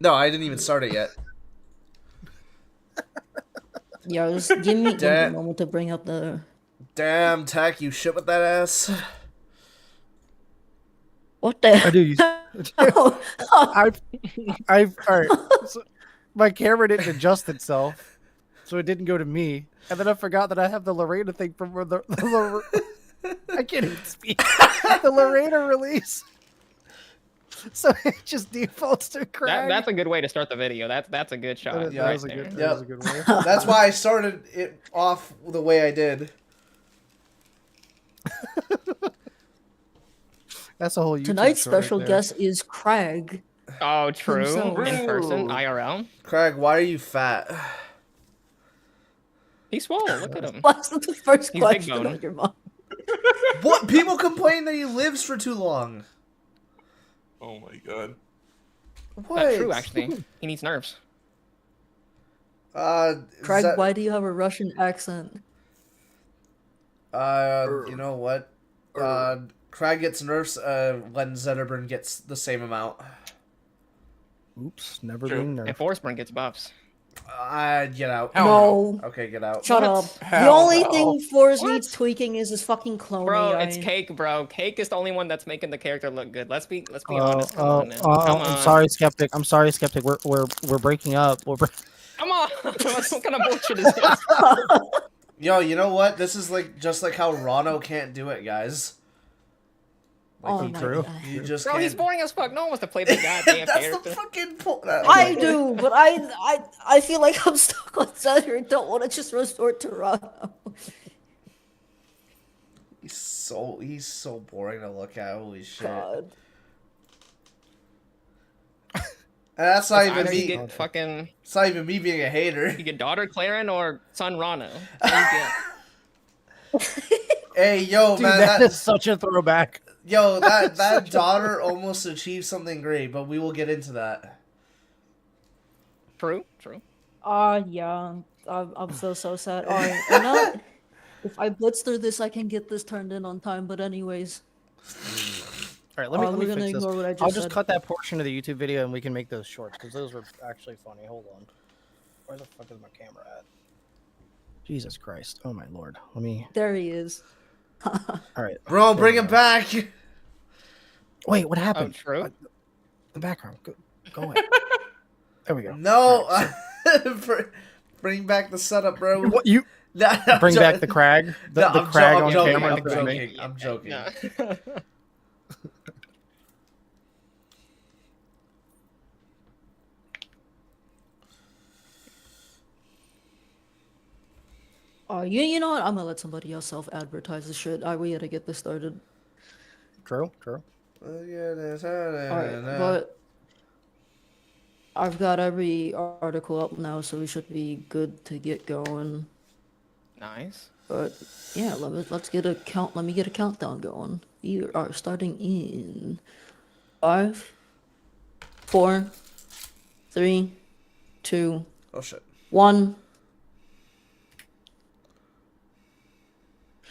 No, I didn't even start it yet. Yeah, just give me a Da- moment to bring up the. Damn, Tech, you shit with that ass. What the I do. You, hell? I've all right. So my camera didn't adjust itself, so it didn't go to me. And then I forgot that I have the Lorena thing from I can't even speak. The Lorena release. So it just defaults to Craig. That's a good way to start the video. That's a good shot. Yeah. Right was a there. good. That Yep. was a good way. That's why I started it off the way I did. That's a whole YouTube Tonight's short right special there. guest is Craig. Oh, true. Himself. In person, IRL. Craig, why are you fat? He's swole. Look at him. What's the first He's big question bone. on your mind? What? People complain that he lives for too long. Oh my god. What? That's true, actually. He needs nerves. Craig, that- why do you have a Russian accent? You know what? Craig gets nerfs when Zetterburn gets the same amount. Oops, never True. been And there. Forsberg gets buffs. Get out. No. Okay, get out. Shut What? up. The Hell only no. thing Forrest What? needs tweaking is his fucking clone Bro, AI. it's Cake, bro. Cake is the only one that's making the character look good. Let's be honest. Come on, man. Come I'm on. sorry, skeptic. I'm sorry, skeptic. We're breaking up. Come on. What kind of bullshit is this? Yo, you know what? This is just like how Rano can't do it, guys. Oh he, my true. God. you just Bro, can't. he's boring as fuck. No one wants to play the goddamn That's character. the fucking point. I do, but I feel like I'm stuck on Cedric and don't want to just resort to Rano. He's so boring to look at. Holy shit. God. And that's not It's even either you me. get fucking It's not even me being a hater. you get daughter Claren or son Rano. What do you get? Hey, yo, Dude, man, that is such a throwback. yo, that daughter almost achieved something great, but we will get into that. True. Yeah. I'm so sad. Alright, you know what? If I blitz through this, I can get this turned in on time, but anyways. All right, let me we're fix gonna this. ignore what I I'll just just said. cut that portion of the YouTube video and we can make those shorts because those were actually funny. Hold on. Where the fuck is my camera at? Jesus Christ. Oh my lord. Let me. There he is. All right. Bro, There bring we him go. back. Wait, what Oh, happened? true. The background. Go away. There we go. No. All right, Bring back the setup, bro. so- what, you Nah, I'm bring jo- back the crag? The, No, the I'm crag jo- on I'm joking, camera? I'm joking. I'm joking. Yeah. You know what? I'm gonna let somebody else self-advertise the shit. We gotta get this started. True. Alright, but I've got every article up now, so we should be good to get going. Nice. But yeah, let's get a count. Let me get a countdown going. We are starting in 5, 4, 3, 2, Oh shit. 1.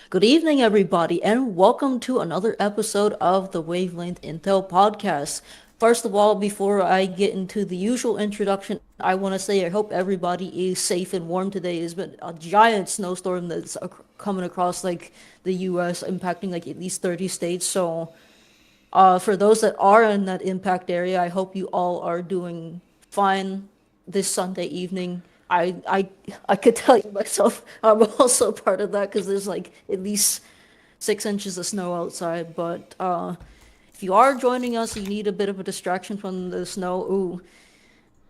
Good evening, everybody, and welcome to another episode of the Wavelength Intl podcast. First of all, before I get into the usual introduction, I want to say I hope everybody is safe and warm today. There's been a giant snowstorm that's coming across the U.S., impacting at least 30 states. So, for those that are in that impact area, I hope you all are doing fine this Sunday evening. I could tell you myself, I'm also part of that because there's at least 6 inches of snow outside. But if you are joining us, you need a bit of a distraction from the snow. Ooh,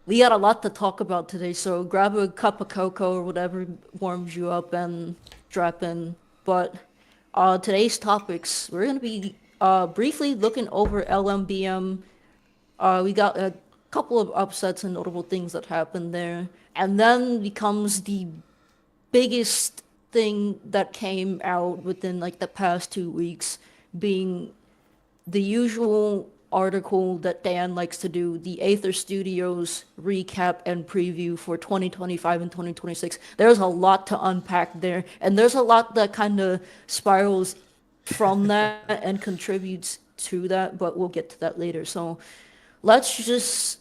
we got a lot to talk about today, so grab a cup of cocoa or whatever warms you up and strap in. But today's topics, we're gonna be briefly looking over LMBM. We got a couple of upsets and notable things that happened there. And then becomes the biggest thing that came out within the past 2 weeks, being the usual article that Dan likes to do, the Aether Studios recap and preview for 2025 and 2026. There's a lot to unpack there, and there's a lot that kind of spirals from that and contributes to that, but we'll get to that later. So let's just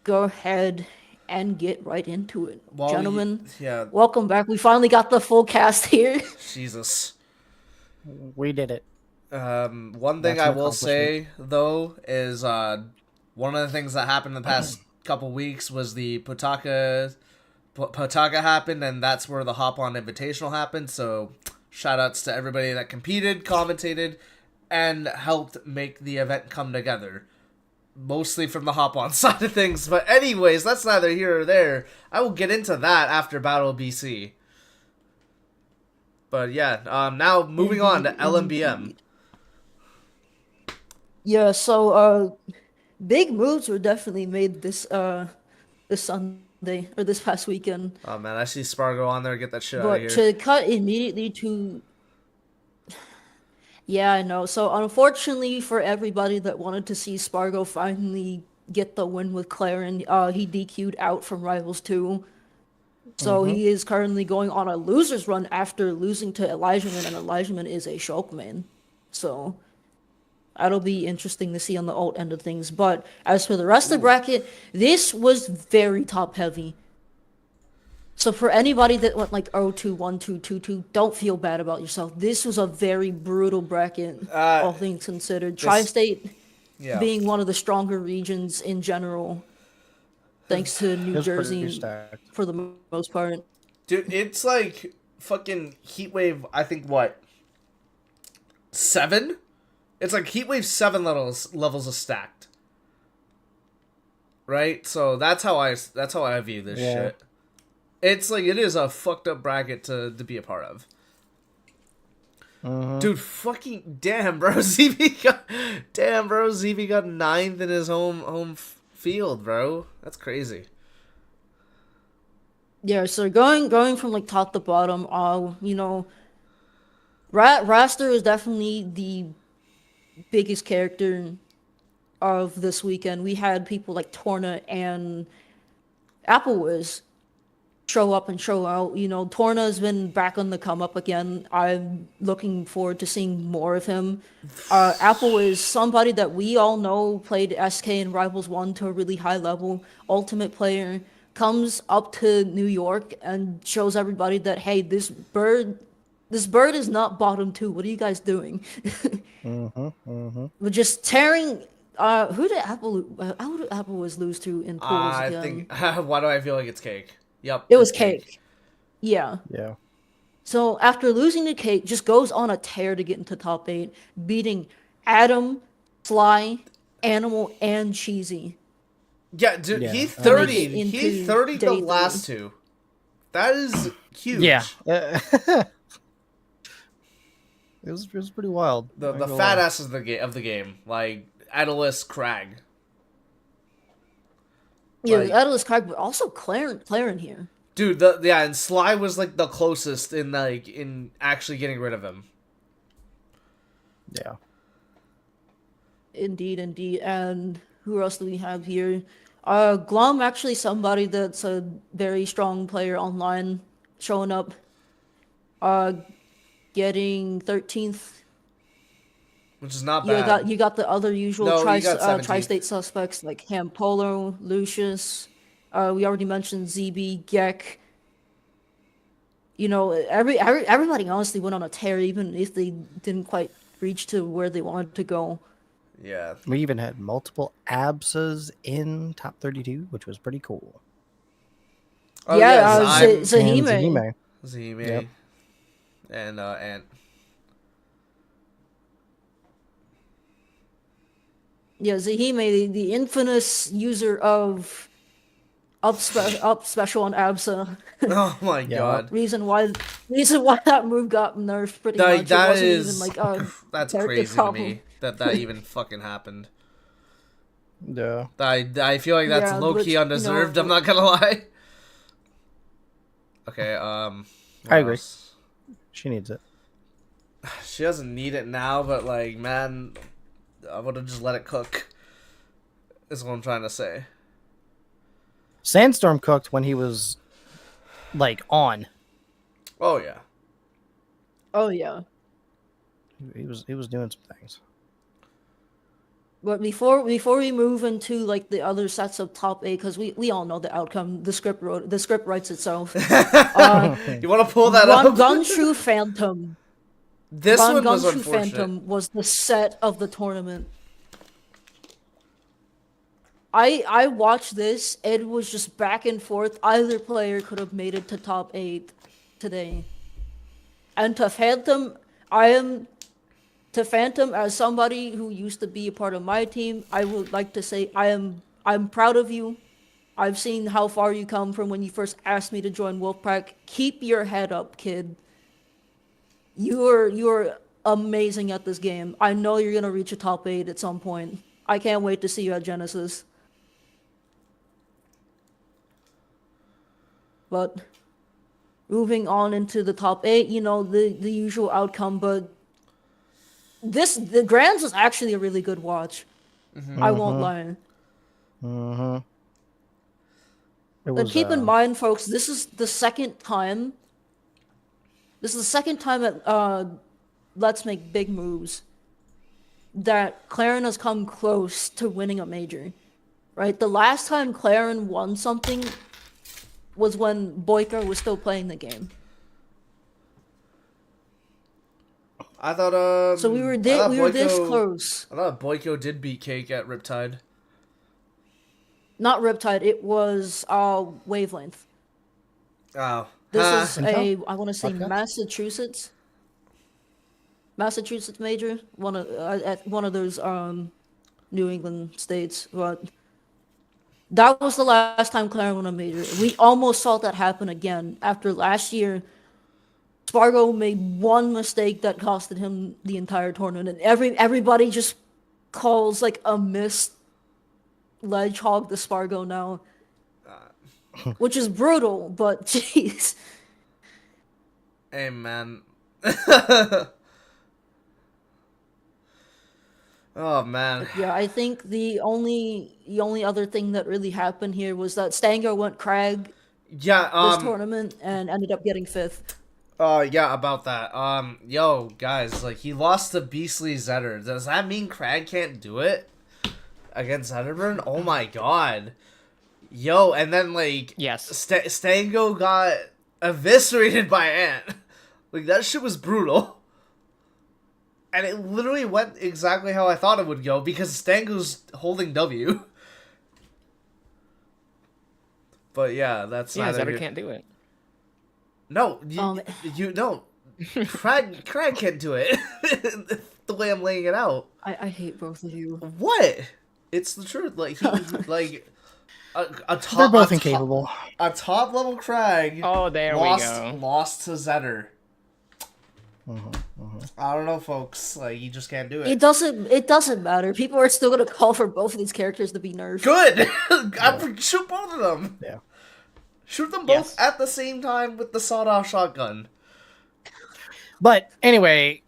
go ahead and get right into it. Well, Gentlemen, yeah, welcome back. We finally got the full cast here. Jesus. We did it. One thing That's I an will accomplishment. say though is one of the things that happened in the past couple weeks was the Potaka happened, and that's where the Hop On Invitational happened. So, shout outs to everybody that competed, commentated, and helped make the event come together. Mostly from the Hop On side of things, but anyways, that's neither here or there. I will get into that after Battle BC. But yeah, now moving on to LMBM. Yeah, so big moves were definitely made this Sunday or this past weekend. Oh man, I see Spargo on there. Get that shit out of But here. to cut immediately to yeah, I know. So unfortunately for everybody that wanted to see Spargo finally get the win with Claren, he DQ'd out from Rivals 2. So he is currently going on a loser's run after losing to Elijahman, and Elijahman is a Shulkman. So that'll be interesting to see on the alt end of things. But as for the rest of the bracket, this was very top heavy. So for anybody that went like 0-2, 1-2, 2-2, don't feel bad about yourself. This was a very brutal bracket, all things considered. Tri-State Yeah. being one of the stronger regions in general, thanks to It New was pretty Jersey stacked. for the most part. Dude, it's like fucking Heatwave, I think what? 7? It's like Heatwave 7 levels of stacked. Right? So that's how I view this Yeah. shit. It's like it is a fucked up bracket to be a part of. Dude, fucking damn, bro. ZB got 9th in his home field, bro. That's crazy. Yeah, so going from like top to bottom, you know, Raster is definitely the biggest character of this weekend. We had people like Torna and Applewiz show up and show out. You know, Torna's been back on the come up again. I'm looking forward to seeing more of him. Apple is somebody that we all know played SK and Rivals 1 to a really high level. Ultimate player comes up to New York and shows everybody that, hey, this bird is not bottom 2. What are you guys doing? We're just tearing. Who did Apple was lose to in pools I again? think. Why do I feel like it's Cake? Yep. It was it's Cake. Yeah. Yeah. So after losing to Cake, just goes on a tear to get into top 8, beating Adam, Sly, Animal, and Cheesy. Yeah, dude, Yeah. he Make it 30'd. He into 30'd the day last 2. That is huge. Yeah. It was pretty wild. The Not gonna fat lie. asses of the game, like Adelis Crag. Yeah, Like- Atlas Craig, but also Claren here. Dude, and Sly was like the closest in actually getting rid of him. Yeah. Indeed. And who else do we have here? Glum, actually somebody that's a very strong player online, showing up. Getting 13th. Which is not bad. You got the other usual No, you got 17th. tri-state suspects like Hampolo, Lucius. We already mentioned ZB, Gek. You know, everybody honestly went on a tear, even if they didn't quite reach to where they wanted to go. Yeah. We even had multiple ABSAs in top 32, which was pretty cool. Oh, yeah, Zyme, And Zahime. Zahime, Yep. and Yeah, Zahime, the infamous user of up special on Absa. oh my Yeah. god, reason why that move got nerfed pretty Like, much. that It wasn't is even like a that's character crazy problem. to me that even fucking happened. Yeah. I feel like that's Yeah, low which, key you know, undeserved. I'm not gonna lie. Okay, I what agree. else? She needs it. She doesn't need it now, but like, man, I would have just let it cook. Is what I'm trying to say. Sandstorm cooked when he was like on. Oh yeah. Oh yeah. He was doing some things. But before we move into like the other sets of top eight, because we all know the outcome. The script writes itself. You want to pull that up? Gunshu Phantom. This one was Gunshu unfortunate. Phantom was the set of the tournament. I watched this. It was just back and forth. Either player could have made it to top 8 today. And to Phantom, to Phantom, as somebody who used to be a part of my team, I would like to say I'm proud of you. I've seen how far you come from when you first asked me to join Wolfpack. Keep your head up, kid. You're amazing at this game. I know you're gonna reach a top 8 at some point. I can't wait to see you at Genesis. But moving on into the top 8, you know, the usual outcome, but the Grands was actually a really good watch. I won't lie. But keep in mind, folks, this is the second time at Let's Make Big Moves that Claren has come close to winning a major. Right? The last time Claren won something was when Boyka was still playing the game. I thought So we were this close. I thought Boyko did beat Cake at Riptide. Not Riptide, it was Wavelength. Oh. This is Intl? I want to say Podcast? Massachusetts major, one of those New England states, but that was the last time Claren won a major. We almost saw that happen again after last year. Spargo made one mistake that costed him the entire tournament, and everybody just calls like a missed ledge hog the Spargo now, which is brutal. But jeez, Hey man. Oh man. yeah, I think the only other thing that really happened here was that Stango went Crag Yeah, this tournament and ended up getting 5th. Yeah, about that. Yo, guys, like, he lost to Beastly Zetter. Does that mean Crag can't do it against Zetterburn? Oh my god. Yo, and then, like, Yes. Stango got eviscerated by Ant. Like, that shit was brutal. And it literally went exactly how I thought it would go, because Stango's holding W. But yeah, that's Yeah, neither Zetter here- can't do it. No, you don't. Crag can't do it. The way I'm laying it out. I hate both of you. What? It's the truth. Like he like a top. They're both a incapable. A top level Crag. Oh, there lost, we go. Lost to Zetter. I don't know, folks. Like, you just can't do it. It doesn't matter. People are still gonna call for both of these characters to be nerfed. Good. Shoot both of them. Yeah. Shoot them both Yes. at the same time with the sawed-off shotgun. But anyway,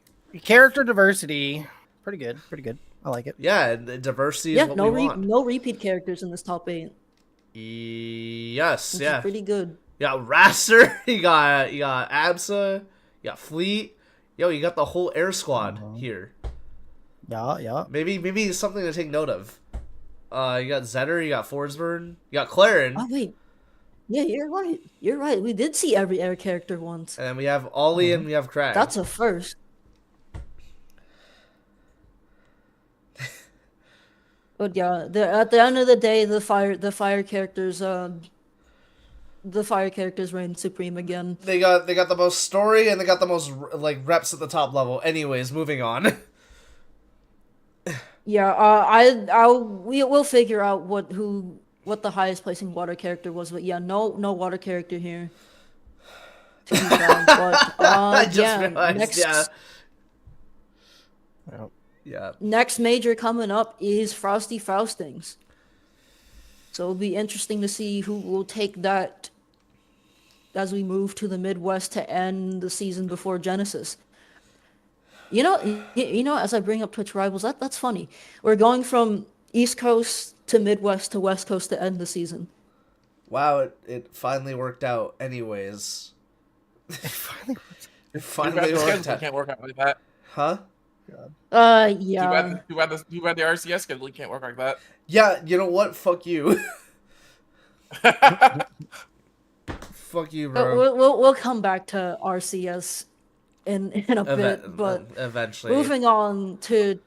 character diversity, pretty good. I like it. Yeah, the diversity Yeah, is what we want. no repeat characters in this top 8. Yes, Which yeah. is pretty good. You got Raster, you got Absa, you got Fleet. Yo, you got the whole air squad here. Yeah. Maybe something to take note of. You got Zetter, you got Forsburn, you got Claren, Oh wait, yeah, you're right. We did see every air character once. and then we have Ollie and we have Crag. That's a first. But yeah, at the end of the day, the fire characters reign supreme again. They got the most story and they got the most like reps at the top level. Anyways, moving on. Yeah, we'll figure out what the highest placing water character was, but yeah, no water character here. To be found, but I just yeah, realized, Yep. yeah. next major coming up is Frosty Faustings. So it'll be interesting to see who will take that as we move to the Midwest to end the season before Genesis. You know, as I bring up Twitch rivals, that's funny. We're going from East Coast to Midwest to West Coast to end the season. Wow, it finally worked out. Anyways, it finally Schedules worked out. can't work out like that. Huh? Yeah. Too bad the RCS scheduling can't work like that. Yeah, you know what? Fuck you. Fuck you, But bro. we'll come back to RCS in a bit, but Eventually. moving on to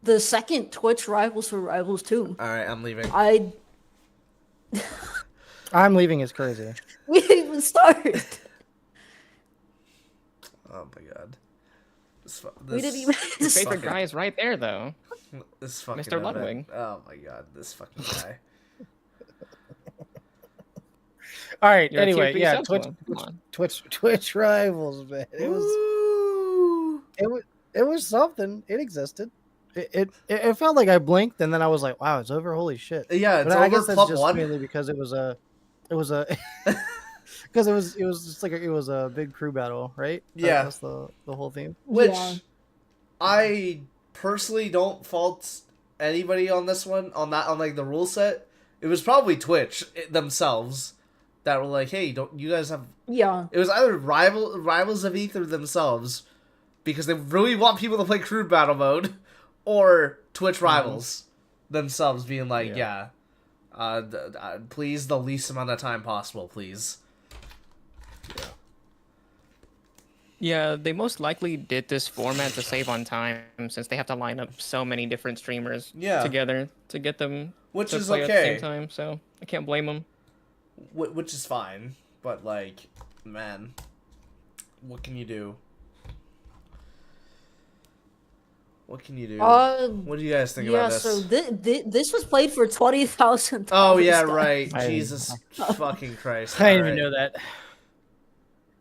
the second Twitch Rivals for Rivals 2. Alright, I'm leaving. I'm leaving is crazy. We didn't even start. Oh my god. We didn't even Your this favorite fucking- guy is right there, though. This fucking Mr. event. Ludwig. Oh my god, this fucking guy. All right. You're a tier Anyway, 3 yeah, sub club. Come on. Twitch rivals, man. Ooh. It was something. It existed. It felt like I blinked and then I was like, wow, it's over. Holy shit. Yeah, it's But over I guess that's Club just 1. mainly because it was a because it was just like it was a big crew battle, right? Yeah. That's the whole theme. Which Yeah. I personally don't fault anybody on this one, on like the rule set. It was probably Twitch themselves that were like, hey, don't you guys have... Yeah. It was either rivals of Ether themselves, because they really want people to play crew battle mode, or Twitch rivals themselves being like, please, the least amount of time possible, please. Yeah, they most likely did this format to save on time, since they have to line up so many different streamers together to get them Which to is play at the okay. same time. So I can't blame them. Which is fine, but like, man, what can you do? What can you do? What do you guys think about this? So this was played for 20,000. Oh yeah, right. I- Jesus fucking Christ! I didn't Alright. even know that.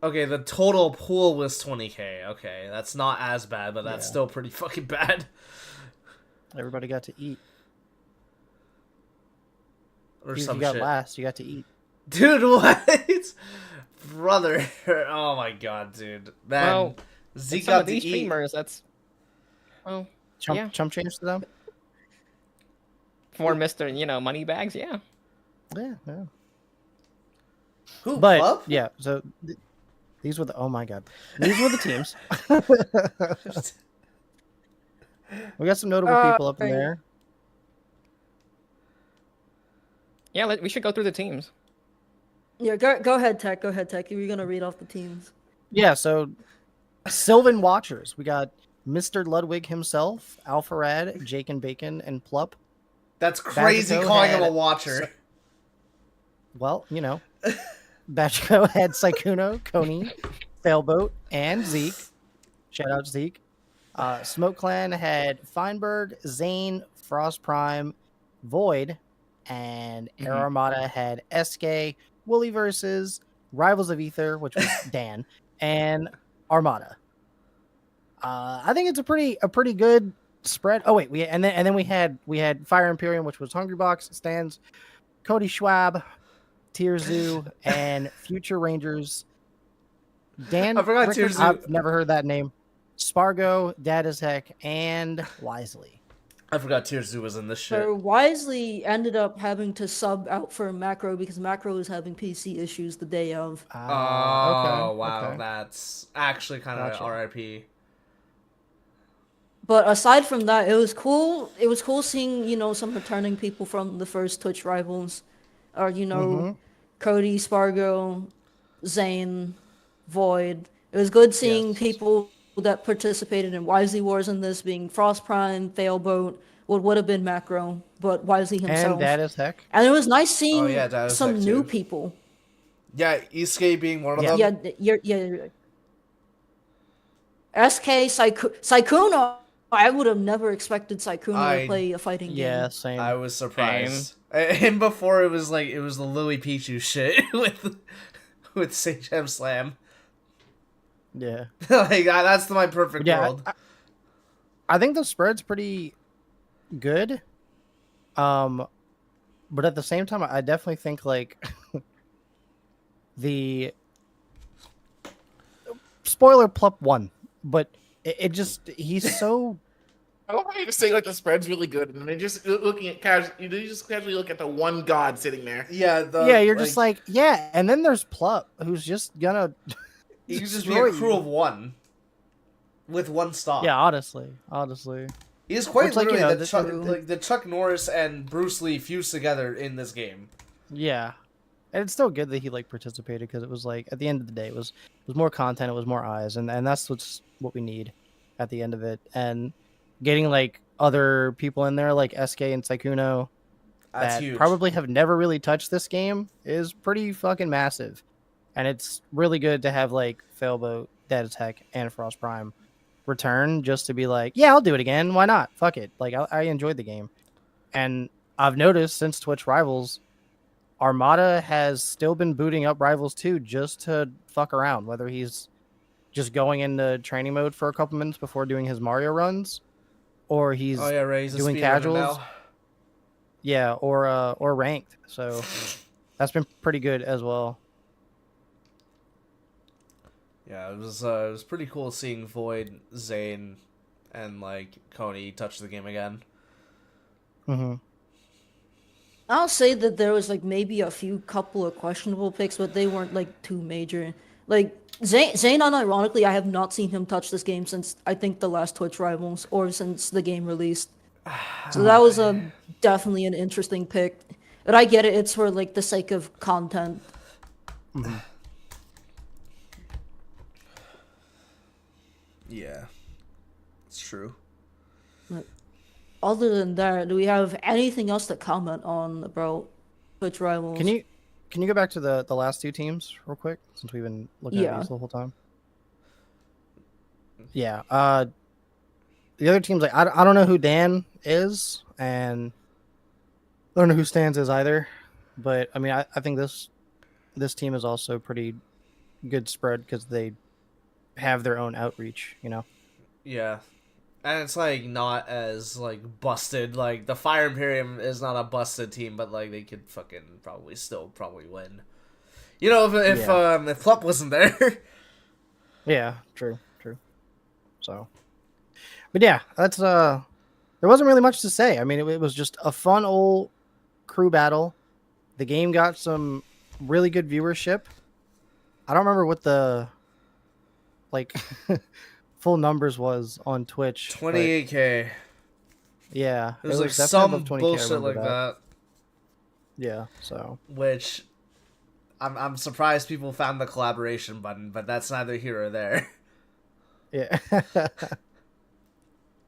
Okay, the total pool was 20K. Okay, that's not as bad, but that's still pretty fucking bad. Everybody got to eat. Or Even if some you got shit. last, you got to eat. Dude, what? Brother. Oh my god, dude. Man, Well, Zeke Some got of to these eat. streamers, that's yeah. Chump change to them. For Mr. Moneybags, yeah. Yeah. Who, But Pup? yeah, so these were the these were the teams. We got some notable people up in there. Yeah, we should go through the teams. Yeah, go ahead, Tech. Go ahead, Tech. You're gonna read off the teams. Yeah, so Sylvan Watchers. We got Mr. Ludwig himself, Alpharad, Jake and Bacon, and Plup. That's crazy Bajico calling him a had- watcher. Well, you know, Bachiko had Saikuno, Coney, Failboat, and Zeke. Shout out Zeke. Smoke Clan had Feinberg, Zane, Frost Prime, Void, and Air Armada had SK, Wooly versus Rivals of Ether, which was Dan, and Armada. I think it's a pretty good spread. Oh wait, and then we had Fire Imperium, which was Hungry Box, Stans, Cody Schwab, Tier Zoo, and Future Rangers. Dan, I forgot Rickard, Tier Zoo. I've never heard that name. Spargo, Data's Heck, and Wisely. I forgot Tirzu was in this shit. So Wisely ended up having to sub out for Macro because Macro was having PC issues the day of. Oh, Okay, wow. okay. That's actually kind of Gotcha. RIP. But aside from that, it was cool. It was cool seeing, some returning people from the first Twitch Rivals. Or, Cody, Spargo, Zane, Void. It was good seeing Yes. people that participated in Wisely Wars in this, being Frost Prime, Failboat, what would have been Macro, but Wisely himself. And Data's Heck. And it was nice seeing Data's some Heck new too. people. Yeah, Isuke being one of Yeah. them. Yeah. SK Saikuno. I would have never expected Saikuno to play a fighting game. Yeah, same. I was surprised. And before it was the Lily Pichu shit with Sage M Slam. Yeah. That's my perfect Yeah, world. I think the spread's pretty good. But at the same time, I definitely think the spoiler Plup won, but it just he's so I love how you just say the spread's really good, and then just looking at you just casually look at the one god sitting there. Yeah, you're just yeah, and then there's Plup who's just gonna you can just be destroy a crew you. of one. with one stop. Yeah, honestly. He's quite Which, like, literally you know, the Chuck Norris and Bruce Lee fused together in this game. Yeah, and it's still good that he like participated because it was like at the end of the day it was more content, it was more eyes, and that's what we need at the end of it. And getting like other people in there like SK and Saikuno That's that huge. probably have never really touched this game is pretty fucking massive. And it's really good to have like Failboat, Dead Tech, and Frost Prime return just to be like, yeah, I'll do it again. Why not? Fuck it. Like I enjoyed the game, and I've noticed since Twitch Rivals, Armada has still been booting up Rivals 2 just to fuck around, whether he's just going into training mode for a couple minutes before doing his Mario runs, or he's Oh yeah, Ray, he's doing a speedrunner casuals. now. Yeah, or ranked. So that's been pretty good as well. Yeah, it was pretty cool seeing Void, Zane, and like Coney touch the game again. Mm-hmm. I'll say that there was like maybe a few couple of questionable picks, but they weren't like too major. Like Zane, unironically, I have not seen him touch this game since I think the last Twitch Rivals or since the game released. So that was definitely an interesting pick. But I get it; it's for like the sake of content. Mm-hmm. Yeah, it's true. Other than that, do we have anything else to comment on about Twitch Rivals? Can you go back to the last two teams real quick since we've been looking at these the whole time? Yeah. The other teams, like I don't know who Dan is, and I don't know who Stans is either. But I mean, I think this team is also pretty good spread because they have their own outreach. You know. Yeah. And it's like not as like busted. Like the Fire Imperium is not a busted team, but like they could fucking probably win. You know, if Plup wasn't there. Yeah, true. So, but yeah, that's there wasn't really much to say. I mean, it was just a fun old crew battle. The game got some really good viewership. I don't remember what the like full numbers was on Twitch. 28K. Yeah, it was like some bullshit like that. Yeah, so which I'm surprised people found the collaboration button, but that's neither here or there. Yeah.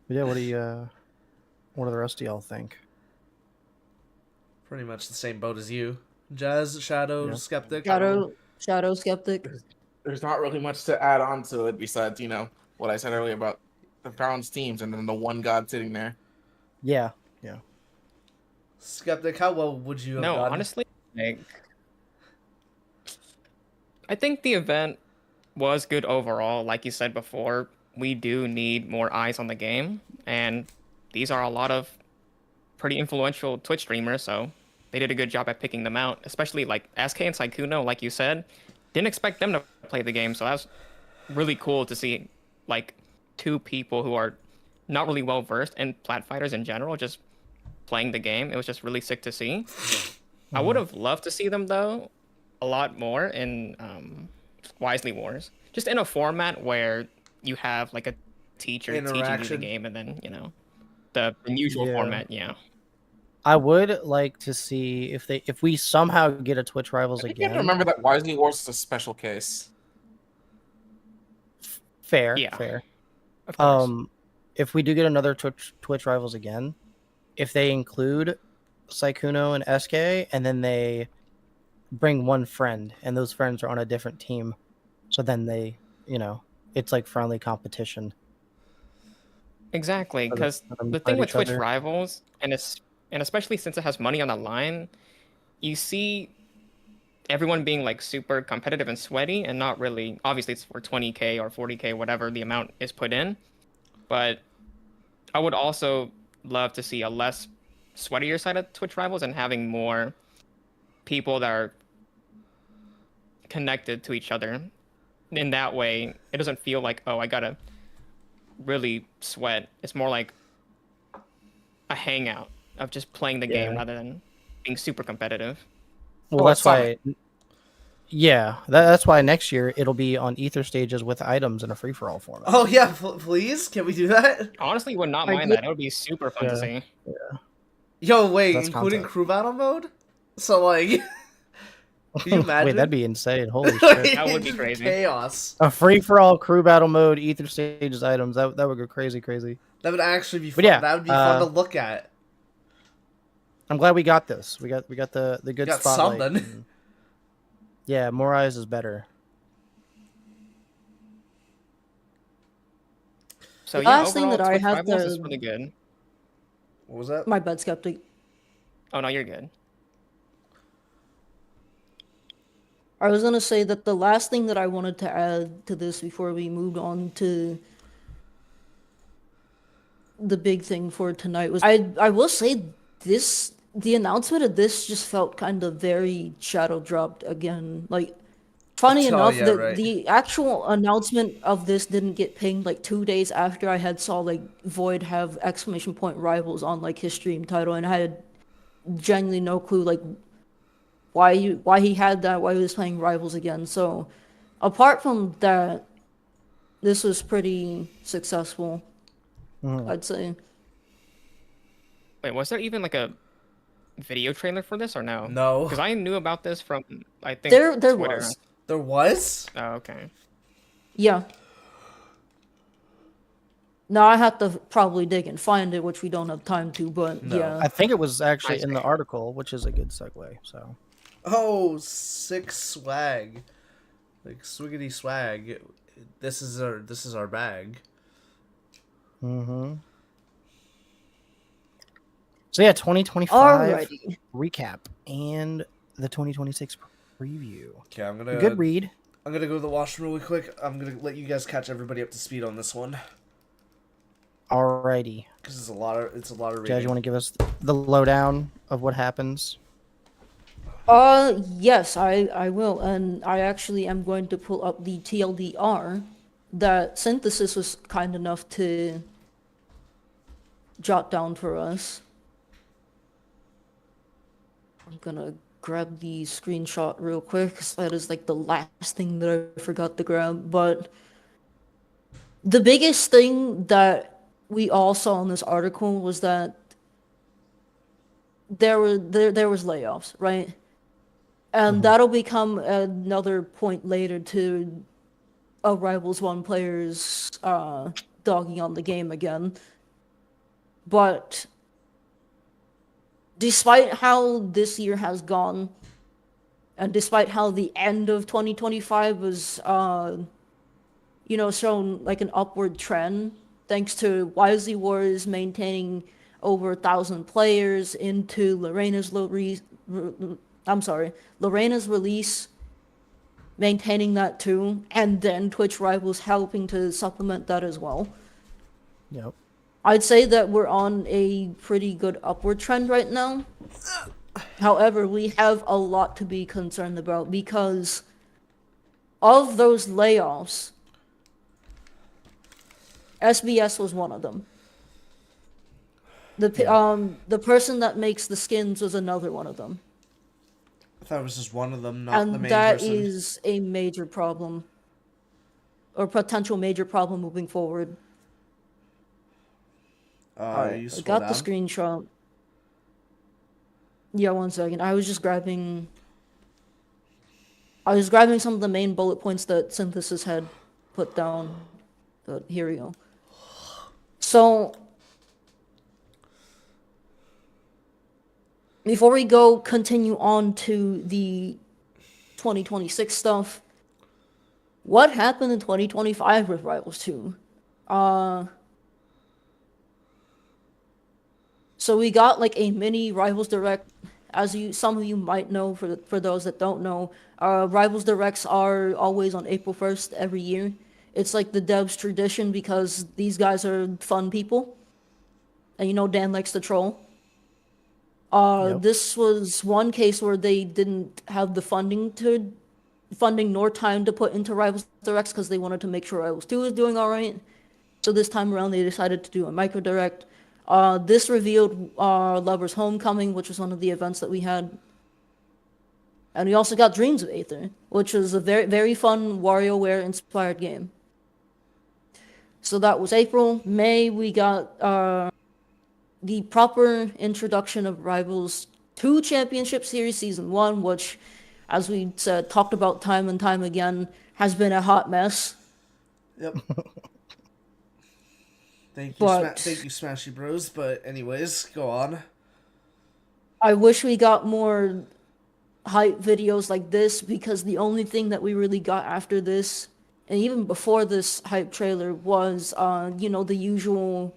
Yeah, what do the rest of y'all think? Pretty much the same boat as you. Jazz, Shadow, Skeptic. Shadow Skeptic. There's not really much to add on to it besides, you know, what I said earlier about the balanced teams and then the one god sitting there. Yeah. Skeptic, how well would you have done? No, honestly, I think the event was good overall. Like you said before, we do need more eyes on the game, and these are a lot of pretty influential Twitch streamers, so they did a good job at picking them out, especially like SK and Saikuno, like you said. Didn't expect them to play the game, so that's really cool to see like two people who are not really well versed in plat fighters in general just playing the game. It was just really sick to see. I would have loved to see them though a lot more in Wisely Wars, just in a format where you have like a teacher teaching you the game, and then the usual format. Yeah, I would like to see if we somehow get a Twitch Rivals again. You have to remember that Wisely Wars is a special case. Fair. Of course. If we do get another Twitch Rivals again, if they include Saikuno and SK, and then they bring one friend, and those friends are on a different team, so then they, it's like friendly competition. Exactly, because the thing with Twitch Rivals, and especially since it has money on the line, you see everyone being like super competitive and sweaty, and not really. Obviously, it's for 20K or 40K, whatever the amount is put in. But I would also love to see a less sweatier side of Twitch Rivals and having more people that are connected to each other. In that way, it doesn't feel like, oh, I gotta really sweat. It's more like a hangout of just playing the game rather than being super competitive. Well, that's why Yeah, that's why next year it'll be on ether stages with items in a free for all format. Oh yeah, please, can we do that? Honestly, would not I mind did- that. It would be super fun to Yeah. see. Yo, wait, That's including content. crew battle mode? So like, can you imagine? Wait, that'd be insane. Holy shit. That would be It'd crazy. Chaos. A free for all crew battle mode, ether stages items. That would go crazy. That would actually be fun. But yeah, That would be fun to look at. I'm glad we got this. We got the good Got spotlight. something. and- yeah, more eyes is better. So The yeah, last thing overall, that I Twitch have Rivals to- is really good. What was that? My bad, Skeptic. Oh no, you're good. I was gonna say that the last thing that I wanted to add to this before we moved on to the big thing for tonight was I will say the announcement of this just felt kind of very shadow dropped again. Like funny Oh, enough, yeah, the right. the actual announcement of this didn't get pinged like 2 days after I had saw like Void have exclamation point rivals on like his stream title, and I had genuinely no clue like why he had that, why he was playing rivals again. So apart from that, this was pretty successful, I'd say. Wait, was there even like a video trailer for this or no? No. Because I knew about this from I think There Twitter. was. There was? Oh, okay. Yeah. Now I have to probably dig and find it, which we don't have time to, but No. yeah. I think it was actually I in the see. article, which is a good segue. So Oh, sick swag. Like swiggity swag. This is our bag. So yeah, 2025 Alrighty. recap and the 2026 preview. Okay, I'm A gonna good read. I'm gonna go to the washroom really quick. I'm gonna let you guys catch everybody up to speed on this one Alrighty. because it's a lot of Jazz, reading. you want to give us the lowdown of what happens? Yes, I will, and I actually am going to pull up the TLDR that Synthesis was kind enough to jot down for us. I'm gonna grab the screenshot real quick, because that is like the last thing that I forgot to grab, but the biggest thing that we all saw in this article was that there was layoffs, right? And that'll become another point later to Rivals 1 players dogging on the game again. But despite how this year has gone, and despite how the end of 2025 was, shown like an upward trend, thanks to Wisely Wars maintaining over 1,000 players, into Lorena's release, maintaining that too, and then Twitch Rivals helping to supplement that as well. Yep. I'd say that we're on a pretty good upward trend right now. However, we have a lot to be concerned about because of those layoffs, SBS was one of them. The person that makes the skins was another one of them. I thought it was just one of them, not the And main that person. is a major problem, or potential major problem moving forward. You I scroll got down. the screenshot. Yeah, 1 second. I was grabbing some of the main bullet points that Synthesis had put down. But here we go. So, before we continue on to the 2026 stuff, what happened in 2025 with Rivals 2? So we got like a mini Rivals Direct, as some of you might know. For those that don't know, Rivals Directs are always on April 1st every year. It's like the devs' tradition because these guys are fun people, and Dan likes to troll. Yep. This was one case where they didn't have the funding nor time to put into Rivals Directs because they wanted to make sure Rivals 2 was doing all right. So this time around, they decided to do a micro direct. This revealed Lover's Homecoming, which was one of the events that we had. And we also got Dreams of Aether, which was a very, very fun WarioWare-inspired game. So that was April. May, we got the proper introduction of Rivals 2 Championship Series Season 1, which, as we said, talked about time and time again, has been a hot mess. Yep. Thank you, But- thank you, Smashy Bros. But anyways, go on. I wish we got more hype videos like this, because the only thing that we really got after this, and even before this hype trailer, was the usual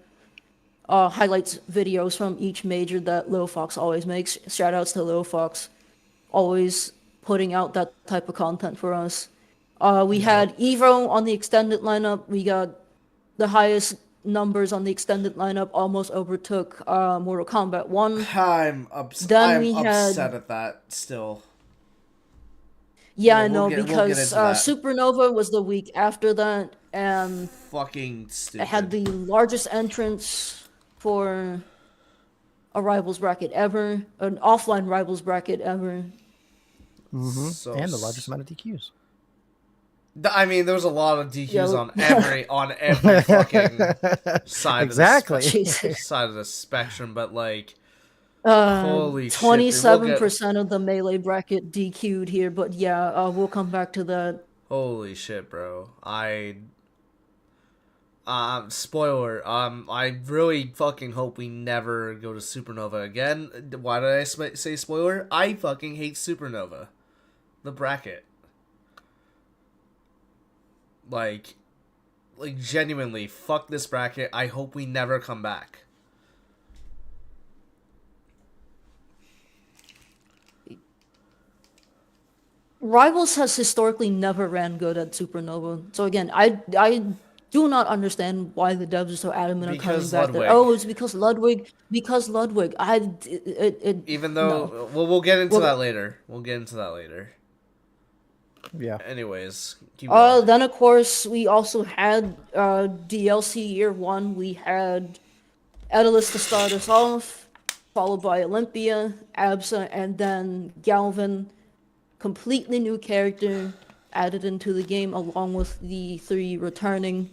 highlights videos from each major that Lil Fox always makes. Shout outs to Lil Fox, always putting out that type of content for us. We had Evo on the extended lineup. We got the highest numbers on the extended lineup, almost overtook Mortal Kombat 1. I'm Then we had- upset at that still. Yeah, Well, I know, we'll get because into that. Supernova was the week after that, and Fucking stupid. it had the largest entrance for a Rivals bracket ever, an offline Rivals bracket ever. So And the largest amount of DQs. I mean, there was a lot of DQs Yeah. on every fucking side Exactly. of the Jesus. side of the spectrum, but like, holy shit, dude, 27% of the Melee bracket DQ'd here, but yeah, we'll come back to that. holy shit, bro. Spoiler. I really fucking hope we never go to Supernova again. Why did I say spoiler? I fucking hate Supernova, the bracket. Like genuinely, fuck this bracket. I hope we never come back. Rivals has historically never ran good at Supernova. So again, I do not understand why the devs are so adamant on coming Because back there. Ludwig. Oh, it's because Ludwig. Because Ludwig. Even though, no. well, we'll get into Well- that later. We'll get into that later. Yeah. Anyways, keep going. Then of course we also had DLC year 1. We had Edalus to start us off, followed by Olympia, Absa, and then Galvin. Completely new character added into the game, along with the 3 returning.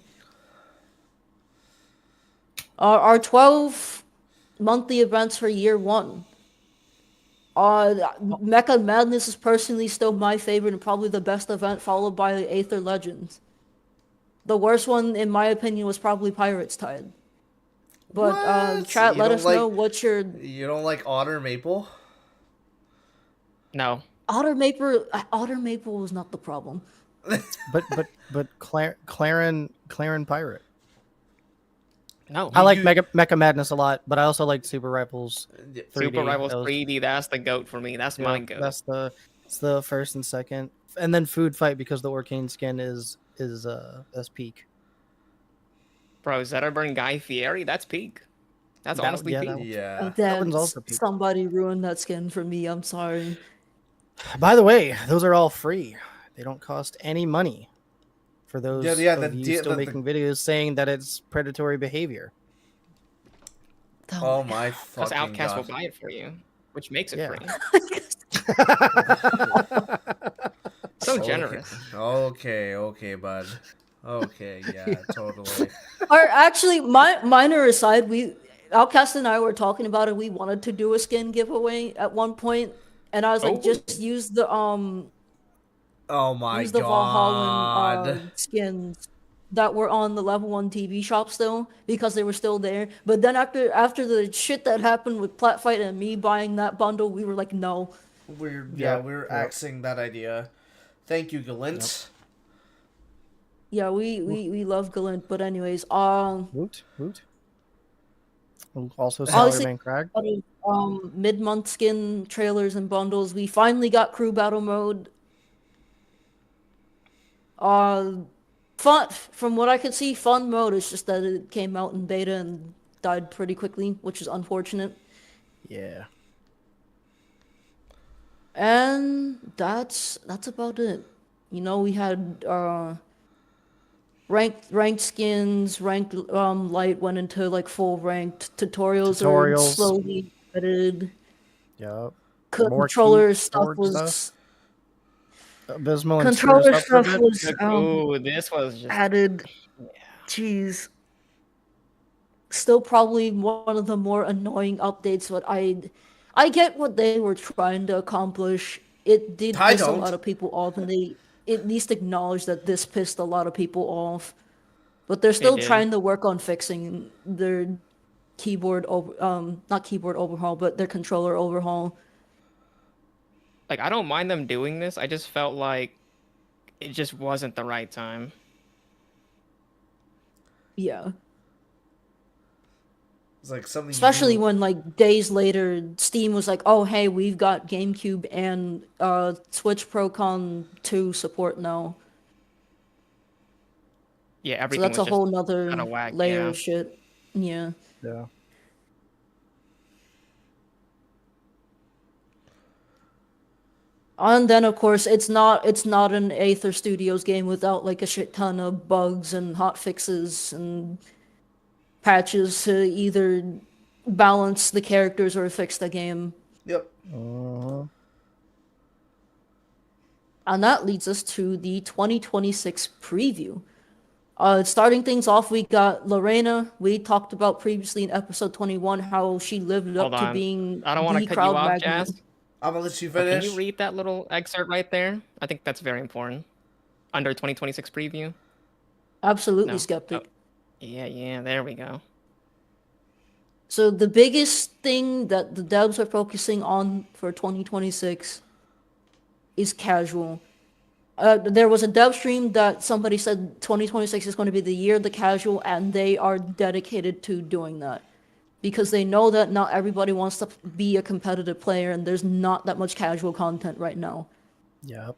Our 12 monthly events for year 1. Mecha Madness is personally still my favorite and probably the best event, followed by the Aether Legends. The worst one, in my opinion, was probably Pirates Tide. But What? chat, You let don't us like- know what your You don't like Otter Maple? No. Otter Maple was not the problem. But Claren Pirate. No. I like You- Mecha Madness a lot, but I also like Super Rivals 3D. Super Rivals That was- 3D, that's the GOAT for me. That's my GOAT. That's the first and second, and then Food Fight because the Orcane skin is peak. Bro, Zetterburn Guy Fieri, that's peak. That's That- honestly yeah, peak. that one. Yeah. That one's also peak. Somebody ruined that skin for me. I'm sorry. By the way, those are all free. They don't cost any money. For those Yeah, of you still making videos saying that it's predatory behavior. Oh my Because fucking Outcast god. will buy it for you, which makes it Yeah. free. So generous. Okay, bud. Okay, yeah, totally. Or actually, minor aside, Outcast and I were talking about it. We wanted to do a skin giveaway at one point, and I was like, Oh. just use the Oh my use the god. Valhallan skins that were on the level 1 TV shop still, because they were still there. But then after the shit that happened with Platfight and me buying that bundle, we were like, no. We're axing that idea. Thank you, Galint. Yeah, we love Galint, but anyways, Woot. Also, Honestly- Salaryman Crag. mid-month skin trailers and bundles. We finally got crew battle mode. Fun, from what I could see, fun mode. It's just that it came out in beta and died pretty quickly, which is unfortunate. Yeah. And that's about it. You know, we had ranked skins, ranked light went into like full ranked. Tutorials are Tutorials. slowly added. Yep. More Controller keyboard stuff was stuff. Abysmal and stir us Controller up for a stuff bit. was Ooh, this was just added. Jeez. Still probably one of the more annoying updates, but I get what they were trying to accomplish. It did I piss a don't. lot of people off, and they at least acknowledged that this pissed a lot of people off. But they're it still did. trying to work on fixing their not keyboard overhaul, but their controller overhaul. Like, I don't mind them doing this. I just felt like it just wasn't the right time. Yeah. It's like something. Especially you, when like days later Steam was like, "Oh, hey, we've got GameCube and Switch Procon 2 support now." Yeah, So everything that's was a just whole kind nother of whack. layer Yeah. of shit. Yeah. Yeah. And then of course it's not an Aether Studios game without like a shit ton of bugs and hot fixes and patches to either balance the characters or fix the game. yep. And that leads us to the 2026 preview. Starting things off, we got Lorena. We talked about previously in episode 21 how she lived Hold up to on. being I don't want to the cut you crowd off, magnet. Jazz. I'm gonna let you But can you finish. read that little excerpt right there? I think that's very important. Under 2026 preview. Absolutely No. skeptic. Oh. Yeah, there we go. So the biggest thing that the devs are focusing on for 2026 is casual. There was a dev stream that somebody said 2026 is going to be the year of the casual, and they are dedicated to doing that. Because they know that not everybody wants to be a competitive player, and there's not that much casual content right now. Yep.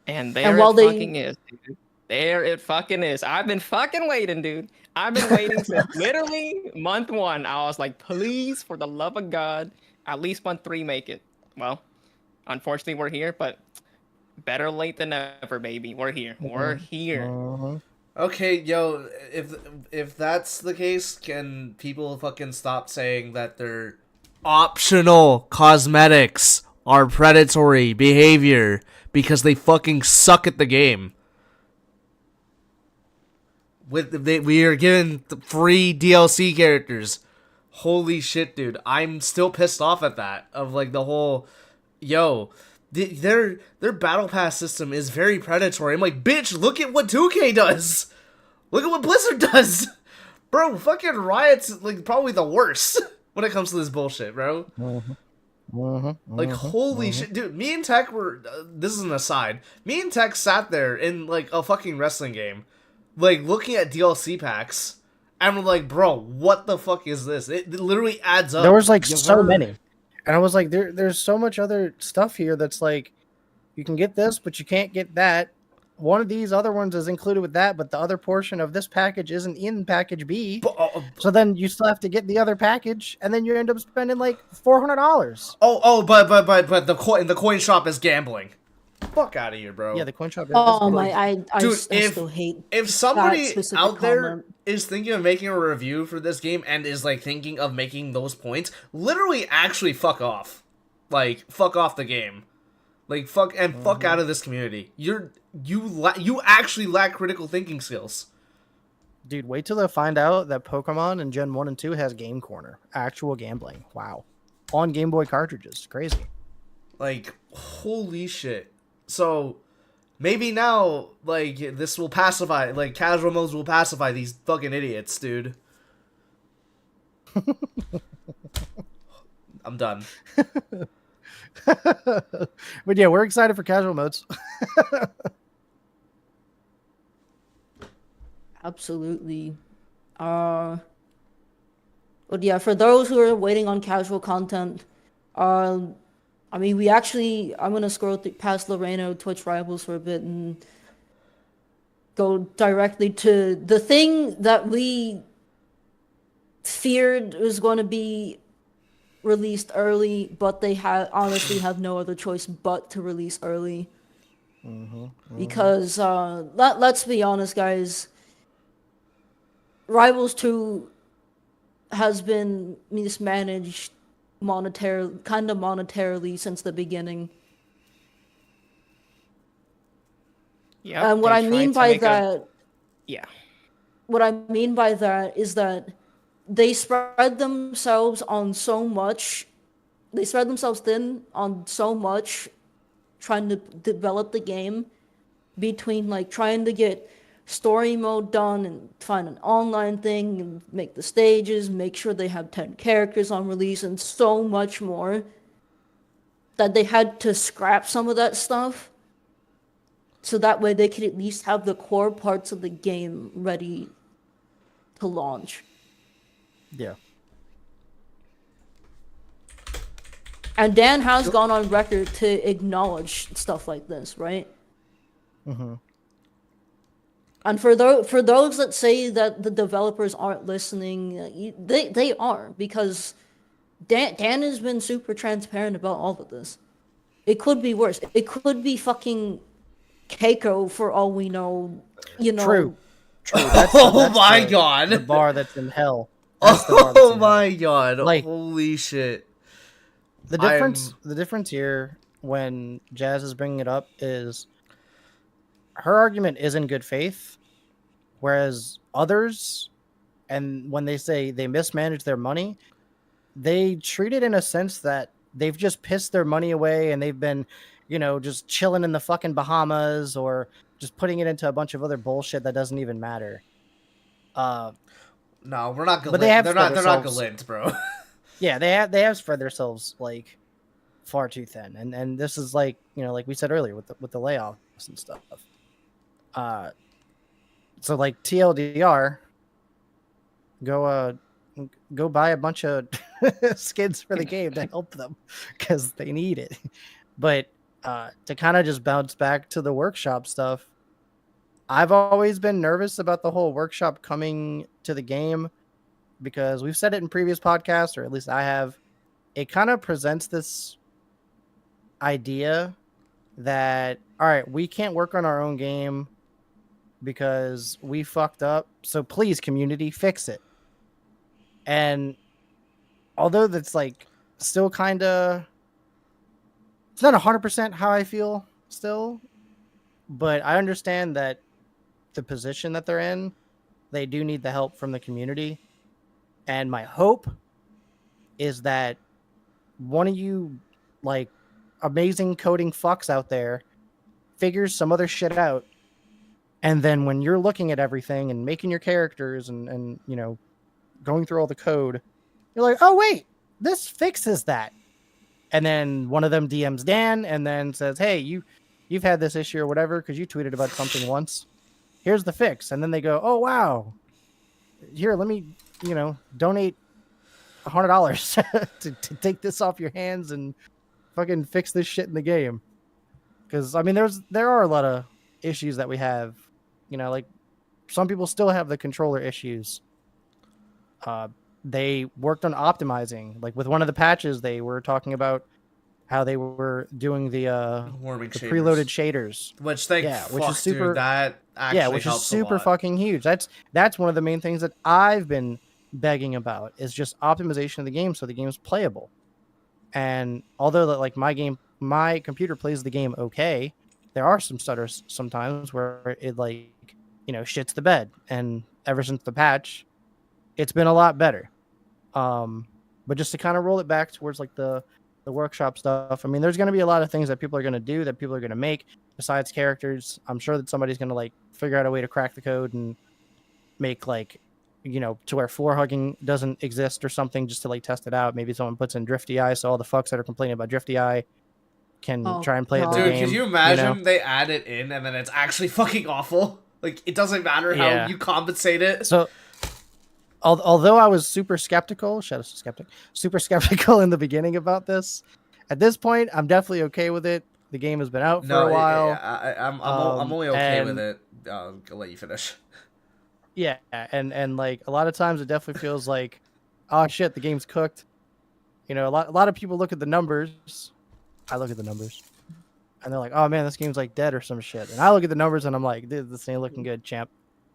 And And there while it they fucking is, dude. There it fucking is. I've been fucking waiting, dude. I've been waiting since literally month 1. I was like, please, for the love of God, at least month 3 make it. Well, unfortunately, we're here, but better late than never, baby. We're here. We're here. Okay, yo, if that's the case, can people fucking stop saying that their optional cosmetics are predatory behavior because they fucking suck at the game? We are given free DLC characters. Holy shit, dude! I'm still pissed off at that. Of like the whole, yo, their battle pass system is very predatory. I'm like, bitch, look at what 2K does. Look at what Blizzard does, bro. Fucking Riot's like probably the worst when it comes to this bullshit, bro. Like holy shit, dude. Me and Tech were. This is an aside. Me and Tech sat there in like a fucking wrestling game, like looking at DLC packs, and we're like, bro, what the fuck is this? It literally adds up. There was like You so were- many, and I was like, there's so much other stuff here that's like, you can get this, but you can't get that. One of these other ones is included with that, but the other portion of this package isn't in package B. So then you still have to get the other package, and then you end up spending like $400. But the coin shop is gambling. Fuck out of here, bro. Yeah, the coin shop. Oh my, I Dude, still hate if somebody that specific out there comment. is thinking of making a review for this game and is like thinking of making those points, literally actually fuck off. Like fuck off the game. Like fuck out of this community. You actually lack critical thinking skills. Dude, wait till they find out that Pokemon in Gen 1 and 2 has Game Corner. Actual gambling. Wow. On Game Boy cartridges. Crazy. Like holy shit. So maybe now like this will pacify, like casual modes will pacify these fucking idiots, dude. I'm done. But yeah, we're excited for casual modes. Absolutely. But yeah, for those who are waiting on casual content, I mean, I'm gonna scroll past Lorena Twitch Rivals for a bit and go directly to the thing that we feared was going to be released early, but they honestly have no other choice but to release early. Because let's be honest, guys. Rivals 2 has been mismanaged monetarily since the beginning. Yep. And what they I tried mean to by make a that, yeah. what I mean by that is that they spread themselves on so much. They spread themselves thin on so much, trying to develop the game between like trying to get story mode done and find an online thing and make the stages, make sure they have 10 characters on release and so much more that they had to scrap some of that stuff so that way they could at least have the core parts of the game ready to launch. Yeah. And Dan has gone on record to acknowledge stuff like this, right? Mm-hmm. And for those that say that the developers aren't listening, they are, because Dan has been super transparent about all of this. It could be worse. It could be fucking Keiko for all we know. You know. True. Oh my god. The bar that's in hell. That's the bar that's Oh in my hell. god. Like, Holy shit. the difference here when Jazz is bringing it up is her argument is in good faith, whereas others, and when they say they mismanage their money, they treat it in a sense that they've just pissed their money away and they've been, just chilling in the fucking Bahamas or just putting it into a bunch of other bullshit that doesn't even matter. No, we're not But they have they're spread not themselves. Galint, bro. Yeah, they have spread themselves like far too thin, and this is like like we said earlier with the layoffs and stuff. So like TLDR, go buy a bunch of skins for the game to help them because they need it. But to kind of just bounce back to the workshop stuff, I've always been nervous about the whole workshop coming to the game because we've said it in previous podcasts, or at least I have. It kind of presents this idea that, all right, we can't work on our own game because we fucked up. So please, community, fix it. And although that's like still kind of, it's not 100% how I feel still, but I understand that the position that they're in, they do need the help from the community. And my hope is that one of you like amazing coding fucks out there figures some other shit out, and then when you're looking at everything and making your characters and going through all the code, you're like, oh wait, this fixes that. And then one of them DMs Dan and then says, hey, you've had this issue or whatever because you tweeted about something once, here's the fix. And then they go, oh wow, here, let me donate $100 to take this off your hands and fucking fix this shit in the game. Because I mean, there are a lot of issues that we have. Like some people still have the controller issues. They worked on optimizing. Like with one of the patches, they were talking about how they were doing the preloaded shaders, Which which is super. Dude, that actually which is helps super a lot. fucking huge. That's one of the main things that I've been begging about is just optimization of the game so the game's playable. And although that like my computer plays the game okay, there are some stutters sometimes where it like shits the bed. And ever since the patch, it's been a lot better. But just to kind of roll it back towards like the workshop stuff, I mean, there's going to be a lot of things that people are going to do, that people are going to make besides characters. I'm sure that somebody's going to like figure out a way to crack the code and make like to where floor hugging doesn't exist or something, just to like test it out. Maybe someone puts in Drifty Eye, so all the fucks that are complaining about Drifty Eye can try and play it. Dude, game, could you imagine they add it in and then it's actually fucking awful? Like, it doesn't matter how you compensate it. So, although I was super skeptical, super skeptical in the beginning about this, at this point, I'm definitely okay with it. The game has been out for a while. I'm only okay with it. I'll let you finish. Yeah, and like a lot of times it definitely feels like, oh shit, the game's cooked. A lot of people look at the numbers. I look at the numbers, and they're like, oh man, this game's like dead or some shit. And I look at the numbers and I'm like, dude, this ain't looking good, champ.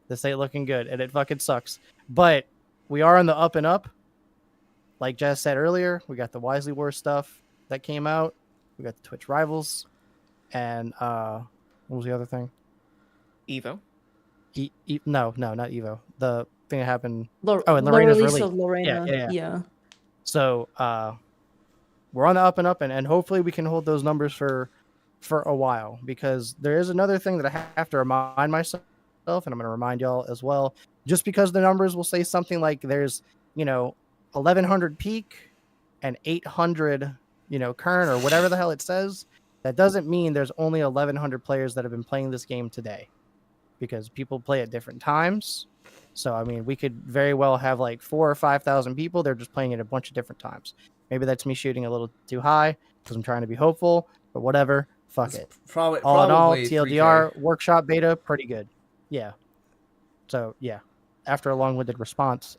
This ain't looking good, and it fucking sucks. But we are on the up and up. Like Jazz said earlier, we got the Wisely Wars stuff that came out. We got the Twitch Rivals, and what was the other thing? Evo. No, not Evo. The thing that happened. The, Oh, and the Lorena's release release. of Lorena. Yeah. Yeah. So we're on the up and up, and hopefully we can hold those numbers for a while, because there is another thing that I have to remind myself, and I'm going to remind y'all as well. Just because the numbers will say something like there's 1100 peak and 800 current or whatever the hell it says, that doesn't mean there's only 1100 players that have been playing this game today, because people play at different times. So I mean, we could very well have like 4,000 or 5,000 people. They're just playing at a bunch of different times. Maybe that's me shooting a little too high because I'm trying to be hopeful, but whatever. Fuck it. Probably All in all, 3K. TLDR workshop beta, pretty good. Yeah. So yeah, after a long-winded response,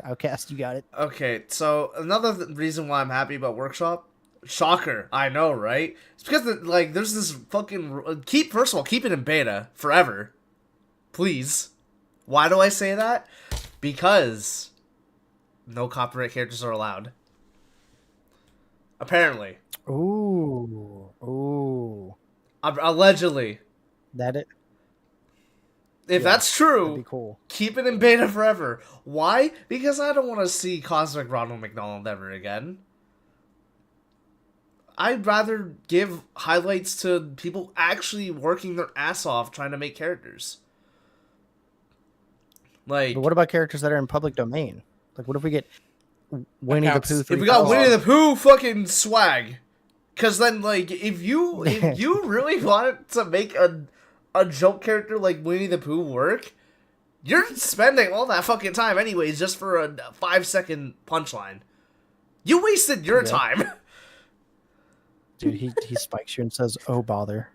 Outcast, you got it. Okay, so another reason why I'm happy about Workshop, shocker, I know, right? It's because there's this fucking first of all, keep it in beta forever, please. Why do I say that? Because no copyright characters are allowed. Apparently. Ooh. Allegedly. That it. If Yeah, that's true, That'd be cool. keep it in beta forever. Why? Because I don't want to see Cosmic Ronald McDonald ever again. I'd rather give highlights to people actually working their ass off trying to make characters. Like, But what about characters that are in public domain? Like, what if we get Winnie the counts. Pooh? if we got 3000? Winnie the Pooh fucking swag, because then if you really wanted to make a joke character like Winnie the Pooh work, you're spending all that fucking time anyways just for a 5-second punchline. You wasted your time. Dude, he spikes you and says, "Oh bother."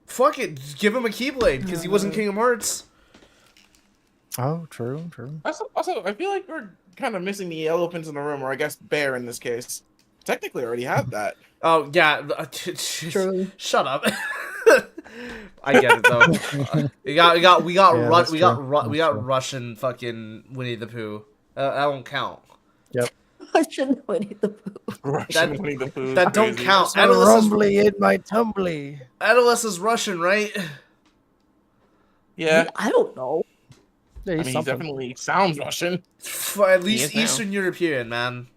Fuck it, just give him a Keyblade because he wasn't Kingdom Hearts. Oh, true. Also, I feel like we're kind of missing the elephants in the room, or I guess bear in this case. Technically, already have that. Oh yeah, True. shut up. I get it though. we got Yeah, that's true. Russian fucking Winnie the Pooh. That won't count. Yep. Russian Winnie the Pooh. Russian Winnie the Pooh is That don't crazy. count. So Adolus rumbly in my tumbly. is Russian, right? Yeah, I don't know. Yeah, I he's mean, he something. definitely sounds Russian. At least is now. Eastern European, man.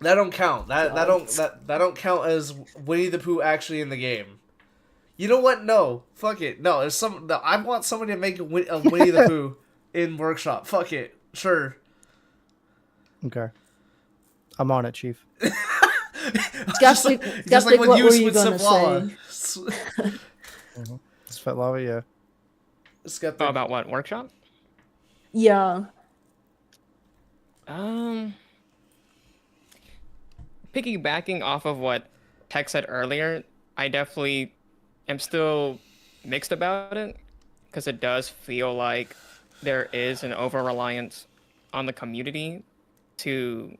That don't count. That don't count as Winnie the Pooh actually in the game. You know what? No, fuck it. No, I want somebody to make a Winnie the Pooh in Workshop. Fuck it. Sure. Okay. I'm on it, Chief. Skeptic, what were you gonna say? Spit lava, yeah. Skeptic. Oh, about what? Workshop? Yeah. Piggybacking off of what Tech said earlier, I definitely am still mixed about it, because it does feel like there is an over-reliance on the community to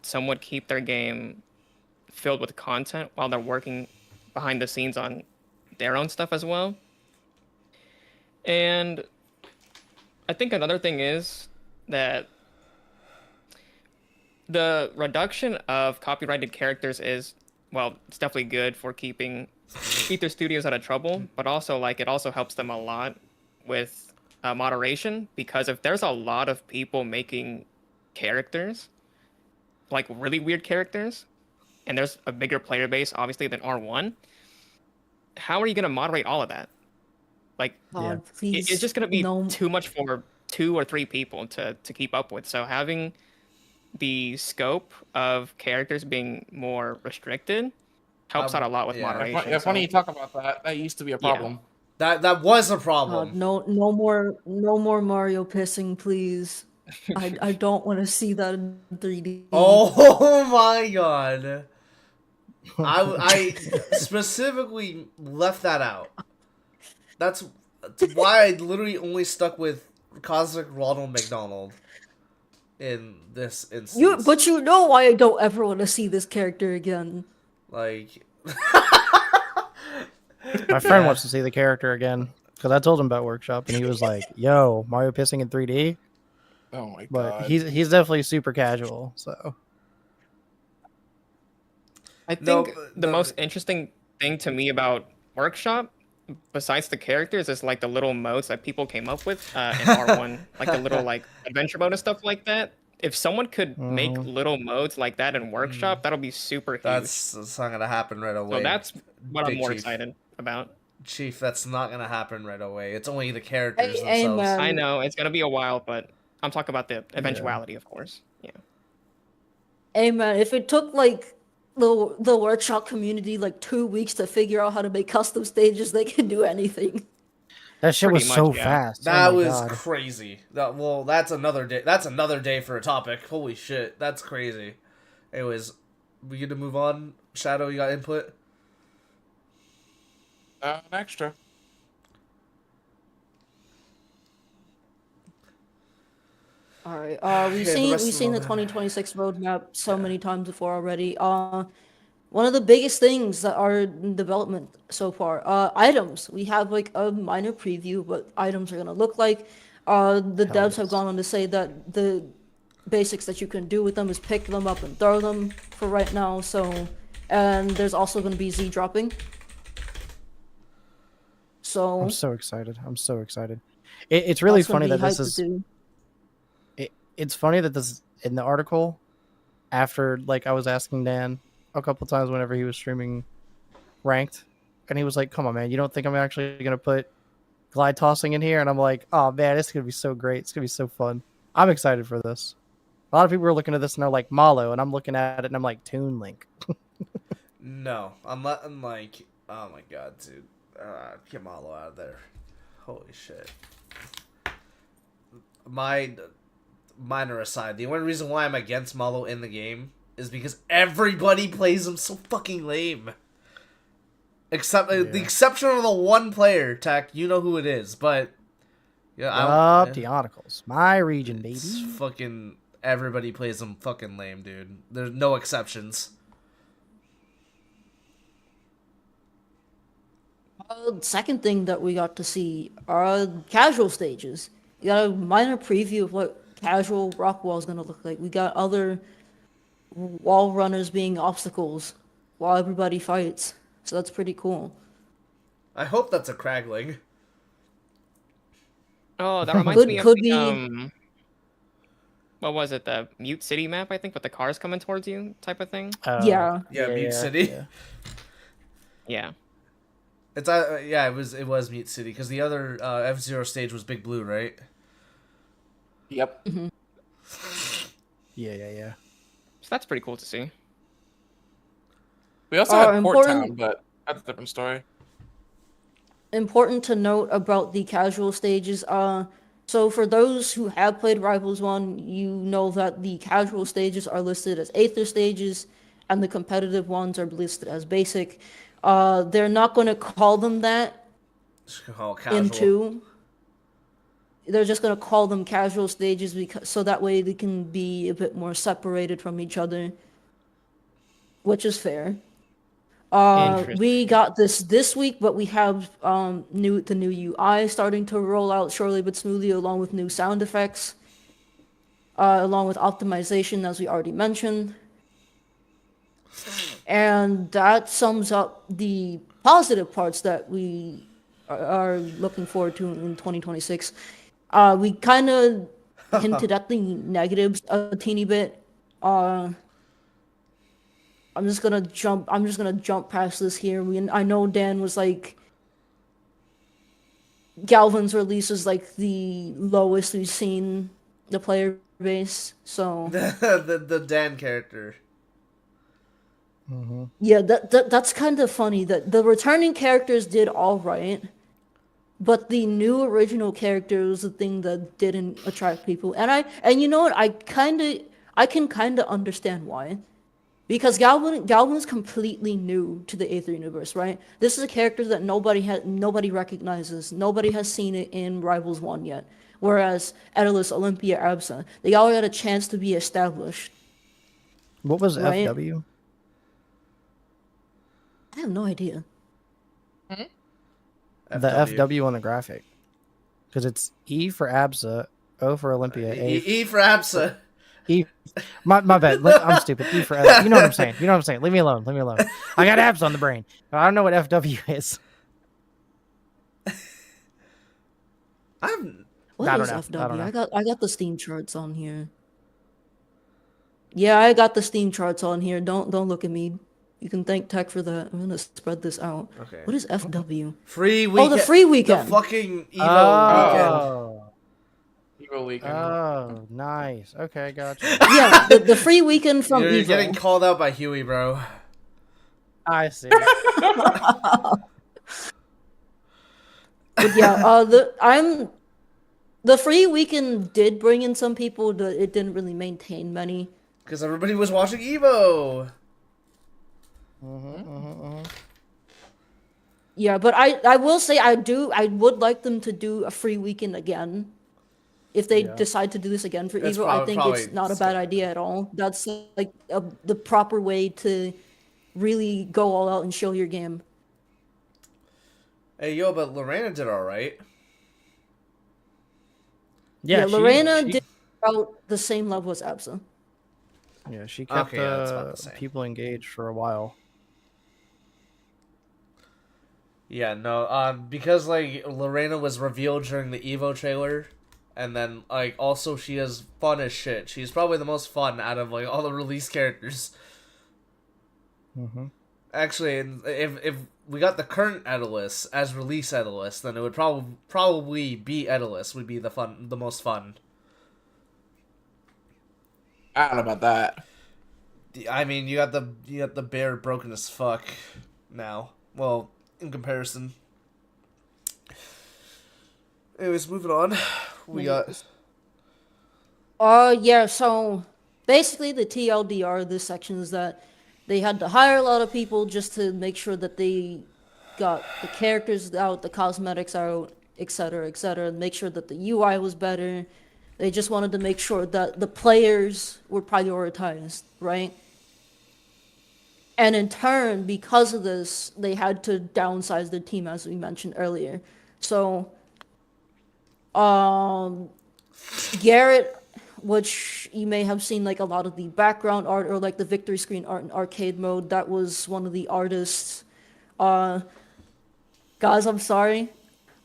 somewhat keep their game filled with content while they're working behind the scenes on their own stuff as well. And I think another thing is that the reduction of copyrighted characters is, well, it's definitely good for keep their studios out of trouble, but also it also helps them a lot with moderation, because if there's a lot of people making characters, like really weird characters, and there's a bigger player base obviously than R1, how are you going to moderate all of that? Like, God, please. it's just going to be no. too much for 2 or 3 people to keep up with. So having the scope of characters being more restricted helps out a lot with yeah. moderation. Yeah, funny you talk about that. That used to be a problem. That was a God, problem. no more Mario pissing, please. I don't want to see that in 3D. Oh my god. I specifically left that out. That's why I literally only stuck with Cosmic Ronald McDonald in this instance. But you know why I don't ever want to see this character again. Like, My friend wants to see the character again, because I told him about Workshop, and he was like, "Yo, Mario pissing in 3D." Oh my But god. he's definitely super casual. So I No, think but the most interesting thing to me about Workshop, besides the characters, is like the little modes that people came up with in R1, like the little like adventure mode and stuff like that. If someone could make Mhm. little modes like that in Workshop, that'll be super huge. that's not gonna happen right away. So that's what I'm Big more Chief. excited about. Chief, that's not gonna happen right away. It's only the characters Hey, themselves. I man. know it's gonna be a while, but I'm talking about the Yeah. eventuality, of course. Yeah. Hey, man. If it took like the workshop community like 2 weeks to figure out how to make custom stages, they can do anything. That shit Pretty was much, so yeah. fast. That Oh my was God. crazy. Well, that's another day. That's another day for a topic. Holy shit, that's crazy. Anyways, we get to move on. Shadow, you got input? An extra. All right. Okay, the rest We've of seen the them. 2026 roadmap so many times before already. One of the biggest things that are in development so far, items. We have like a minor preview what items are gonna look like. The Hell devs have yes. gone on to say that the basics that you can do with them is pick them up and throw them for right now. So, and there's also gonna be Z dropping. So I'm so excited. I'm so excited. It's really that's gonna funny be that this hype to is. do. It's funny that this in the article. After like I was asking Dan a couple times whenever he was streaming ranked, and he was like, "Come on, man, you don't think I'm actually gonna put glide tossing in here?" And I'm like, "Oh man, it's gonna be so great. It's gonna be so fun. I'm excited for this." A lot of people are looking at this and they're like Malo, and I'm looking at it and I'm like Toon Link. No, I'm like, oh my god, dude, get Malo out of there. Holy shit. Minor aside, the only reason why I'm against Malo in the game is because everybody plays him so fucking lame. Except the exception of the one player, Tech. You know who it is, but yeah, Yup, Deonicles, my region, baby. it's fucking everybody plays him fucking lame, dude. There's no exceptions. Second thing that we got to see are casual stages. You got a minor preview of what casual rock wall is going to look like. We got other wall runners being obstacles while everybody fights. So that's pretty cool. I hope that's a Cragling. Oh, that reminds me of Could the be. what was it? The Mute City map, I think, with the cars coming towards you, type of thing. Yeah. Yeah, Mute City. Yeah. Yeah. It's yeah, it was Mute City because the other F-Zero stage was Big Blue, right? Yep. Yeah. So that's pretty cool to see. We also had Port important- Town, but that's a different story. Important to note about the casual stages. So for those who have played Rivals 1, you know that the casual stages are listed as Aether stages, and the competitive ones are listed as basic. They're not going to call them that Oh, casual. in 2. They're just going to call them casual stages because so that way they can be a bit more separated from each other, which is fair. We got this week, but we have the new UI starting to roll out surely but smoothly, along with new sound effects, along with optimization, as we already mentioned. And that sums up the positive parts that we are looking forward to in 2026. We kind of hinted at the negatives a teeny bit. I'm just gonna jump past this here. I know Dan was like, Galvin's release is like the lowest we've seen the player base. So the Dan character. yeah, that's kind of funny that the returning characters did all right, but the new original character was the thing that didn't attract people. And you know what? I can kind of understand why. Because Galvin is completely new to the Aether universe, right? This is a character that nobody recognizes. Nobody has seen it in Rivals 1 yet. Whereas Edalus, Olympia, Absa, they all had a chance to be established. What was Right? FW? I have no idea. The FW on the graphic, because it's E for Absa, O for Olympia, A. E for Absa. E, my bad. I'm stupid. E for you know what I'm saying. You know what I'm saying. Leave me alone. Leave me alone. I got apps on the brain. I don't know what FW is. I'm What I don't is know. I don't FW? know. I got the Steam charts on here. Yeah, I got the Steam charts on here. Don't look at me. You can thank Tech for that. I'm gonna spread this out. okay. What is FW? Free Oh, weekend. the free weekend. The fucking Evo weekend. Oh. Evo weekend. Oh, nice. Okay, gotcha. Yeah, the free weekend from You're Evo. getting called out by Huey, bro. I see. But yeah, the free weekend did bring in some people, but it didn't really maintain many. Because everybody was watching Evo. Yeah, but I will say I would like them to do a free weekend again. If they decide to do this again for That's Evo, I think probably it's not a bad idea at all. That's like the proper way to really go all out and show your game. Hey, yo, but Lorena did all right. Yeah, Lorena did about the same level as Absa. Yeah, she kept Okay, yeah, that's about the same. people engaged for a while. Yeah, no, because like Lorena was revealed during the Evo trailer, and then like also she is fun as shit. She's probably the most fun out of like all the release characters. Actually, if we got the current Edalus as release Edalus, then it would probably be Edalus would be the most fun. I don't know about that. I mean, you got the bear broken as fuck now. Well, in comparison. Anyways, moving on. We got. Yeah. So basically, the TLDR of this section is that they had to hire a lot of people just to make sure that they got the characters out, the cosmetics out, etc., and make sure that the UI was better. They just wanted to make sure that the players were prioritized, right? And in turn, because of this, they had to downsize their team, as we mentioned earlier. So, Garrett, which you may have seen like a lot of the background art or like the victory screen art in arcade mode, that was one of the artists. Guys, I'm sorry.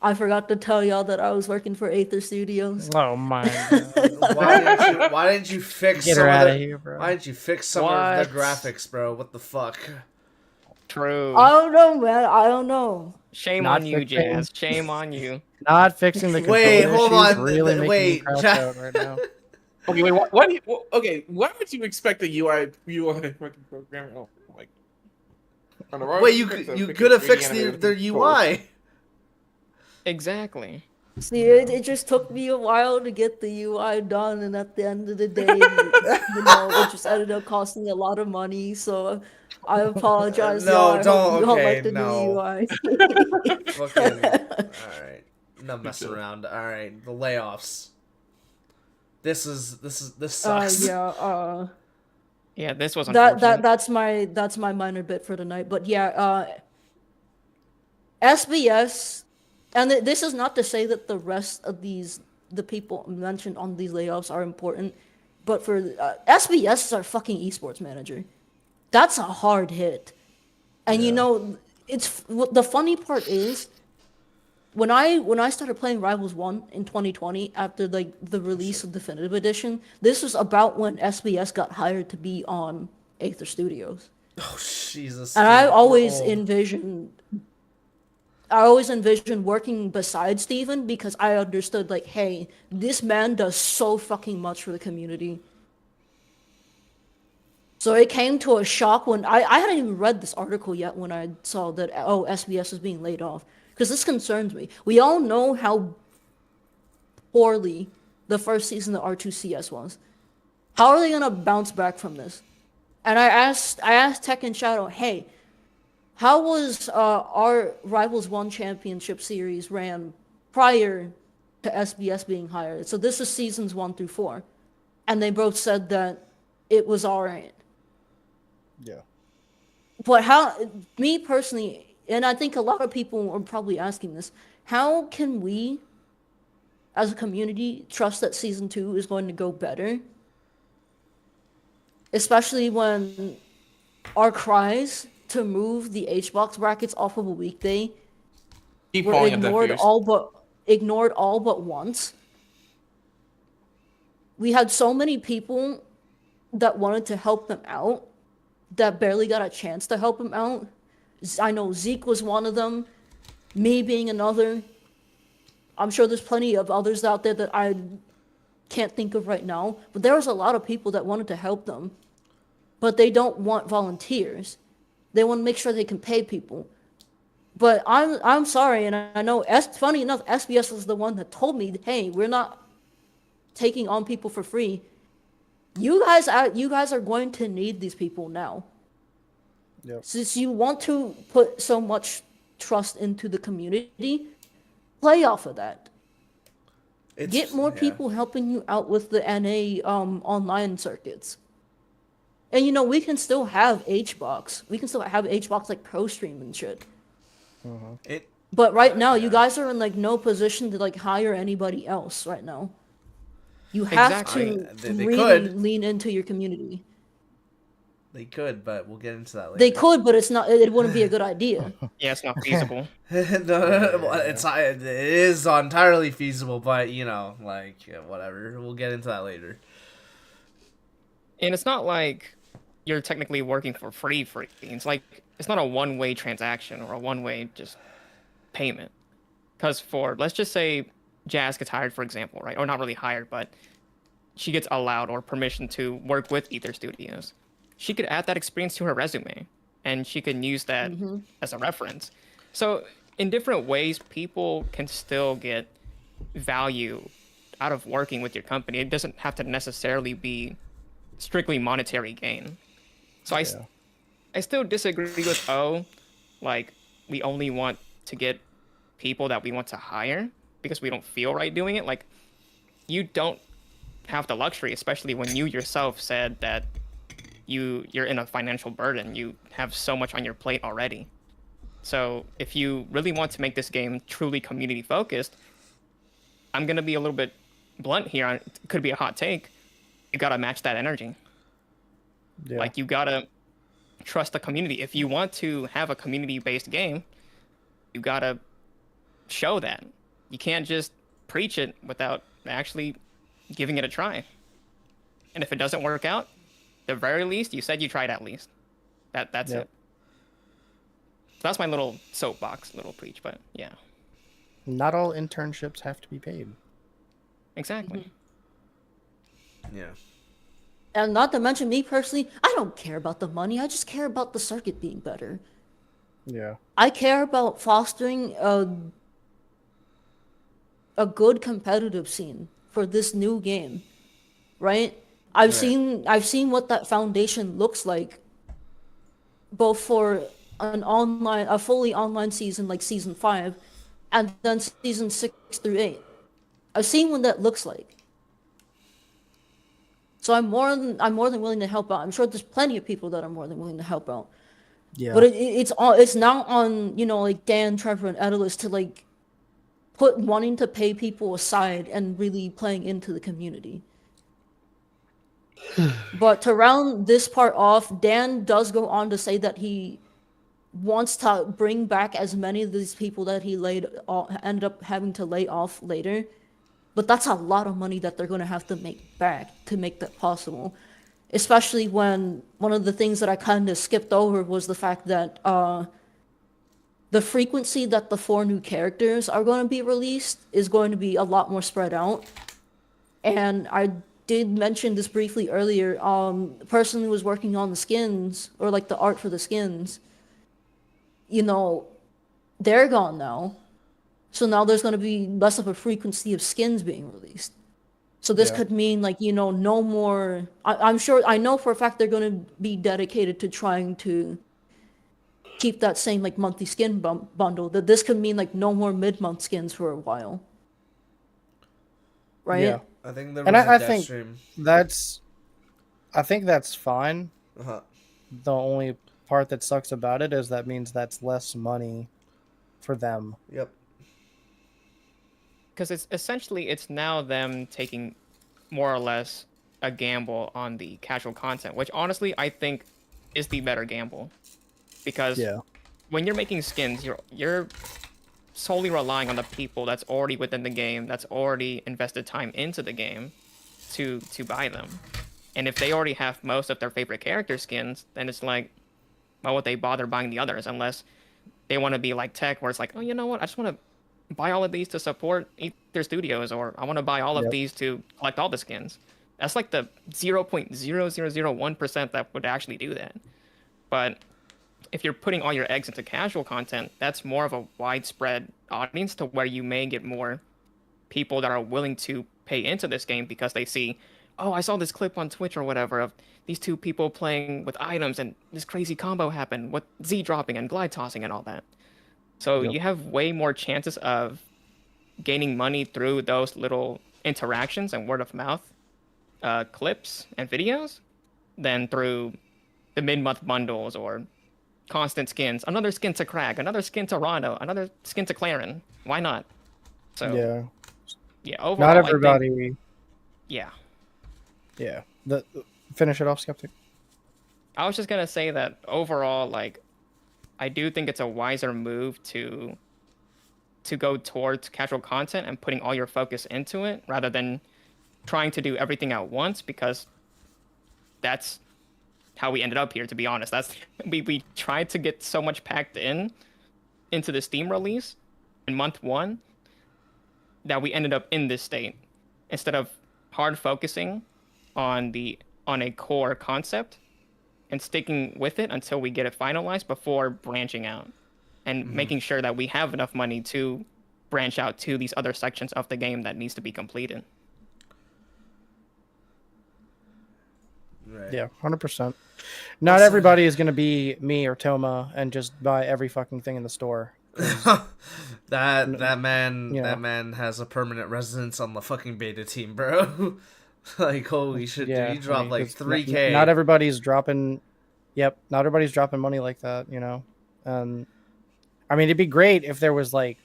I forgot to tell y'all that I was working for Aether Studios. Oh my god. Why didn't you fix Get some her of out the, of here, bro. Why didn't you fix some of What? the graphics, bro? What the fuck? True. I don't know, man. I don't know. Shame Not on you, fixing- Jazz. Shame on you. Not fixing the Wait, controller hold issues on. really making Wait, me crash Jack- out right now. Okay, wait. What do you? Okay, why would you expect a UI fucking programmer? Oh my. On the Wait, you could have fixed their UI. Exactly. See, it just took me a while to get the UI done, and at the end of the day, it just ended up costing a lot of money. So I apologize. No, y'all. I don't. hope you all Okay, like the no. new UI. Fucking. All right. No messing around. All right. The layoffs. This sucks. Yeah. Yeah, this was unfortunate. That's my minor bit for tonight. But yeah, SBS, and this is not to say that the rest of the people mentioned on these layoffs are important, but for SBS is our fucking esports manager. That's a hard hit, and it's the funny part is. When I started playing Rivals 1 in 2020 after like the release of Definitive Edition, this was about when SBS got hired to be on Aether Studios. Oh Jesus. And I dude, always we're old. envisioned working beside Steven because I understood like, hey, this man does so fucking much for the community. So it came to a shock when I hadn't even read this article yet when I saw that SBS is being laid off. Because this concerns me. We all know how poorly the first season of R2CS was. How are they gonna bounce back from this? And I asked Tech and Shadow, hey, how was our Rivals 1 Championship Series ran prior to SBS being hired? So this is seasons 1 through 4. And they both said that it was alright. Yeah. But me personally, and I think a lot of people are probably asking this, how can we, as a community, trust that Season 2 is going to go better especially when our cries to move the HBox brackets off of a weekday Keep were falling on deaf ears. ignored all but once. We had so many people that wanted to help them out that barely got a chance to help them out. I know Zeke was one of them, me being another. I'm sure there's plenty of others out there that I can't think of right now, but there was a lot of people that wanted to help them, but they don't want volunteers. They want to make sure they can pay people. But I'm sorry, and I know funny enough, SBS was the one that told me, hey, we're not taking on people for free. You guys are going to need these people now. Yep. Since you want to put so much trust into the community, play off of that. Get more people helping you out with the NA online circuits. And we can still have HBox. We can still have HBox like pro stream and shit. But right now, you guys are in like no position to like hire anybody else right now. You have to really lean into your community. They could, but we'll get into that later. They could, but it wouldn't be a good idea. Yeah, it's not feasible. It is entirely feasible, but whatever. We'll get into that later. And it's not like you're technically working for free. It's like it's not a one-way transaction or a one-way just payment. Because let's just say Jazz gets hired, for example, right? Or not really hired, but she gets allowed or permission to work with Ether Studios. She could add that experience to her resume, and she can use that as a reference. So in different ways, people can still get value out of working with your company. It doesn't have to necessarily be strictly monetary gain. So I still disagree with like we only want to get people that we want to hire because we don't feel right doing it. Like, you don't have the luxury, especially when you yourself said that you're in a financial burden. You have so much on your plate already. So if you really want to make this game truly community focused, I'm gonna be a little bit blunt here. It could be a hot take. You gotta match that energy. Yeah. Like, you gotta trust the community. If you want to have a community-based game, you gotta show that. You can't just preach it without actually giving it a try. And if it doesn't work out, the very least, you said you tried at least. That's it. So that's my little soapbox, little preach, but yeah. Not all internships have to be paid. Exactly. Yeah. And not to mention, me personally, I don't care about the money. I just care about the circuit being better. Yeah. I care about fostering a good competitive scene for this new game, right? I've seen what that foundation looks like, both for a fully online season like season 5, and then season 6 through 8. I've seen what that looks like. So I'm more than willing to help out. I'm sure there's plenty of people that are more than willing to help out. Yeah. But it's now on like Dan, Trevor, and Edalus to like put wanting to pay people aside and really playing into the community. But to round this part off, Dan does go on to say that he wants to bring back as many of these people that he ended up having to lay off later. But that's a lot of money that they're going to have to make back to make that possible. Especially when one of the things that I kind of skipped over was the fact that the frequency that the 4 new characters are going to be released is going to be a lot more spread out. And I did mention this briefly earlier. The person who was working on the skins, or like the art for the skins, they're gone now. So now there's going to be less of a frequency of skins being released. So this could mean like, no more. I know for a fact they're going to be dedicated to trying to keep that same like monthly skin bundle. That this could mean like no more mid-month skins for a while. Right? Yeah. I think there was And a I death think stream. I think that's fine. Uh-huh. The only part that sucks about it is that means that's less money for them. Yep. Because it's now them taking more or less a gamble on the casual content, which honestly I think is the better gamble, because Yeah. when you're making skins, you're solely relying on the people that's already within the game, that's already invested time into the game to buy them. And if they already have most of their favorite character skins, then it's like, why would they bother buying the others unless they want to be like Tech, where it's like, oh, you know what? I just want to buy all of these to support their studios, or I want to buy all of Yep. these to collect all the skins. That's like the 0.0001% that would actually do that. But if you're putting all your eggs into casual content, that's more of a widespread audience to where you may get more people that are willing to pay into this game because they see, oh, I saw this clip on Twitch or whatever of these two people playing with items and this crazy combo happened with Z dropping and glide tossing and all that. So Yep. you have way more chances of gaining money through those little interactions and word of mouth clips and videos than through the mid-month bundles or constant skins. Another skin to Crag, another skin to Rondo, another skin to Claren. Why not? So yeah, overall, Not I think- everybody. yeah. Yeah. Finish it off, Skeptic. I was just gonna say that overall, like, I do think it's a wiser move to go towards casual content and putting all your focus into it rather than trying to do everything at once, because that's how we ended up here, to be honest. That's we tried to get so much packed into the Steam release in month 1 that we ended up in this state instead of hard focusing on a core concept and sticking with it until we get it finalized before branching out and making sure that we have enough money to branch out to these other sections of the game that needs to be completed. Right. Yeah, 100%. Not everybody is going to be me or Toma and just buy every fucking thing in the store. that you know. man has a permanent residence on the fucking beta team, bro. Like, holy shit, dude, he dropped like 'cause $3K. Not everybody's dropping. Yep, not everybody's dropping money like that. You know, I mean, it'd be great if there was like,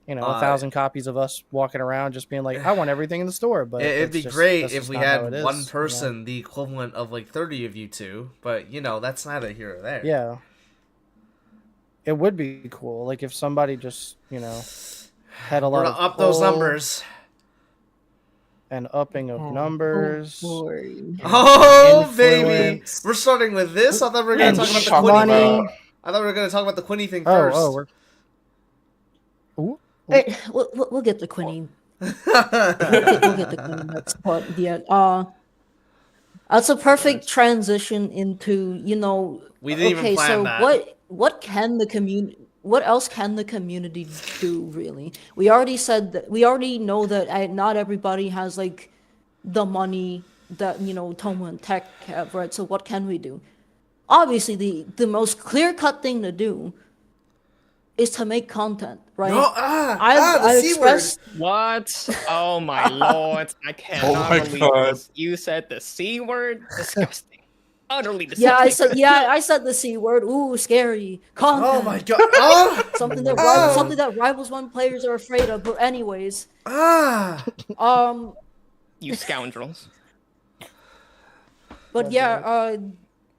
1,000 copies of us walking around just being like, I want everything in the store. But It'd be that's great that's if just we not how had it one is, person, the equivalent of like 30 of you two, but that's neither here or there. Yeah. It would be cool, like if somebody just, had a We're lot to of up those pull numbers. and upping of numbers. Oh, baby! Influence. We're starting with this. I thought we were gonna And talk about the talking Quinny money. thing. I thought we were gonna talk about the Quinny thing first. We're. Ooh. Hey, we'll get the Quinny. We'll get the Quinny next part. Yeah. That's a perfect transition into We didn't even plan so that. what can the community? What else can the community do? Really, we already said that. We already know that not everybody has like the money that Toma and Tech have, right? So what can we do? Obviously, the most clear cut thing to do is to make content, right? No, the I C expressed What? Oh my lord! I cannot my believe God. this. You said the C word. Disgusting. Utterly disgusting. I said the C word. Ooh, scary. Content. Oh my god. Oh! Something that rivals one players are afraid of. But anyways, Ah! You scoundrels. but yeah,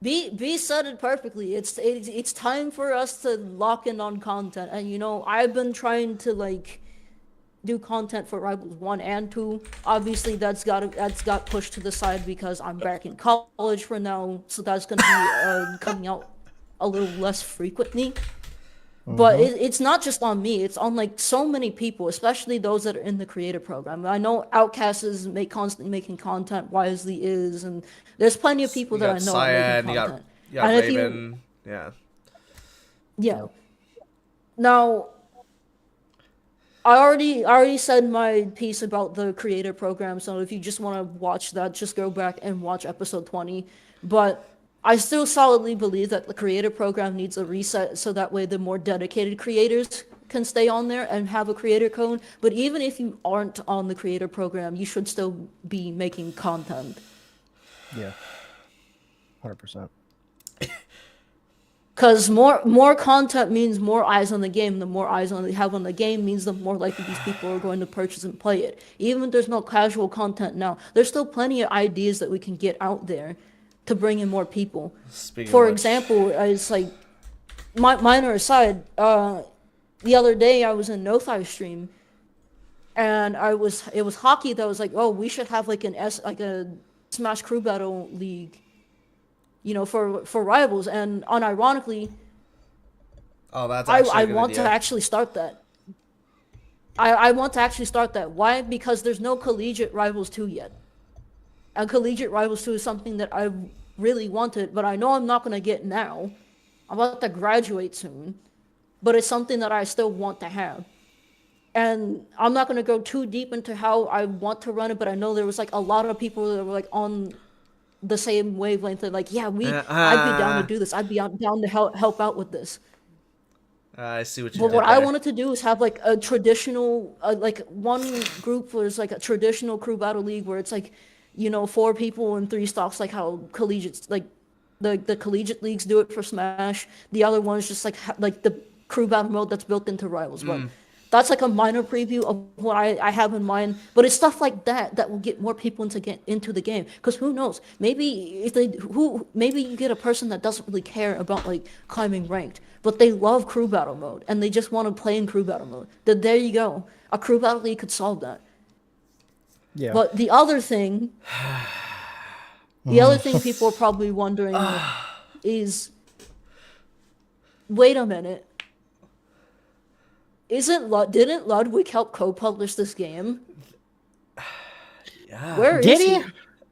B said it perfectly. It's time for us to lock in on content, and I've been trying to like do content for Rivals 1 and 2. Obviously, that's got pushed to the side because I'm back in college for now, so that's gonna be coming out a little less frequently. But it's not just on me; it's on like so many people, especially those that are in the creator program. I know Outcast is constantly making content. Wisely is, and there's plenty of people You that I got know are Cyan, making content. you got And if you- Raven. Yeah. Yeah. Now, I already said my piece about the creator program, so if you just want to watch that, just go back and watch episode 20. But I still solidly believe that the creator program needs a reset, so that way the more dedicated creators can stay on there and have a creator code. But even if you aren't on the creator program, you should still be making content. Yeah. 100%. Because more content means more eyes on the game. The more eyes on they have on the game means the more likely these people are going to purchase and play it. Even if there's no casual content now, there's still plenty of ideas that we can get out there to bring in more people. Speaking For of which, example, it's like minor aside. The other day I was in NoThai stream, and it was hockey that was like, oh, we should have like a Smash Crew Battle League, for rivals. And unironically, oh, that's actually I a good want to idea. actually start that. I want to actually start that. Why? Because there's no Collegiate Rivals 2 yet. And Collegiate Rivals 2 is something that I really wanted, but I know I'm not going to get now. I'm about to graduate soon, but it's something that I still want to have. And I'm not going to go too deep into how I want to run it, but I know there was like a lot of people that were like on the same wavelength. They're like, yeah, I'd be down to do this. I'd be down to help out with this. I see what you But did what I there. wanted to do is have like a traditional, like one group where it's like a traditional crew battle league where it's like, 4 people and 3 stocks, like how collegiates, like the collegiate leagues do it for Smash. The other one is just like the crew battle mode that's built into Rivals. But that's like a minor preview of what I have in mind. But it's stuff like that will get more people into the game. Because who knows? Maybe maybe you get a person that doesn't really care about like climbing ranked, but they love crew battle mode and they just want to play in crew battle mode. Then there you go. A crew battle league could solve that. Yeah. But the other thing people are probably wondering is, wait a minute. Didn't Ludwig help co-publish this game? Yeah. Where is Did he? he?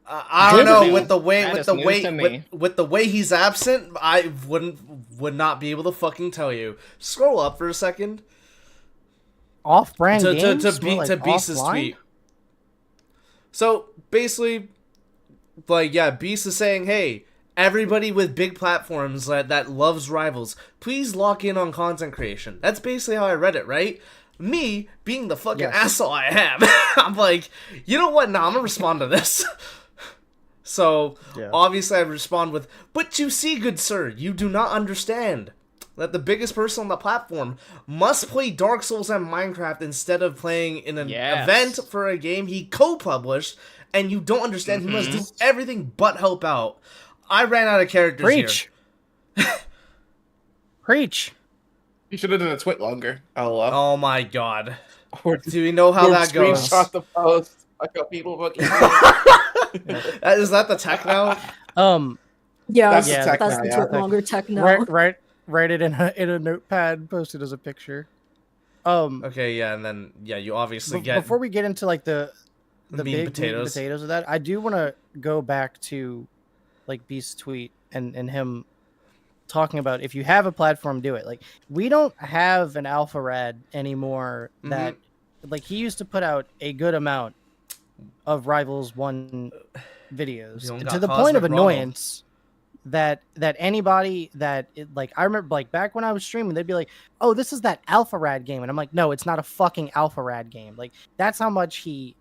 I don't know, Did with the way That with is the news way to me. with the way he's absent, I would not be able to fucking tell you. Scroll up for a second Off-brand to games? to Beast's offline? tweet. So basically, like, yeah, Beast is saying, hey, everybody with big platforms that loves Rivals, please lock in on content creation. That's basically how I read it, right? Me, being the fucking Yes. asshole I am, I'm like, you know what? Nah, I'm gonna respond to this. So, Yeah. obviously I respond with, but you see, good sir, you do not understand that the biggest person on the platform must play Dark Souls and Minecraft instead of playing in an Yes. event for a game he co-published, and you don't understand he must do everything but help out. I ran out of characters Preach. here. Preach. You should have done a tweet longer. LOL. Oh my god. Or Do we know how or that goes? Screenshot the post. Like how people fucking. Is that the tech now? Yeah, That's the that's tech the now, yeah. longer tech now. Write it in a notepad, post it as a picture. Okay, yeah, and then, yeah, you obviously get... Before we get into like the meat big meat potatoes. and potatoes of that, I do want to go back to like Beast's tweet and him talking about, if you have a platform, do it. Like, we don't have an alpha rad anymore that like he used to put out a good amount of Rivals 1 videos don't to got the point of Cosmic annoyance that anybody that like, I remember like back when I was streaming, they'd be like, oh, this is that alpha rad game, and I'm like, no, it's not a fucking alpha rad game. Like, that's how much he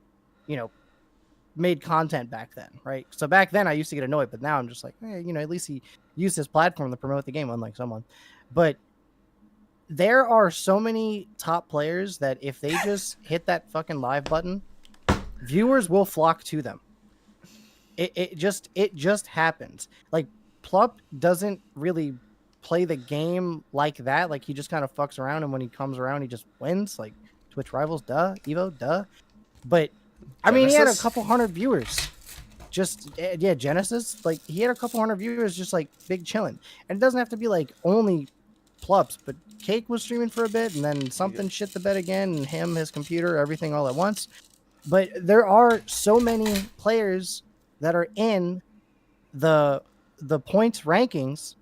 made content back then, right? So back then I used to get annoyed, but now I'm just like, at least he used his platform to promote the game, unlike someone. But there are so many top players that if they just hit that fucking live button, viewers will flock to them. It just happens. Like, Plup doesn't really play the game like that. Like, he just kind of fucks around, and when he comes around, he just wins. Like, Twitch Rivals, duh. Evo, duh. But I mean, he had a Genesis? couple hundred viewers. Genesis. Like, he had a couple hundred viewers, just like big chilling. And it doesn't have to be like only Plups, but Cake was streaming for a bit, and then something shit the bed again, and him, his computer, everything all at once. But there are so many players that are in the points rankings,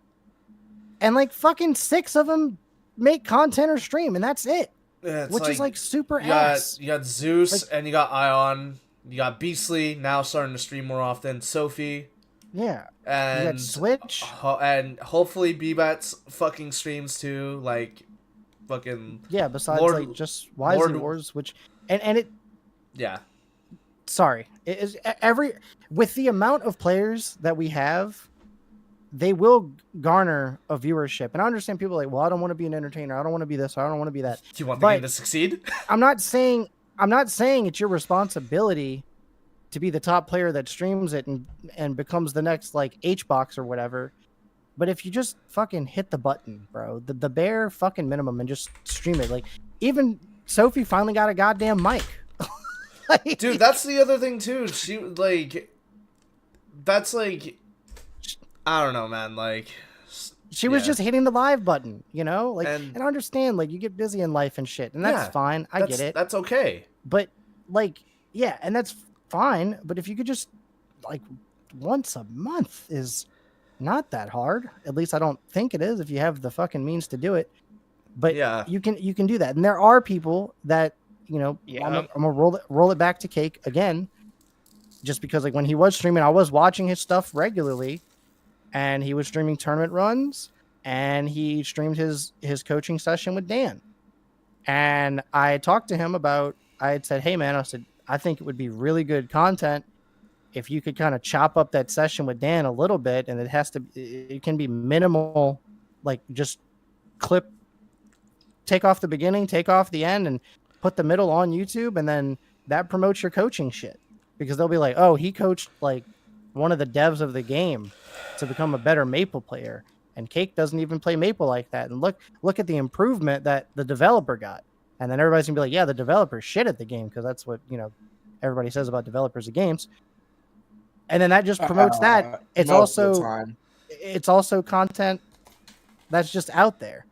and like fucking 6 of them make content or stream, and that's it. Yeah, it's which is like super you got, ass. you got Zeus, Like- and you got Ion, you got Beastly, now starting to stream more often, Sophie, Yeah, you and got Switch. and hopefully BBAT's fucking streams too, like fucking Yeah, besides Lord- like just Wisely Lord- Wars, which and it. yeah. Sorry, it is with the amount of players that we have. they will garner a viewership. And I understand people are like, well, I don't want to be an entertainer. I don't want to be this. Or I don't want to be that. Do you want the But game to succeed? I'm not saying it's your responsibility to be the top player that streams it and becomes the next like HBox or whatever. But if you just fucking hit the button, bro, the bare fucking minimum and just stream it. Like, even Sophie finally got a goddamn mic. Like, Dude, that's the other thing too. She like, that's like, I don't know, man. Like, she was yeah. just hitting the live button, you know? Like, And- and I understand, like, you get busy in life and shit, and that's Yeah, fine. I get it. That's okay. But, like, yeah, and that's fine. But if you could just, like, once a month is not that hard. At least I don't think it is if you have the fucking means to do it. But Yeah. you can do that. And there are people that, you know, Yeah. I'm gonna roll it back to Cake again, just because like when he was streaming, I was watching his stuff regularly, and he was streaming tournament runs, and he streamed his coaching session with Dan. And I talked to him about, I had said, hey man, I said, I think it would be really good content if you could kind of chop up that session with Dan a little bit, and it can be minimal, like just take off the beginning, take off the end, and put the middle on YouTube, and then that promotes your coaching shit, because they'll be like, oh, he coached like one of the devs of the game to become a better Maple player, and Cake doesn't even play Maple like that, and look at the improvement that the developer got. And then everybody's gonna be like, yeah, the developer's shit at the game, because that's what, you know, everybody says about developers of games. And then that just promotes that. It's also content that's just out there.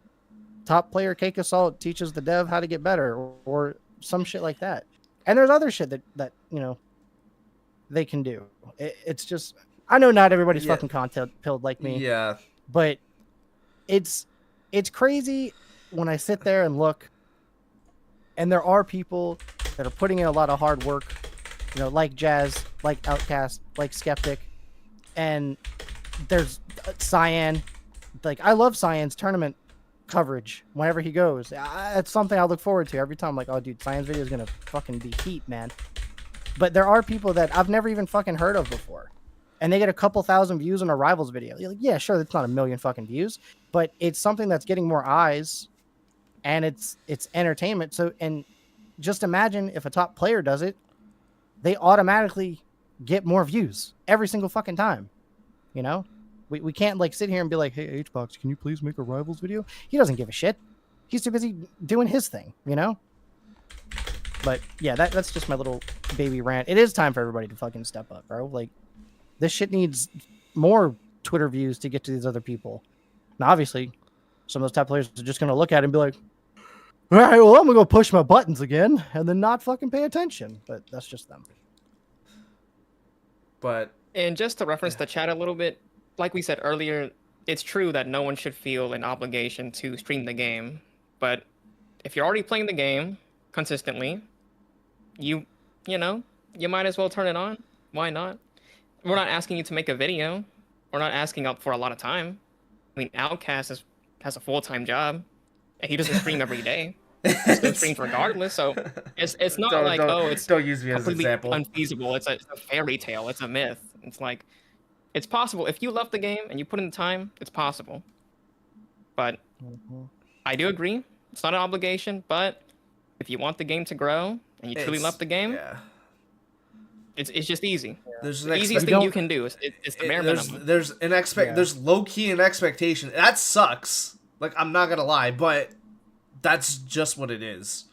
Top player Cake Assault teaches the dev how to get better, or some shit like that. And there's other shit that you know they can do. It's just, I know not everybody's fucking content pilled like me. Yeah. But it's crazy when I sit there and look, and there are people that are putting in a lot of hard work, you know, like Jazz, like Outcast, like Skeptic, and there's Cyan. Like, I love Cyan's tournament coverage whenever he goes. It's something I look forward to every time. I'm like, oh, dude, Cyan's video is gonna fucking be heat, man. But there are people that I've never even fucking heard of before, and they get a couple thousand views on a Rivals video. You're like, yeah, sure, that's not a million fucking views, but it's something that's getting more eyes, and it's entertainment. So, and just imagine if a top player does it, they automatically get more views every single fucking time. You know, we can't like sit here and be like, hey, HBox, can you please make a Rivals video? He doesn't give a shit. He's too busy doing his thing, you know? But yeah, that's just my little baby rant. It is time for everybody to fucking step up, bro. Like, this shit needs more Twitter views to get to these other people. Now, obviously, some of those top players are just going to look at it and be like, all right, well, I'm going to go push my buttons again, and then not fucking pay attention. But that's just them. But And just to reference the chat a little bit, like we said earlier, it's true that no one should feel an obligation to stream the game. But if you're already playing the game consistently, you might as well turn it on. Why not? We're not asking you to make a video. We're not asking up for a lot of time. I mean, Outcast has a full-time job, and he doesn't stream every day. He still streams regardless, so it's not it's don't use me as an completely example. unfeasible. It's a fairy tale. It's a myth. It's like, it's possible. If you love the game and you put in the time, it's possible. But I do agree. It's not an obligation, but if you want the game to grow and you truly love the game, Yeah. it's just easy. There's The easiest thing you can do is it's the bare minimum. There's there's low key an expectation. That sucks. Like, I'm not gonna lie, but that's just what it is.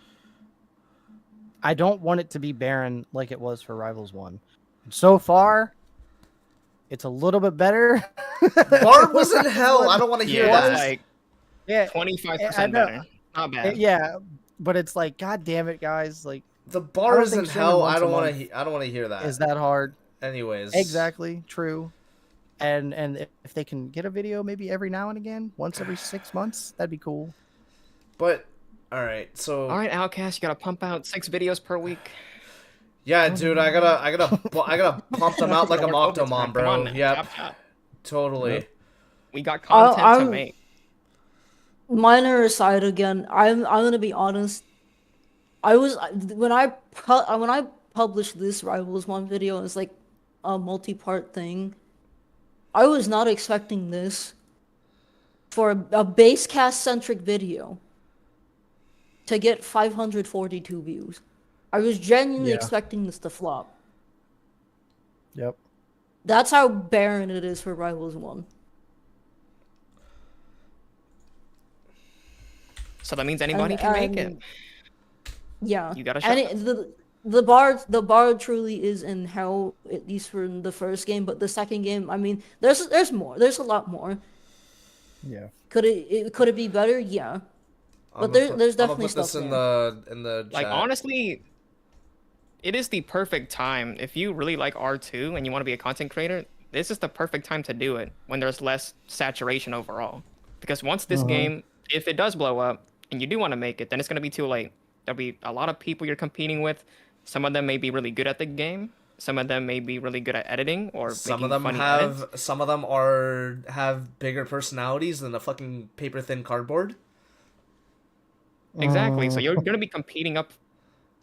I don't want it to be barren like it was for Rivals 1. So far, it's a little bit better. Bard was in hell. I don't want to hear Yeah, that. it's like Yeah, 25% better. Not bad. yeah, but it's like, god damn it, guys! Like, The I bar don't is in think streaming hell. once I a don't want month to. I don't want to hear that. is that hard? Anyways. Exactly, true. And if they can get a video maybe every now and again, once every 6 months, that'd be cool. But all right, so All right, Outcast, you gotta pump out 6 videos per week. yeah, dude, I gotta pump them out like a Octomom, Come on bro. now, Yep, chop, chop. totally. We got content to I'm- make. Minor aside again, I'm gonna be honest. When I published this Rivals 1 video, it's like a multi-part thing. I was not expecting this for a base cast centric video to get 542 views. I was genuinely Yeah. expecting this to flop. Yep. That's how barren it is for Rivals 1. So that means anybody can make it. Yeah. You gotta and shut it, the bar truly is in hell, at least for the first game, but the second game, I mean, there's more. There's a lot more. Yeah. Could it be better? Yeah. But there's definitely I'm gonna put this stuff in there. the chat. Like, honestly, it is the perfect time. If you really like R2 and you want to be a content creator, this is the perfect time to do it when there's less saturation overall. Because once this game, if it does blow up and you do want to make it, then it's going to be too late. There'll be a lot of people you're competing with. Some of them may be really good at the game. Some of them may be really good at editing or Some making of them funny have edits. some of them have bigger personalities than a fucking paper thin cardboard. Exactly. So you're going to be competing up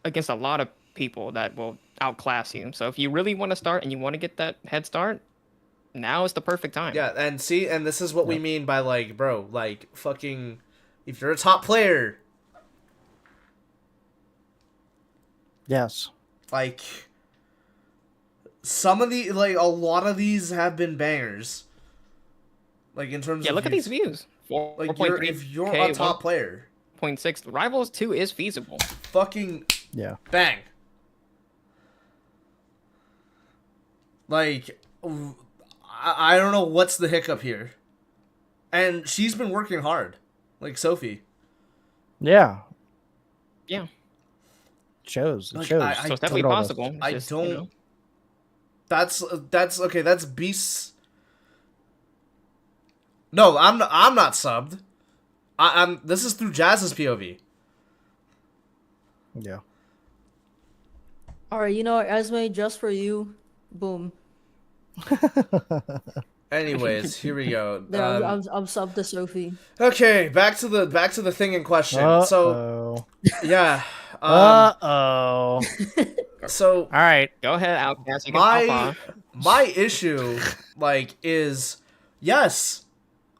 against a lot of people that will outclass you. So if you really want to start and you want to get that head start, now is the perfect time. Yeah, and see, and this is what we mean by like, bro, like fucking, if you're a top player, Yes. like some of the like a lot of these have been bangers. Like in terms Yeah, of look at these views. Like 4.3K, if you're a top player, 0.6. Rivals 2 is feasible. fucking Yeah. bang. Like I don't know what's the hiccup here. And she's been working hard. Like Sophie. Yeah. Yeah. It shows. It Like, shows. I So it's definitely Look at all this. possible. It's I just, don't. you know. That's okay. That's Beast's. No, I'm not subbed. I'm. This is through Jazz's POV. Yeah. All right, you know, Esme, just for you, boom. Anyways, here we go. There, I'm subbed to Sophie. Okay, back to the thing in question. So yeah. Uh-oh. So All right. Go ahead, Outcast. You can pop my off. my issue like is yes,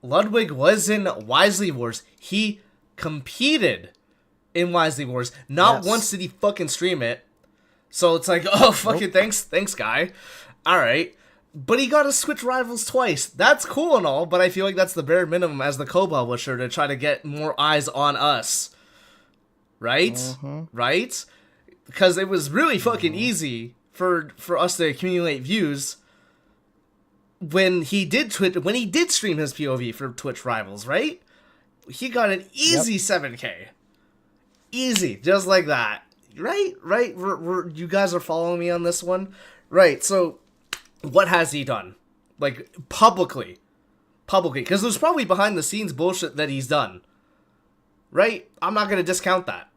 Ludwig was in Wisely Wars. He competed in Wisely Wars. Not Yes. once did he fucking stream it. So it's like, oh fucking thanks guy. All right. But he got to switch rivals twice. That's cool and all, but I feel like that's the bare minimum as the co-publisher to try to get more eyes on us. Right? Right? Because it was really fucking easy for us to accumulate views when he did stream his POV for Twitch Rivals, right? He got an easy 7K. Easy, just like that. Right? You guys are following me on this one? Right, so what has he done? Like, publicly, because there's probably behind the scenes bullshit that he's done. Right? I'm not gonna discount that.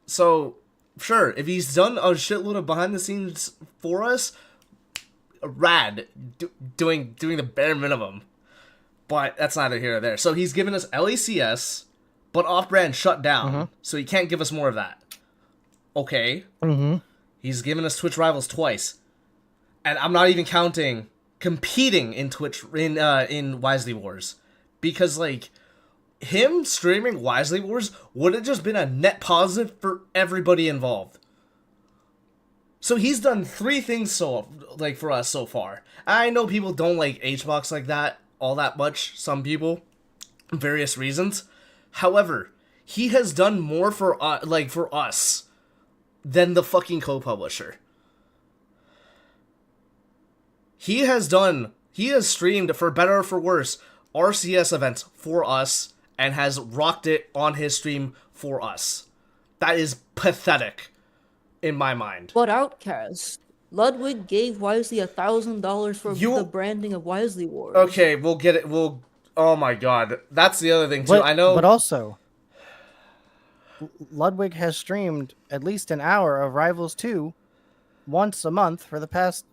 So, sure, if he's done a shitload of behind the scenes for us, rad, doing the bare minimum. But that's neither here nor there. So he's given us LACS, but off-brand shut down, so he can't give us more of that. Okay. He's given us Twitch Rivals twice. And I'm not even counting competing in Twitch in Wisely Wars, because like him streaming Wisely Wars would have just been a net positive for everybody involved. So he's done 3 things for us so far. I know people don't like HBox like that all that much. Some people, various reasons. However, he has done more for us than the fucking co-publisher. He has streamed, for better or for worse, RCS events for us and has rocked it on his stream for us. That is pathetic, in my mind. But Outcast, Ludwig gave Wisely $1,000 for the branding of Wisely Wars. Okay, we'll get it. Oh my god, that's the other thing too. I know, but also, Ludwig has streamed at least an hour of Rivals 2 once a month for the past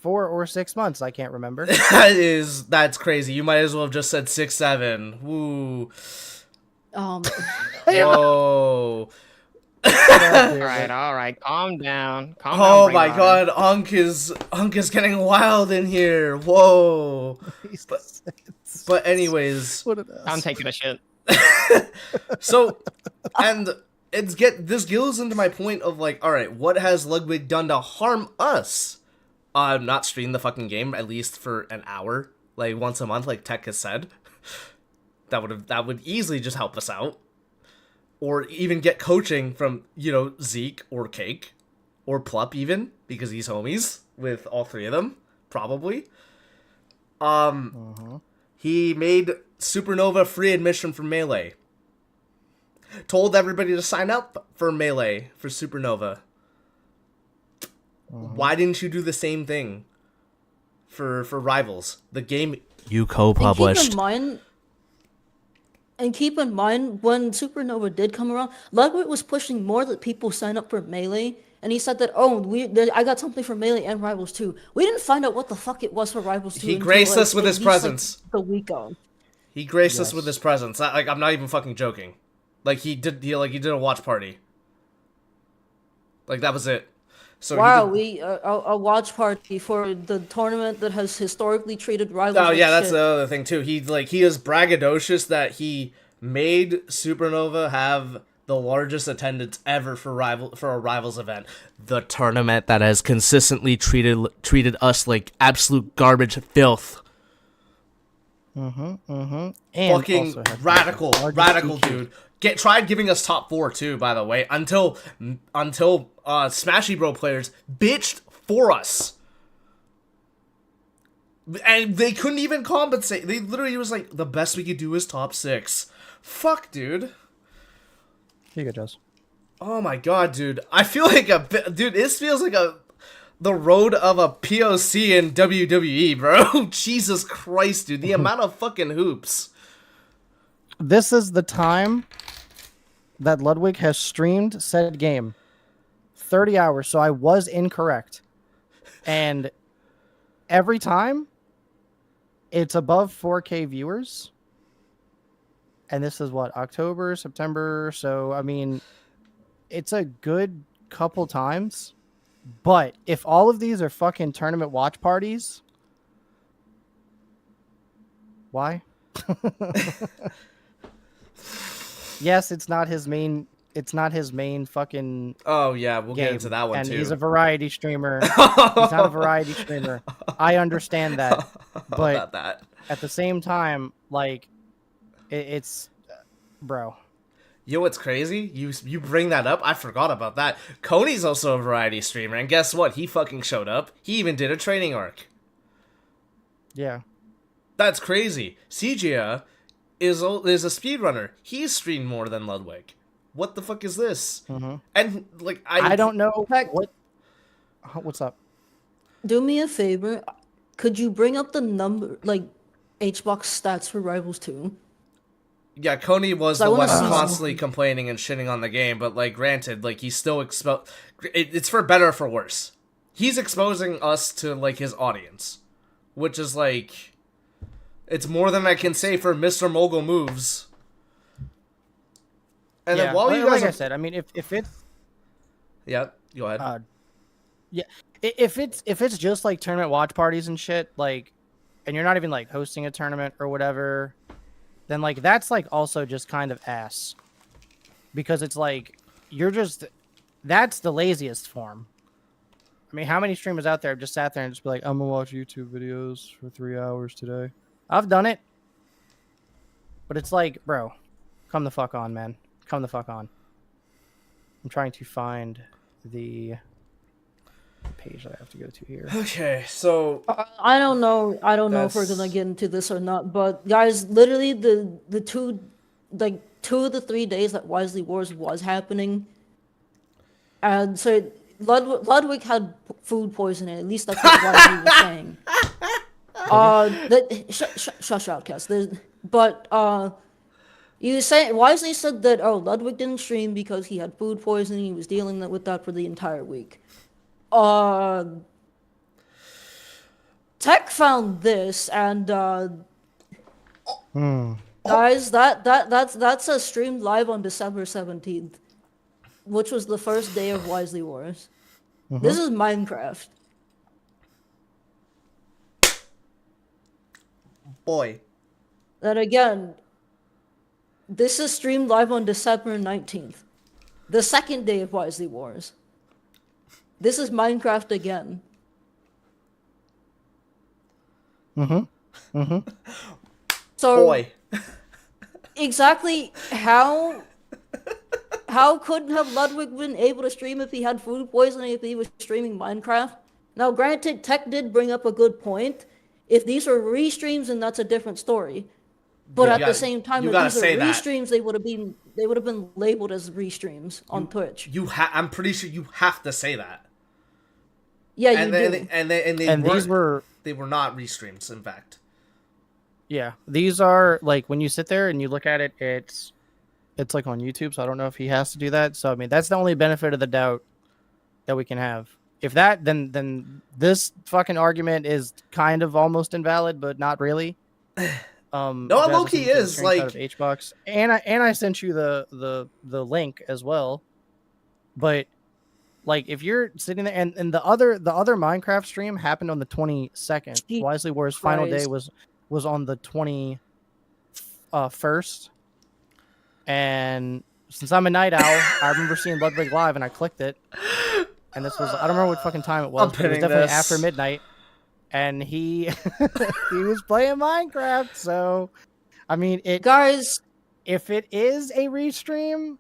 4 or 6 months. I can't remember. that's crazy. You might as well have just said 6, 7. Woo. Um, Whoa. All right, calm down. Calm down. Oh Brain my rotter. god, Unk is getting wild in here. Whoa. But anyways, What an I'm ass. taking a shit. so and this goes into my point of like, all right, what has Ludwig done to harm us? Not stream the fucking game at least for an hour, like once a month, like Tech has said. That would easily just help us out. Or even get coaching from, Zeke or Cake or Plup even, because he's homies with all three of them, probably. He made Supernova free admission for Melee. Told everybody to sign up for Melee for Supernova. Why didn't you do the same thing for Rivals? The game you co-published. And keep in mind, when Supernova did come around, Ludwig was pushing more that people sign up for Melee, and he said that, I got something for Melee and Rivals 2. We didn't find out what the fuck it was for Rivals 2 He until, graced like, us with at his least, presence. like, the week on. He graced us with his presence. I'm not even fucking joking. Like he did a watch party. Like that was it. So Wow, a watch party for the tournament that has historically treated Rivals Oh like yeah, that's shit. the other thing too. He is braggadocious that he made Supernova have the largest attendance ever for a Rivals event. The tournament that has consistently treated us like absolute garbage filth. And Fucking also had radical, the largest EQ. dude. Tried giving us top 4 too, by the way, until Smashy Bro players bitched for us. And they couldn't even compensate. They literally was like, the best we could do is top 6. Fuck, dude. Here you go, Joss. Oh my god, dude. I feel like this feels like the road of a POC in WWE, bro. Jesus Christ, dude. The amount of fucking hoops. This is the time that Ludwig has streamed said game. 30 hours, so I was incorrect. And every time, it's above 4K viewers. And this is what, October, September? So, I mean, it's a good couple times. But if all of these are fucking tournament watch parties, why? Yes, it's not his main fucking Oh yeah, we'll get game, into that one and too. he's a variety streamer. He's not a variety streamer. I understand that, but about that. at the same time, like, it's bro. You know what's crazy? You bring that up. I forgot about that. Coney's also a variety streamer, and guess what? He fucking showed up. He even did a training arc. Yeah. That's crazy. CJ is a speedrunner. He's streamed more than Ludwig. What the fuck is this? And like I don't know Heck. what's up. Do me a favor. Could you bring up the number, like, HBox stats for Rivals 2? Yeah, Coney was I the wanna one see- constantly complaining and shitting on the game, but like, granted, like he's still it's for better or for worse. He's exposing us to like his audience, which is like, it's more than I can say for Mr. Mogul Moves. And then while you guys I said, I mean, if it's yeah, go ahead. if it's just like tournament watch parties and shit, like, and you're not even like hosting a tournament or whatever, then like that's like also just kind of ass, because it's like that's the laziest form. I mean, how many streamers out there have just sat there and just be like, I'm gonna watch YouTube videos for 3 hours today? I've done it, but it's like, bro, come the fuck on, man. Come the fuck on. I'm trying to find the page that I have to go to here. Okay, so I don't know if we're That's- gonna get into this or not, but guys, literally the 2 of the 3 days that Wisely Wars was happening, and so Ludwig had food poisoning. At least that's what Wisely was saying. Shush, Outcast. You say Wisely said that Ludwig didn't stream because he had food poisoning. He was dealing with that for the entire week. Tech found this, and guys, that's a streamed live on December 17th. which was the first day of Wisely Wars. This is Minecraft. Boy. And again, this is streamed live on December 19th, the second day of Wisely Wars. This is Minecraft again. So Boy. exactly how couldn't have Ludwig been able to stream if he had food poisoning if he was streaming Minecraft? Now, granted, Tech did bring up a good point. If these were restreams, then that's a different story. But at the same time, you if gotta these are say that. restreams, they would have been labeled as restreams on Twitch. I'm pretty sure you have to say that. Yeah, And you they, do. and they these were they were not restreams, in fact. Yeah, these are like when you sit there and you look at it, it's like on YouTube. So I don't know if he has to do that. So I mean, that's the only benefit of the doubt that we can have. If that, then this fucking argument is kind of almost invalid, but not really. No, low-key is like HBox, and I sent you the link as well. But like, if you're sitting there, and the other Minecraft stream happened on the 22nd. Wisely Wars final day was on the 21st. And since I'm a night owl, I remember seeing Ludwig live, and I clicked it. And this was, I don't remember what fucking time it was, but it was definitely after midnight. And he he was playing Minecraft. So, I mean, Guys, if it is a restream,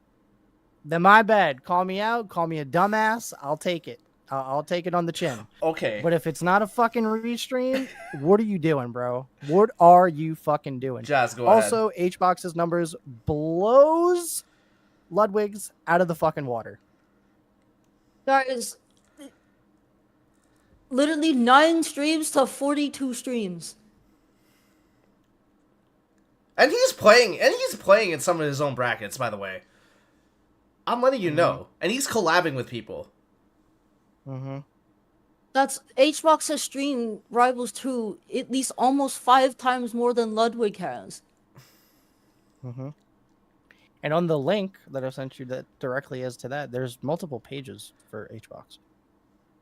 then my bad. Call me out. Call me a dumbass. I'll take it. I'll take it on the chin. Okay. But if it's not a fucking restream, what are you doing, bro? What are you fucking doing? Jazz, go also, ahead. HBox's numbers blows Ludwig's out of the fucking water. guys, literally 9 streams to 42 streams. And he's playing in some of his own brackets, by the way. I'm letting you know. And he's collabing with people. That's HBox has streamed Rivals 2 at least almost 5 times more than Ludwig has. And on the link that I sent you that directly is to that, there's multiple pages for HBox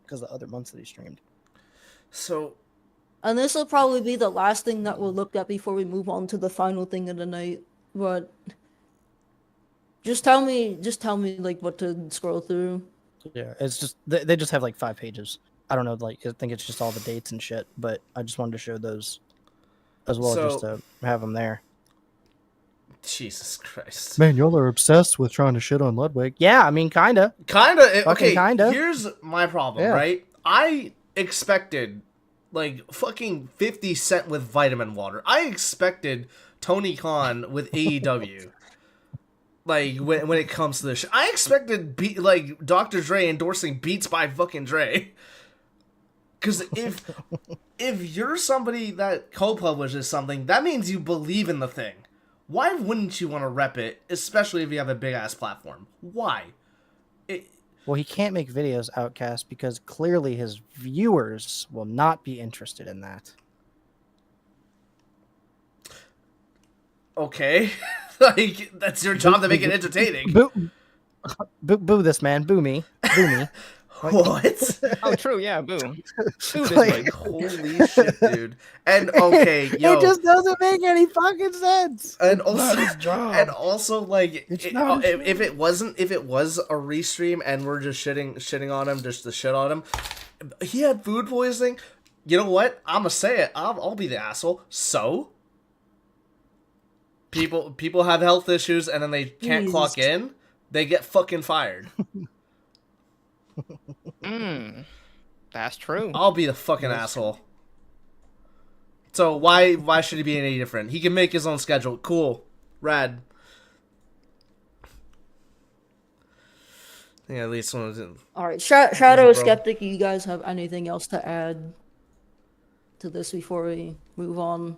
because the other months that he streamed. So, And this will probably be the last thing that we'll look at before we move on to the final thing of the night. But just tell me like what to scroll through. Yeah, it's just they just have like 5 pages. I don't know, like I think it's just all the dates and shit. But I just wanted to show those as well, just to have them there. Jesus Christ. Man, y'all are obsessed with trying to shit on Ludwig. Yeah, I mean, kinda. Okay, kinda. Here's my problem, right? I expected, like, fucking 50 Cent with vitamin water. I expected Tony Khan with AEW. Like, when it comes to this shit. I expected, Dr. Dre endorsing Beats by fucking Dre. Because if you're somebody that co-publishes something, that means you believe in the thing. Why wouldn't you want to rep it, especially if you have a big-ass platform? Why? Well, he can't make videos, Outcast, because clearly his viewers will not be interested in that. Okay. Like, that's your job to make it entertaining. Boo this man. Boo me. Boo me. What? Oh, true. Yeah, boo. Boo this Like, way. Holy shit, dude. And okay, yo. It just doesn't make any fucking sense. And It's also, not his job. and also, like, It's not his if it was a restream and we're just shitting on him just to shit on him, he had food poisoning. You know what? I'm gonna say it. I'll be the asshole. So, people have health issues and then they can't clock in. They get fucking fired. That's true. I'll be the fucking asshole. So why should he be any different? He can make his own schedule. Cool. Rad. Yeah, at least one was in. Alright, Shadow Skeptic, you guys have anything else to add to this before we move on?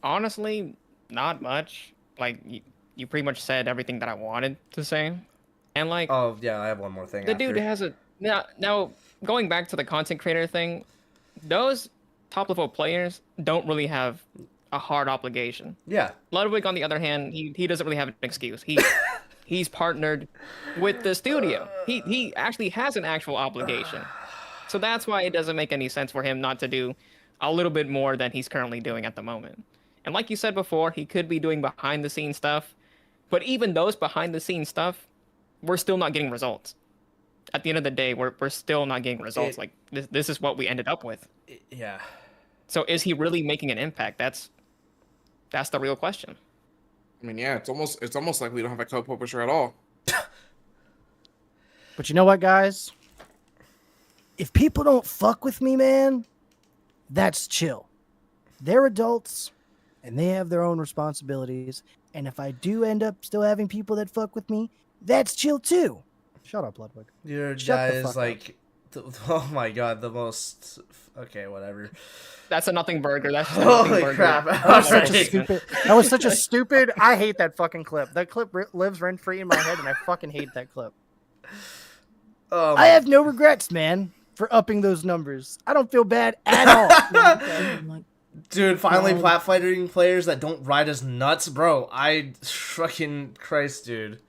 Honestly, not much. Like, you pretty much said everything that I wanted to say. And, like, Oh, yeah, I have one more thing. the dude has a... Now, going back to the content creator thing, those top-level players don't really have a hard obligation. Yeah. Ludwig, on the other hand, he doesn't really have an excuse. He's partnered with the studio. He actually has an actual obligation. So that's why it doesn't make any sense for him not to do a little bit more than he's currently doing at the moment. And like you said before, he could be doing behind the scenes stuff, but even those behind the scenes stuff, we're still not getting results. At the end of the day, we're still not getting results. Like this is what we ended up with. Yeah. So is he really making an impact? That's the real question. I mean, yeah, it's almost like we don't have a co-publisher at all. But you know what, guys? If people don't fuck with me, man, that's chill. They're adults, and they have their own responsibilities. And if I do end up still having people that fuck with me, that's chill too. Shut up, Ludwig. Your Shut guy the is fuck like, oh my god, the most. Okay, whatever. That's a nothing burger. That's just a nothing Holy burger. crap! That was such a stupid. I hate that fucking clip. That clip lives rent free in my head, and I fucking hate that clip. I have no regrets, man, for upping those numbers. I don't feel bad at all. Dude, finally platfighting players that don't ride as nuts, bro. I fucking Christ, dude.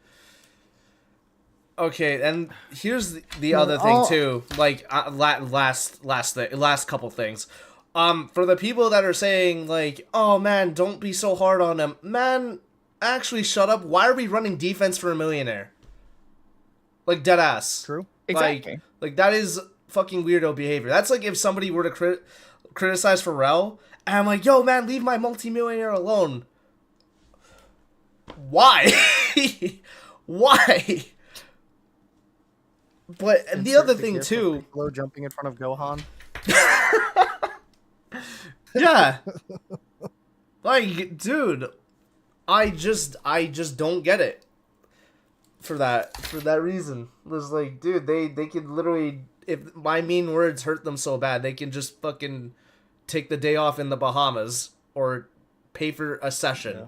Okay, and here's the other thing too. Like last couple things. For the people that are saying like, "Oh man, don't be so hard on him." Man, actually shut up. Why are we running defense for a millionaire? Like dead ass. True. Exactly. Like that is fucking weirdo behavior. That's like if somebody were to criticize Pharrell, and I'm like, "Yo man, leave my multimillionaire alone." Why? Why? But and the other thing too, Piccolo jumping in front of Gohan. yeah, like dude, I just don't get it. For that reason, it was like, dude, they could literally, if my mean words hurt them so bad, they can just fucking take the day off in the Bahamas or pay for a session. Yeah.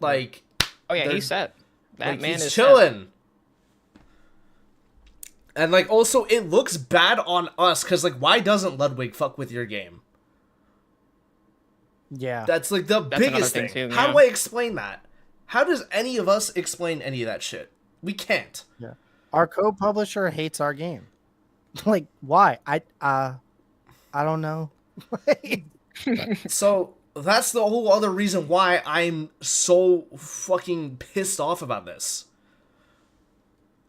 Like, oh yeah, he's set. That like, man he's is chilling. Set. And like, also, it looks bad on us because like, why doesn't Ludwig fuck with your game? Yeah, that's like the biggest thing. Too, yeah. How do I explain that? How does any of us explain any of that shit? We can't. Yeah, our co-publisher hates our game. Like, why? I don't know. So that's the whole other reason why I'm so fucking pissed off about this.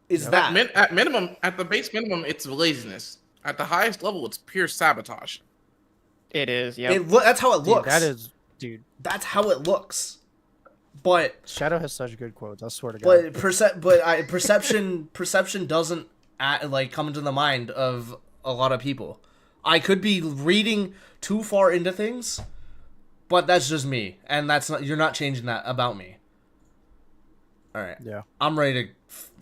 Is that at minimum, at the base minimum, it's laziness. At the highest level, it's pure sabotage. It is. Yeah. That's how it looks. Dude. That's how it looks. But Shadow has such good quotes. I swear to God. But perception doesn't come into the mind of a lot of people. I could be reading too far into things, but that's just me, and that's not. You're not changing that about me. All right. Yeah. I'm ready to.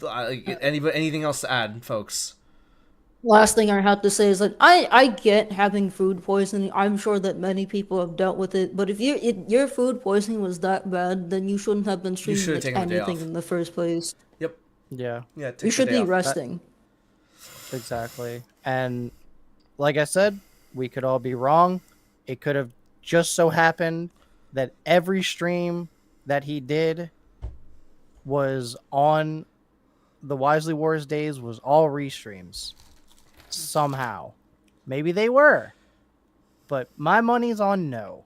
Anything else to add, folks? Last thing I have to say is like I get having food poisoning. I'm sure that many people have dealt with it. But if your food poisoning was that bad, then you shouldn't have been streaming anything in the first place. Yep. Yeah. Yeah. You should be resting. Exactly. And like I said, we could all be wrong. It could have just so happened that every stream that he did was on the Wisely Wars days was all restreams. Somehow. Maybe they were. But my money's on no.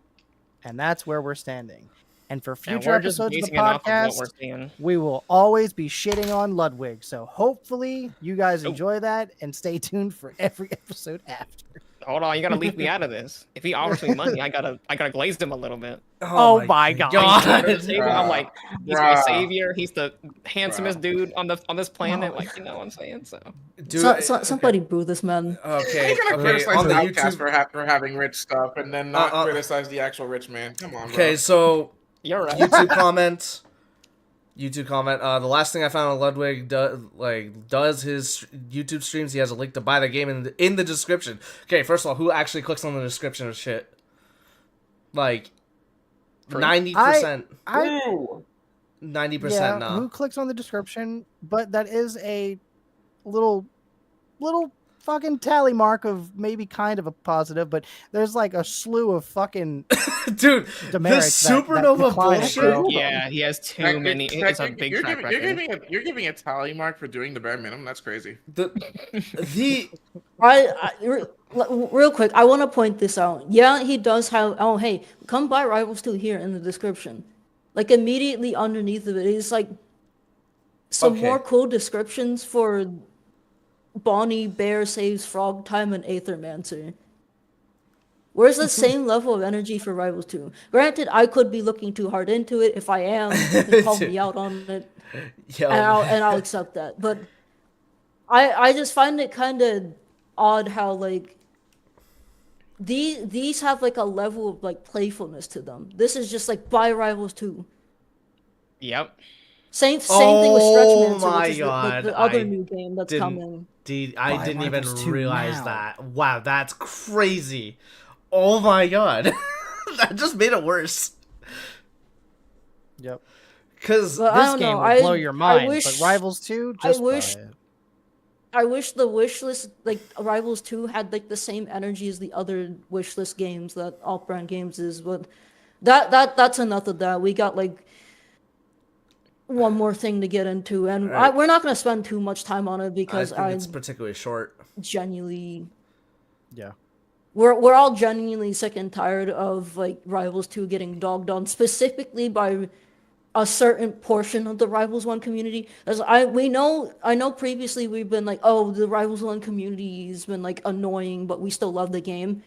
And that's where we're standing. And for future episodes of the podcast, we will always be shitting on Ludwig. So hopefully you guys enjoy that and stay tuned for every episode after. Hold on, you gotta leave me out of this. If he offers me money, I gotta glaze him a little bit. Oh my god! I'm like, he's my savior. He's the handsomest dude on this planet. Like, you know what I'm saying? So, somebody boo this man. Okay, you're gonna criticize the outcast for having rich stuff and then not criticize the actual rich man. Come on, bro. Okay, so you're right. YouTube comment. The last thing I found on Ludwig does his YouTube streams. He has a link to buy the game in the description. Okay, first of all, who actually clicks on the description of shit? Like 90%. 90% no. Who clicks on the description? But that is a little fucking tally mark of maybe kind of a positive, but there's like a slew of fucking Dude, the demerits that supernova decline it, bullshit. bro. Yeah, he has too many. It's a big track record. You're giving a tally mark for doing the bare minimum. That's crazy. The Real quick, I want to point this out. Yeah, he does have. Oh, hey, come buy Rivals 2 here in the description. Like immediately underneath of it is like some Okay. more cool descriptions for Bonnie Bear saves Frog Time and Aethermancer. Where's the same level of energy for Rivals 2? Granted, I could be looking too hard into it. If I am, you can call me out on it, Yo, and I'll accept that. But I just find it kind of odd how like these have like a level of like playfulness to them. This is just like buy Rivals 2. Yep. Same thing with Stretch Oh Mancer, my which is God, the other I new game that's didn't- coming. I Buy didn't even Rivals 2 realize now. that. Wow, that's crazy. Oh my god. That just made it worse. Yep. Because But I This don't game know. will blow your mind, wish, but Rivals 2, I just wish- buy it. I wish the wishlist, like Rivals 2, had like the same energy as the other wishlist games that Off-Brand Games is. But that's enough of that. We got like one more thing to get into, and Alright. we're not gonna spend too much time on it because I think it's particularly short. genuinely. Yeah. We're all genuinely sick and tired of like Rivals 2 getting dogged on, specifically by a certain portion of the Rivals 1 community. As I know previously we've been like, oh, the Rivals 1 community has been like annoying, but we still love the game.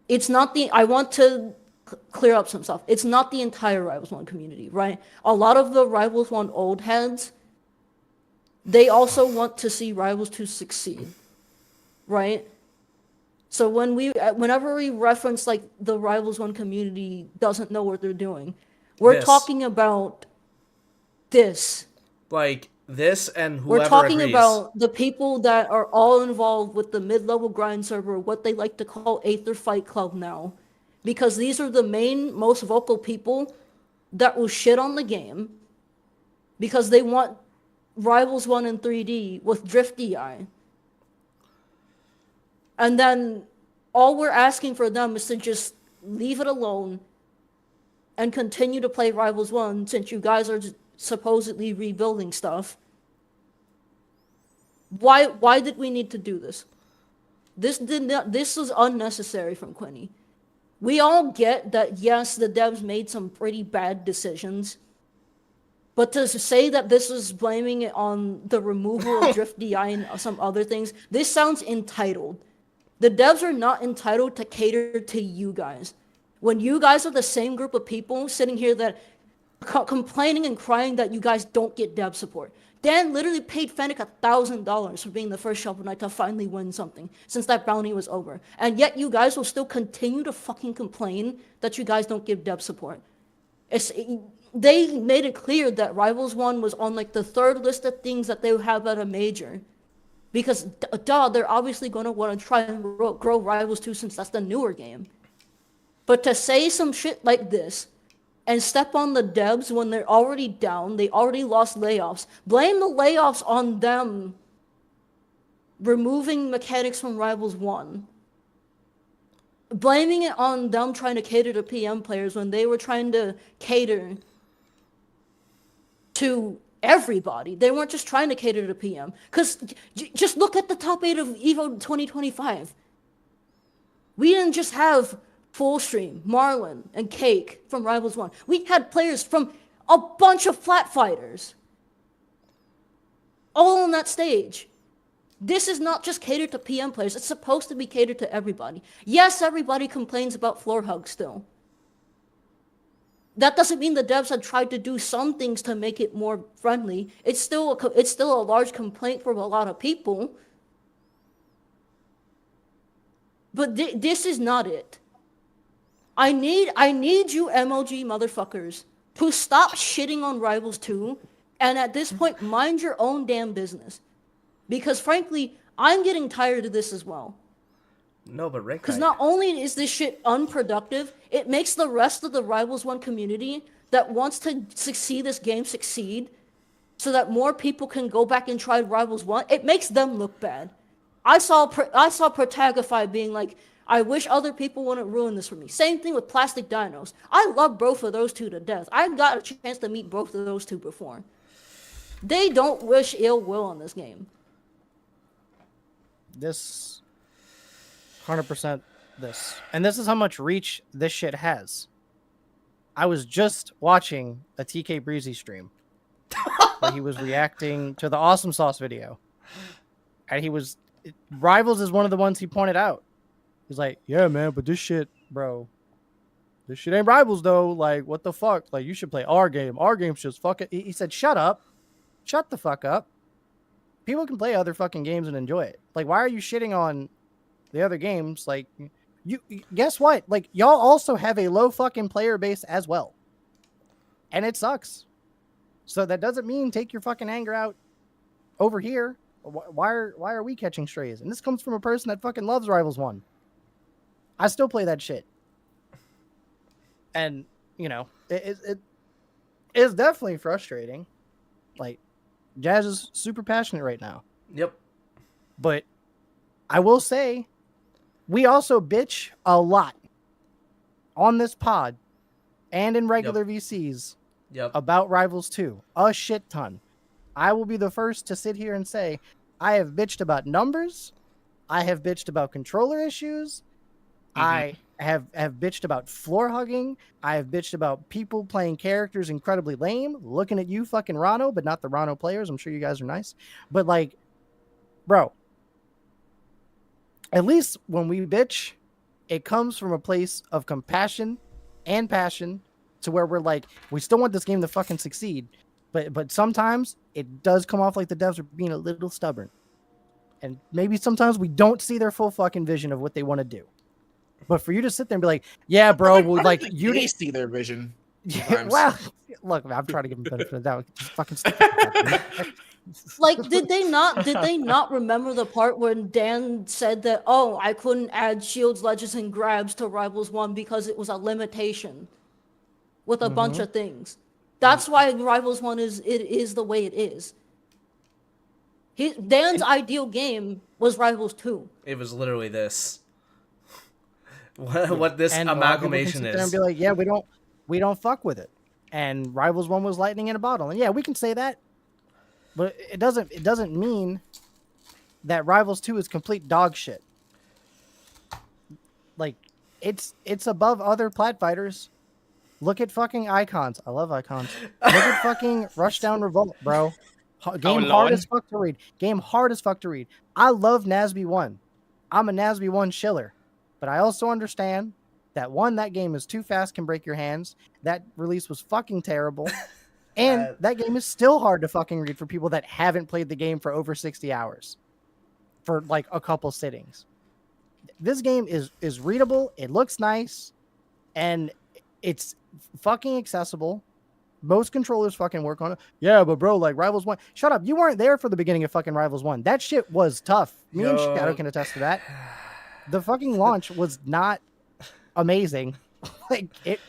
It's not I want to clear up some stuff. It's not the entire Rivals 1 community, right? A lot of the Rivals 1 old heads, they also want to see Rivals 2 succeed, right? So whenever we reference like the Rivals 1 community doesn't know what they're doing, we're This. talking about this. Like, this and whoever We're talking agrees. about the people that are all involved with the mid-level grind server, what they like to call Aether Fight Club now. Because these are the most vocal people that will shit on the game because they want Rivals 1 in 3D with Drift DI. And then all we're asking for them is to just leave it alone and continue to play Rivals 1 since you guys are supposedly rebuilding stuff. Why did we need to do this? This was unnecessary from Quinny. We all get that yes, the devs made some pretty bad decisions. But to say that this was blaming it on the removal of Drift DI and some other things, this sounds entitled. The devs are not entitled to cater to you guys. When you guys are the same group of people sitting here that complaining and crying that you guys don't get dev support. Dan literally paid Fennec $1,000 for being the first Shovel Knight to finally win something since that bounty was over. And yet you guys will still continue to fucking complain that you guys don't give dev support. They made it clear that Rivals 1 was on like the third list of things that they would have at a major. Because, they're obviously going to want to try and grow Rivals 2 since that's the newer game. But to say some shit like this and step on the devs when they're already down, they already lost layoffs, blame the layoffs on them removing mechanics from Rivals 1. Blaming it on them trying to cater to PM players when they were trying to cater to everybody. They weren't just trying to cater to PM. Because just look at the top 8 of EVO 2025. We didn't just have Fullstream, Marlon, and Cake from Rivals 1. We had players from a bunch of flat fighters. All on that stage. This is not just catered to PM players. It's supposed to be catered to everybody. Yes, everybody complains about floor hugs still. That doesn't mean the devs had tried to do some things to make it more friendly. It's still a large complaint from a lot of people. But this is not it. I need you MLG motherfuckers to stop shitting on Rivals 2 and at this point mind your own damn business. Because frankly, I'm getting tired of this as well. No, but rank Because height. not only is this shit unproductive, it makes the rest of the Rivals 1 community that wants to see this game succeed so that more people can go back and try Rivals 1, it makes them look bad. I saw Protagify being like, I wish other people wouldn't ruin this for me. Same thing with Plastic Dinos. I love both of those two to death. I got a chance to meet both of those two before. They don't wish ill will on this game. This 100% this. And this is how much reach this shit has. I was just watching a TK Breezy stream where he was reacting to the Awesome Sauce video. And Rivals is one of the ones he pointed out. He's like, yeah, man, but this shit, bro, this shit ain't Rivals though. Like, what the fuck? Like, you should play our game. Our game's just fucking. He said, shut up. Shut the fuck up. People can play other fucking games and enjoy it. Like, why are you shitting on the other games? Like, you guess what? Like, y'all also have a low fucking player base as well. And it sucks. So that doesn't mean take your fucking anger out over here. Why are we catching strays? And this comes from a person that fucking loves Rivals 1. I still play that shit. And, you know, it is definitely frustrating. Like, Jazz is super passionate right now. Yep. But I will say, we also bitch a lot on this pod and in regular VCs about Rivals 2. A shit ton. I will be the first to sit here and say, I have bitched about numbers. I have bitched about controller issues. I have bitched about floor hugging. I have bitched about people playing characters incredibly lame. Looking at you, fucking Rano, but not the Rano players. I'm sure you guys are nice. But like, bro, at least when we bitch, it comes from a place of compassion and passion to where we're like, we still want this game to fucking succeed. But sometimes it does come off like the devs are being a little stubborn. And maybe sometimes we don't see their full fucking vision of what they want to do. But for you to sit there and be like, yeah, bro, well, like you didn't see their vision. Yeah, well, look, I'm trying to give them benefit of the doubt. Just fucking stupid. Like, did they not remember the part when Dan said that, oh, I couldn't add shields, ledges, and grabs to Rivals 1 because it was a limitation with a bunch of things. That's why Rivals 1 is the way it is. Dan's ideal game was Rivals 2. It was literally this. What this amalgamation is. And be like, yeah, we don't fuck with it. And Rivals 1 was lightning in a bottle. And yeah, we can say that. But it doesn't mean that Rivals 2 is complete dog shit. Like, it's above other plat fighters. Look at fucking Icons. I love Icons. Look at fucking Rushdown Revolt, bro. Game hard as fuck to read. Game hard as fuck to read. I love NASB 1. I'm a NASB 1 shiller. But I also understand that that game is too fast, can break your hands. That release was fucking terrible. And that game is still hard to fucking read for people that haven't played the game for over 60 hours. For like a couple sittings. This game is readable. It looks nice. And it's fucking accessible. Most controllers fucking work on it. Yeah, but bro, like Rivals 1. Shut up. You weren't there for the beginning of fucking Rivals 1. That shit was tough. Me and Shadow can attest to that. The fucking launch was not amazing. Like it,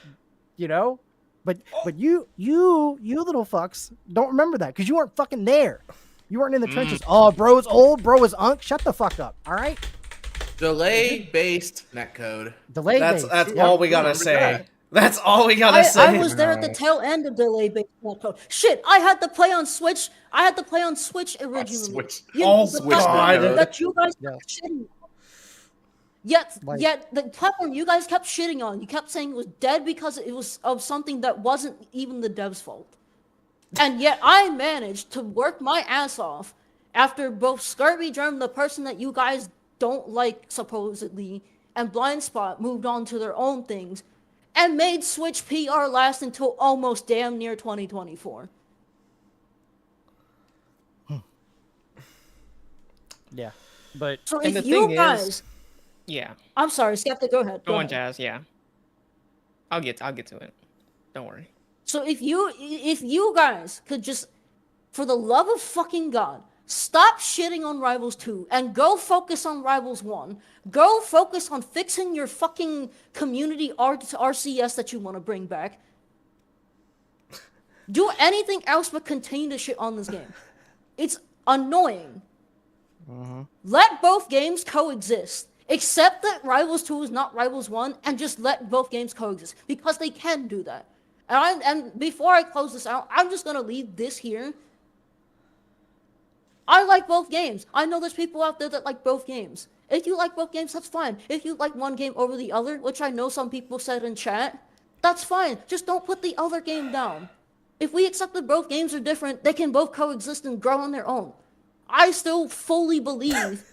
you know? But you little fucks don't remember that because you weren't fucking there. You weren't in the trenches. Oh, bro's old, bro is unk. Shut the fuck up. All right? Delay-based netcode. Delay-based. That's all we gotta say. That's all we gotta say. I was there at the tail end of delay-based netcode. Shit, I had to play on Switch. Originally. Switch. God. That you guys kept shitting on. Yet the platform you guys kept shitting on, you kept saying it was dead because it was of something that wasn't even the devs' fault. And yet I managed to work my ass off after both Scurvy Germ, the person that you guys don't like supposedly, and Blind Spot moved on to their own things, and made Switch PR last until almost damn near 2024. Yeah, but so if you guys, yeah, I'm sorry, Skeptic, go ahead. Go on, Jazz. Yeah, I'll get to it. Don't worry. So if you guys could just, for the love of fucking God, stop shitting on Rivals 2 and go focus on Rivals 1. Go focus on fixing your fucking community RCS that you want to bring back. Do anything else but continue to shit on this game. It's annoying. Let both games coexist. Accept that Rivals 2 is not Rivals 1 and just let both games coexist because they can do that. And before I close this out, I'm just going to leave this here. I like both games. I know there's people out there that like both games. If you like both games, that's fine. If you like one game over the other, which I know some people said in chat, that's fine. Just don't put the other game down. If we accept that both games are different, they can both coexist and grow on their own. I still fully believe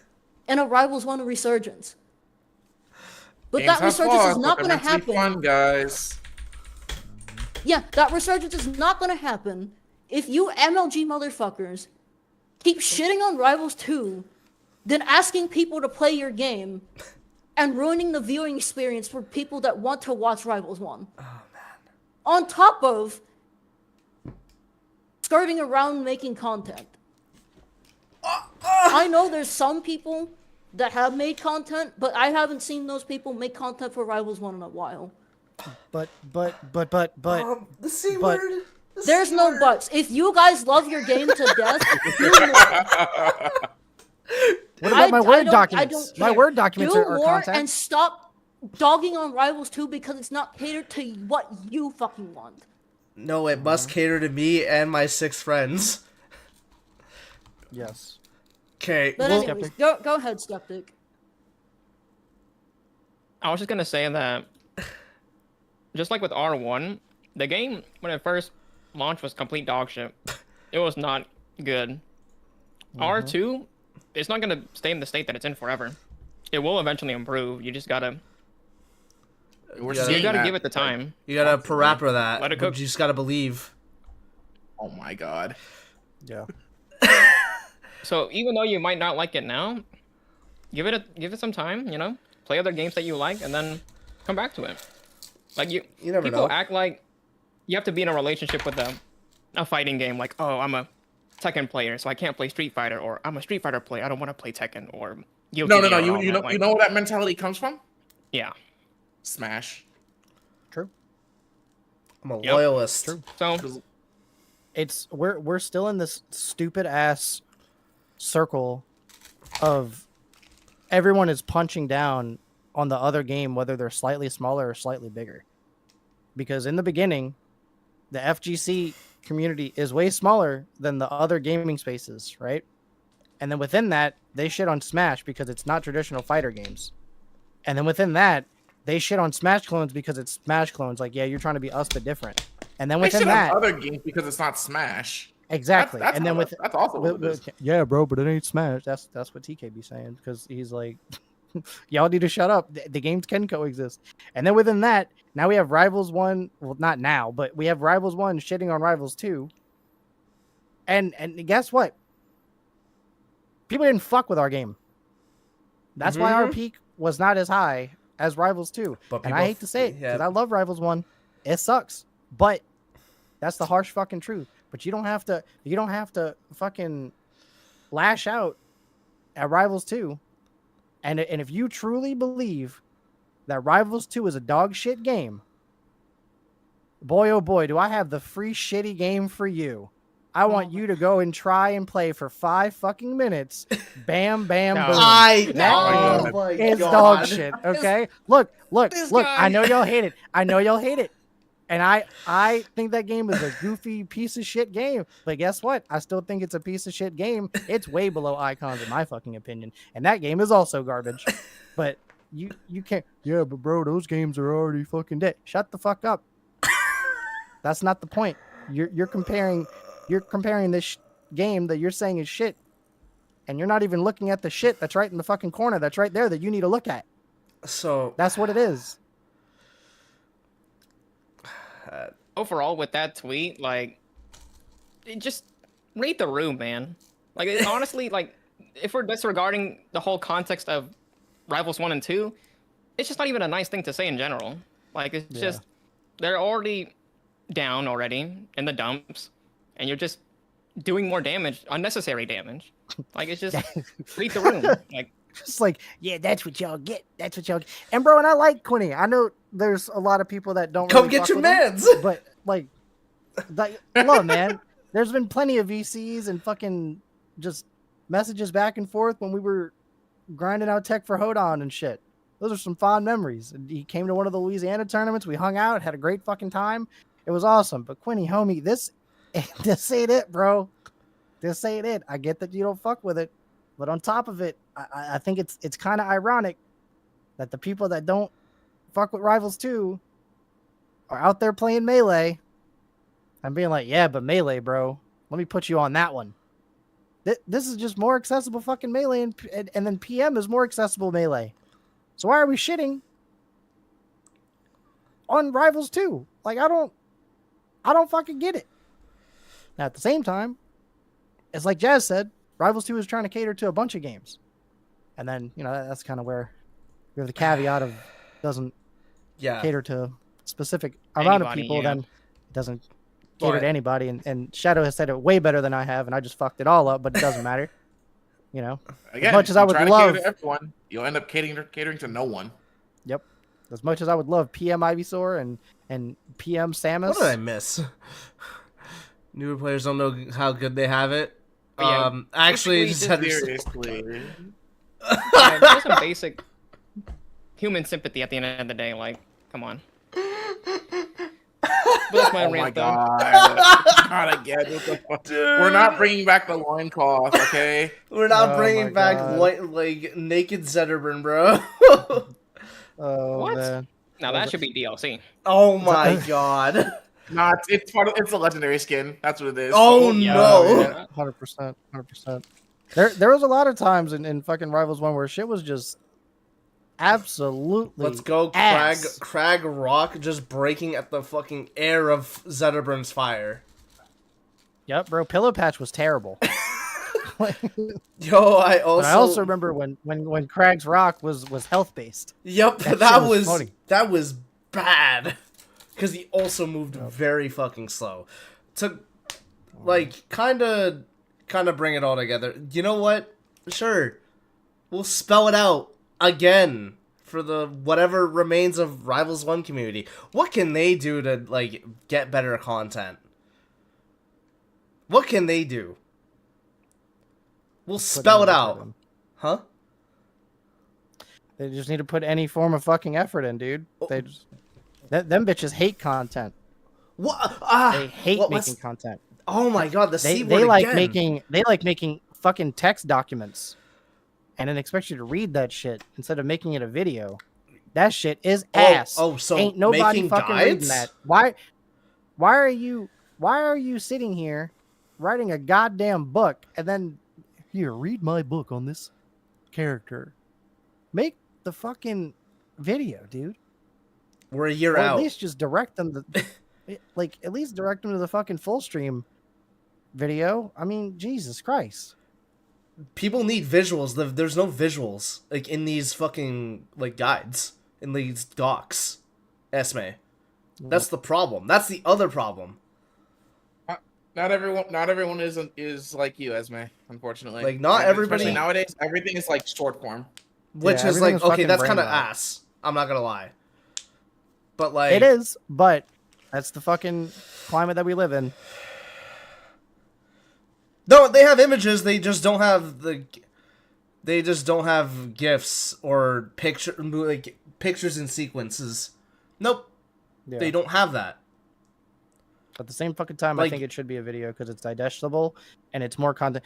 in a Rivals 1 resurgence. But Games that have resurgence flaws, is not but going to they're meant to be happen. Fun, guys. Yeah, that resurgence is not going to happen if you MLG motherfuckers keep shitting on Rivals 2, then asking people to play your game, and ruining the viewing experience for people that want to watch Rivals 1. Oh, man. On top of skirting around making content. I know there's some people that have made content, but I haven't seen those people make content for Rivals 1 in a while. But The C but- word. The There's C no word. buts. If you guys love your game to death, do more. what about my Word I documents? don't My care. Word documents do are more content. and stop dogging on Rivals 2 because it's not catered to what you fucking want. No, it must cater to me and my 6 friends. Yes. Okay. But Well, anyways, go ahead, Skeptic. I was just gonna say that, just like with R1, the game when it first launched was complete dog shit. It was not good. R2, it's not gonna stay in the state that it's in forever. It will eventually improve. You just gotta We're Yeah. seeing you gotta that, give it the like, time. you gotta parappa that. Let it but cook. you just gotta believe. Oh my god. Yeah. So even though you might not like it now, give it some time. You know, play other games that you like, and then come back to it. Like You never people know. act like you have to be in a relationship with a fighting game. Like, oh, I'm a Tekken player, so I can't play Street Fighter, or I'm a Street Fighter player, I don't want to play Tekken, or Guilty No. Gear and all You that, know like, you know where that mentality comes from? Yeah. Smash. True. I'm a Yep. loyalist. True. So It's we're still in this stupid ass circle of everyone is punching down on the other game, whether they're slightly smaller or slightly bigger. Because in the beginning, the FGC community is way smaller than the other gaming spaces, right? And then within that, they shit on Smash because it's not traditional fighter games. And then within that, they shit on Smash clones because it's Smash clones. Like, yeah, you're trying to be us, but different. And then They within should have that, other games because it's not Smash. exactly. That's And then with that's also what it is. yeah, bro, but it ain't Smash. That's what TK be saying because he's like, y'all need to shut up. The games can coexist. And then within that, now we have Rivals 1. Well, not now, but we have Rivals 1 shitting on Rivals 2. And guess what? People didn't fuck with our game. That's why our peak was not as high as Rivals 2. But And I people hate to say it because yeah. I love Rivals 1. It sucks. But that's the harsh fucking truth. But you don't have to fucking lash out at Rivals 2. And if you truly believe that Rivals 2 is a dog shit game, boy oh boy, do I have the free shitty game for you. I want you to go and try and play for 5 fucking minutes. Bam, bam, No. boom. I That oh game my is God. dog shit. Okay, look. This I guy. know y'all hate it. And I think that game is a goofy piece of shit game. But guess what? I still think it's a piece of shit game. It's way below Icons in my fucking opinion. And that game is also garbage. But you can't. Yeah, but bro, those games are already fucking dead. Shut the fuck up. That's not the point. You're comparing this game that you're saying is shit, and you're not even looking at the shit that's right in the fucking corner. That's right there that you need to look at. So That's what it is. overall with that tweet, like, it just read the room, man. Like, it, honestly, like, if we're disregarding the whole context of Rivals 1 and 2, it's just not even a nice thing to say in general. Like, it's just, they're already down already in the dumps, and you're just doing more damage, unnecessary damage. Like, it's just, read the room. Like, Just like, yeah, that's what y'all get. That's what y'all get. And bro, and I like Quinny. I know there's a lot of people that don't come really get fuck your with him, mans. but like, look, man, there's been plenty of VCs and fucking just messages back and forth when we were grinding out tech for Hodon and shit. Those are some fond memories. And he came to one of the Louisiana tournaments. We hung out, had a great fucking time. It was awesome. But Quinny, homie, this ain't it, bro. This ain't it. I get that you don't fuck with it, but on top of it, I think it's kind of ironic that the people that don't fuck with Rivals 2 are out there playing Melee and being like, yeah, but Melee, bro. Let me put you on that one. This is just more accessible fucking Melee, and then PM is more accessible Melee. So why are we shitting on Rivals 2? Like, I don't fucking get it. Now, at the same time, it's like Jazz said, Rivals 2 is trying to cater to a bunch of games. And then, that's kind of where we have the caveat of doesn't cater to a specific amount of people, then it doesn't cater to anybody. And Shadow has said it way better than I have, and I just fucked it all up, but it doesn't matter. Again, as much as I would try love to cater to everyone, you'll end up catering to no one. Yep. As much as I would love PM Ivysaur and PM Samus. What did I miss? Newer players don't know how good they have it. Actually, just had seriously. Yeah, there's some basic human sympathy at the end of the day. Like, come on. But that's my rant, God. God, again. We're not bringing back the loincloth, okay? We're not bringing back like naked Zetterburn, bro. What? Man. Now that should be DLC. Oh my god. Nah, it's a legendary skin. That's what it is. Oh Yeah, no. yeah. 100%. There was a lot of times in fucking Rivals 1 where shit was just absolutely Let's go, ass. Crag Rock just breaking at the fucking air of Zetterburn's fire. Yep, bro. Pillow Patch was terrible. Yo, I But I also remember when Crag's Rock was health based. Yep, That that shit was was funny. that was bad. Because he also moved very fucking slow. To like kinda bring it all together. You know what? Sure. We'll spell it out again for the whatever remains of Rivals 1 community. What can they do to like get better content? What can they do? We'll spell it out. Huh? They just need to put any form of fucking effort in, dude. They just them bitches hate content. What? They hate making content. Oh my god, the They C word like again. making fucking text documents and then expect you to read that shit instead of making it a video. That shit is ass. So ain't nobody making fucking reading guides? that. Why are you sitting here writing a goddamn book and then here, read my book on this character. Make the fucking video, dude. We're a year Or out. at least just direct them to at least direct them to the fucking full stream video. I mean, Jesus Christ. People need visuals. There's no visuals like in these fucking like guides, in these docs. Esme. That's the problem. That's the other problem. Not everyone is like you, Esme, unfortunately. Like, not everybody- Especially nowadays, everything is like short form. Which Yeah, is like, everything's okay, fucking that's kind of brainwashed. ass. I'm not gonna lie. But like, It is, but that's the fucking climate that we live in. No, they have images. They just don't have They just don't have GIFs or pictures and sequences. Nope, Yeah. they don't have that. At the same fucking time, Like- I think it should be a video because it's digestible and it's more content.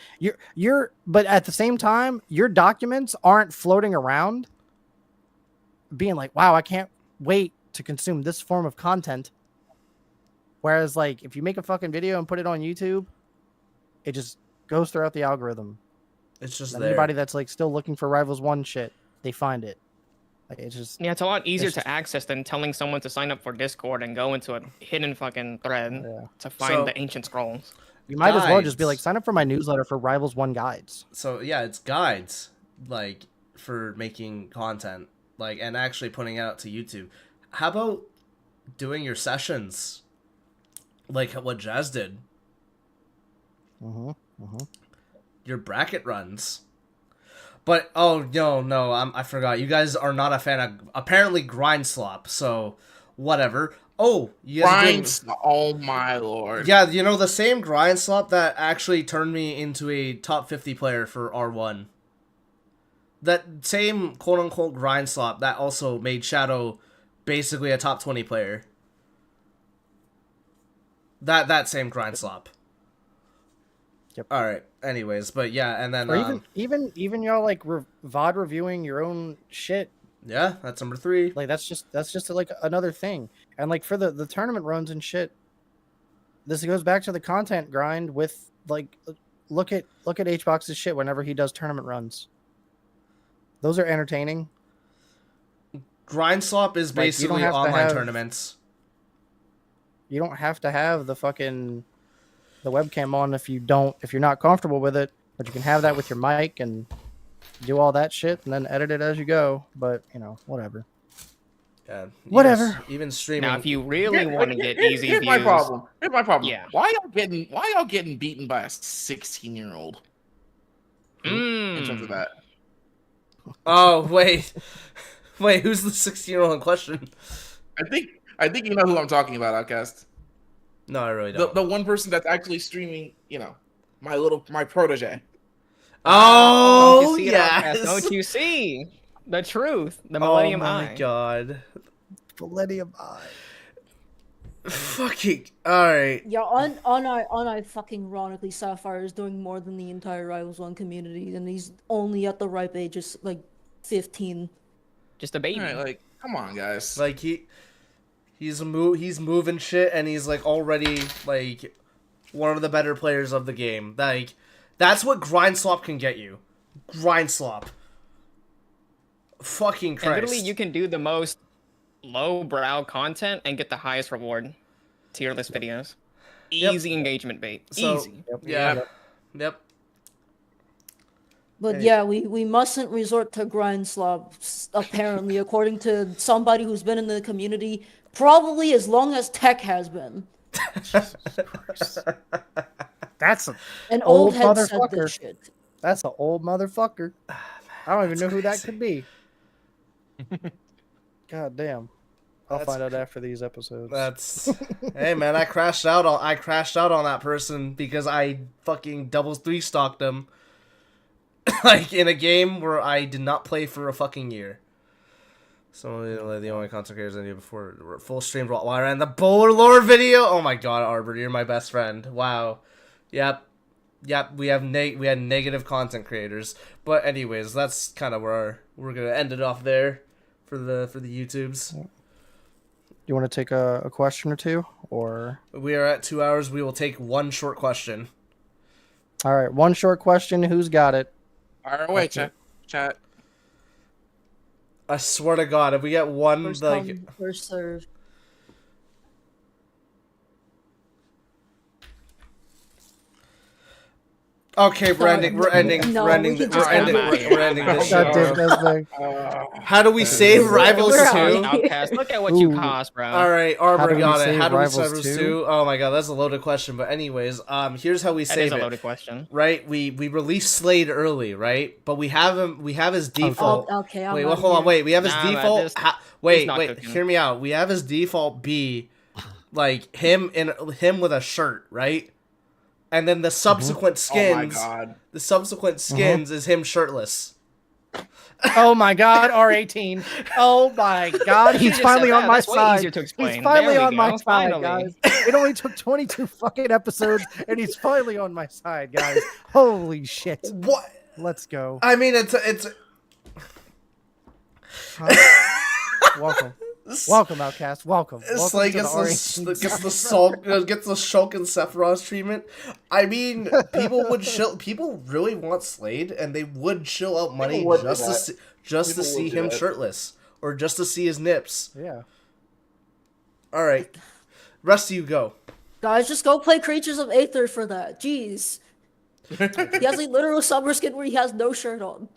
But at the same time, your documents aren't floating around being like, wow, I can't wait to consume this form of content. Whereas, like, if you make a fucking video and put it on YouTube, it just goes throughout the algorithm. It's just And there. anybody that's like still looking for Rivals 1 shit, they find it. Like, it's just Yeah, it's a lot easier It's to just- access than telling someone to sign up for Discord and go into a hidden fucking thread Yeah. to find So- the ancient scrolls. you might as well just be Guides. like, sign up for my newsletter for Rivals 1 guides. So yeah, it's guides like for making content, like, and actually putting it out to YouTube. How about doing your sessions like what Jazz did? Your bracket runs. But oh no, I forgot. You guys are not a fan of apparently Grind Slop, so whatever. Oh, you guys didn't. Oh my lord. Yeah, you know, the same grind slop that actually turned me into a top 50 player for R1. That same quote-unquote grind slop that also made Shadow basically a top 20 player. That same grind slop. Yep. All right. Anyways, but yeah, and then Or even y'all like VOD reviewing your own shit. yeah, that's number 3. Like that's just like another thing. And like for the tournament runs and shit, this goes back to the content grind with like look at HBox's shit whenever he does tournament runs. Those are entertaining. Grind slop is Like, basically online tournaments. You don't have to have the webcam on if you're not comfortable with it, but you can have that with your mic and do all that shit and then edit it as you go. But whatever. Yeah, Whatever. Even streaming. Now, if you really want to get easy Here's views, my problem. Yeah. Why y'all getting beaten by a 16-year-old? In terms of that. Oh wait, who's the 16-year-old in question? I think you know who I'm talking about, Outcast. No, I really don't. The one person that's actually streaming, my protege. Oh, don't you see it, Outcast? yes. Don't you see the truth? The Millennium Oh my Eye. god. Millennium Eye. Fucking alright. Yeah, on I fucking ironically, Sapphire is doing more than the entire Rivals 1 community, and he's only at the ripe age of like 15. Just a baby. All right, like, come on, guys. Like he's moving shit, and he's like already like one of the better players of the game. Like that's what grind slop can get you. Grind slop. Fucking Christ. And literally, you can do the most low-brow content and get the highest reward. Tier list videos. Easy engagement bait. So, Easy. Yep. But Hey. yeah, we mustn't resort to grind slobs, apparently, according to somebody who's been in the community probably as long as Tech has been. That's An Old old head said motherfucker. this shit. an old motherfucker. I don't even know who that could be. God damn. I'll That's find out after these episodes. That's hey man, I crashed out on that person because I fucking double 3 stalked him. Like in a game where I did not play for a fucking year. So the only content creators I knew before full streamed while I ran the Bowler Lore video. Oh my god, Arbor, you're my best friend. Wow. Yep. We had negative content creators. But anyways, that's kind of where we're gonna end it off there for the YouTubes. You want to take a question or two, or We are at 2 hours. We will take one short question. all right? One short question. Who's got it? Fire away, chat. I swear to God, if we get one First like come, first serve. okay, we're ending No, we can just end it. we're ending this God damn, show. that's big. How do we save Rivals We're 2? out. Outcast, look at what you Ooh. cost, bro. All right, How do Arbor we got it. save How do we Rivals save Rivals 2? 2? Oh my god, that's a loaded question. But anyways, here's how we That save is a it. loaded question. Right? We released Slade early, right? But we have his default. Oh, okay, I'm wait, out well, of hold on, here. wait. We have his Nah, man, default. this- Wait, he's not cooking. hear me out. We have his default be like him with a shirt, right? And then the subsequent Oh my skins, god. the subsequent skins is him shirtless. Oh my God, R18. Oh my God, he's just finally said on that. my That's way side. easier to explain. He's finally There we on my go. side, Finally. guys. It only took 22 fucking episodes, and he's finally on my side, guys. Holy shit. What? Let's go. I mean, it's Welcome, Outcast. Welcome. It's Welcome like to gets the the R18 gets the side. Shulk gets the Shulk and Sephiroth treatment. I mean, people would chill. People really want Slade, and they would chill out money People would do just to that. see, just to People see would do him that. shirtless or just to see his nips. Yeah. All right, rest of you go. Guys, just go play Creatures of Aether for that. Jeez. He has a literal summer skin where he has no shirt on.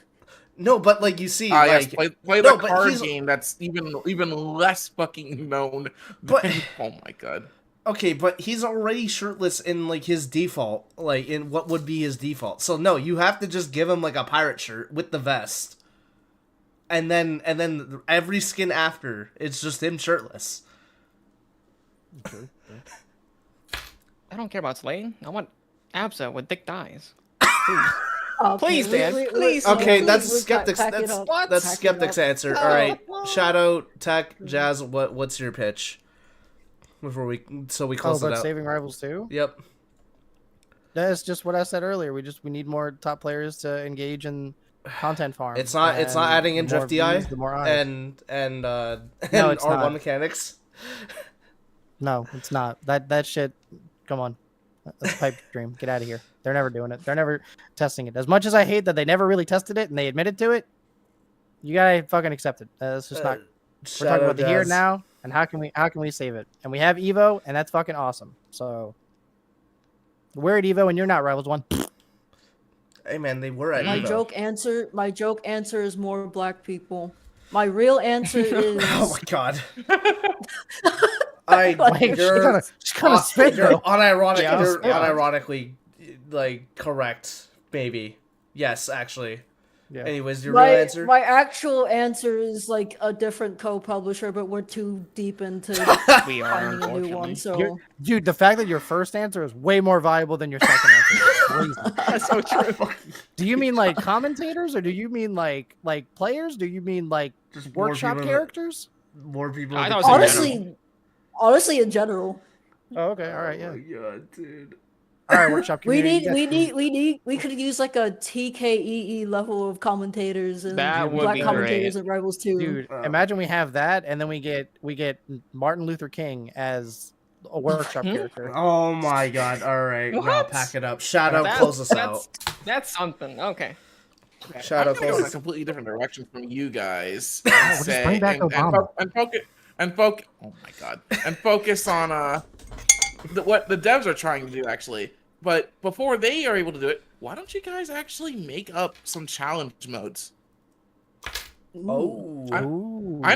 No, but like you see, Yes, like play no, the but card he's- game that's even less fucking known. But- oh my god. okay, but he's already shirtless in like his default, like in what would be his default. So no, you have to just give him like a pirate shirt with the vest, and then every skin after it's just him shirtless. True. I don't care about slaying. I want Absa with thick thighs. Okay, Please, Dan, please. Okay, we- that's we- skeptics. pack it That's up, that's pack it skeptics' up. answer. All right, Shadow, Tech, Jazz. What's your pitch? Before we close it but out. saving Rivals too. Yep. That's just what I said earlier. We need more top players to engage in content farm. It's not and adding in the more Drift DI views, the more eyes. and No, it's R1 not. mechanics. No, it's not. That shit. Come on, that's a pipe dream. Get out of here. They're never doing it. They're never testing it. As much as I hate that they never really tested it and they admitted to it, you gotta fucking accept it. That's just not. We're talking about the here and now, and how can we save it? And we have Evo, and that's fucking awesome. So we're at Evo, and you're not Rivals 1. Hey man, they were at My Evo. joke answer is more black people. My real answer is Oh my god. You're She's kind of spit you're though. unironically, Yeah, you're yeah. unironically like correct. Maybe. Yes, actually. Yeah. Anyways, your real answer? my actual answer is like a different co-publisher, but we're too deep into We are, finding a new unfortunately. one. So Dude, the fact that your first answer is way more valuable than your second answer is crazy. That's so true. Do you mean like commentators, or do you mean like players? Do you mean like Just more workshop people- characters? More people. I in thought the it was in community. honestly, in general, Oh, okay, all right, yeah. Oh my god, dude. All right, workshop we community. we could use like a TKEE level of commentators and That would black be commentators great. and Rivals too. Dude, imagine we have that, and then we get Martin Luther King as a workshop character. Oh my god. All right. Now What? pack it up. Shadow, That's- close us out. That's something. Okay. Shadow, I'm gonna go close in a us. completely different direction from you guys. just bring back Obama. And focus. Oh my god! And focus on what the devs are trying to do actually. But before they are able to do it, why don't you guys actually make up some challenge modes? Oh. Ooh. I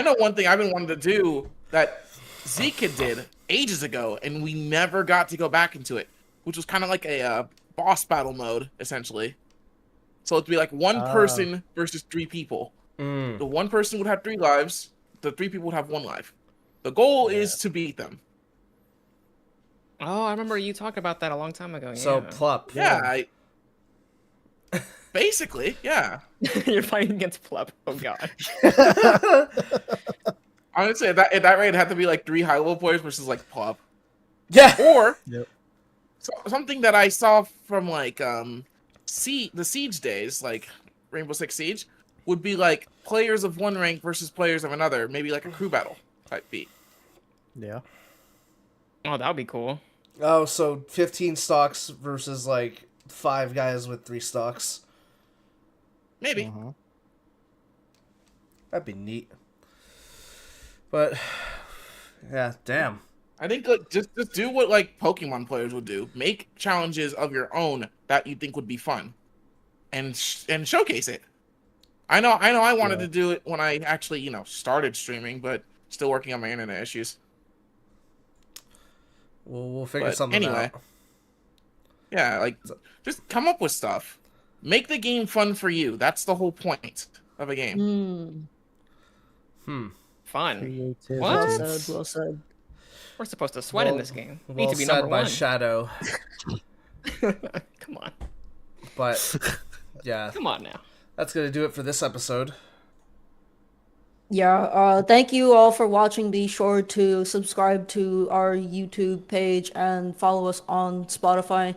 know one thing I've been wanting to do that Zika did ages ago, and we never got to go back into it, which was kind of like a boss battle mode, essentially. So it'd be like one person versus 3 people. Mm. The one person would have 3 lives. The 3 people would have 1 life. The goal is to beat them. Oh, I remember you talked about that a long time ago. So Yeah. Plup. Yeah. Basically, yeah. You're fighting against Plup. Oh god. Honestly, at that rate, it'd have to be like 3 high-level players versus like Plop. Yeah. Or Yep. something that I saw from like the Siege days, like Rainbow Six Siege, would be like players of one rank versus players of another, maybe like a crew battle type beat. Yeah. Oh, that would be cool. Oh, so 15 stocks versus like 5 guys with 3 stocks. Maybe. Uh-huh. That'd be neat. But yeah, damn. I think like just do what like Pokemon players would do. Make challenges of your own that you think would be fun, and showcase it. I know. I wanted to do it when I actually started streaming, but still working on my internet issues. We'll figure But something anyway. out. Yeah, like just come up with stuff. Make the game fun for you. That's the whole point of a game. Fun. Creativity. What? Well said. Well said. We're supposed to sweat in Well- this game. We Well need to be said number by one. Shadow. Come on. But yeah, Come on now. that's gonna do it for this episode. Yeah, thank you all for watching. Be sure to subscribe to our YouTube page and follow us on Spotify.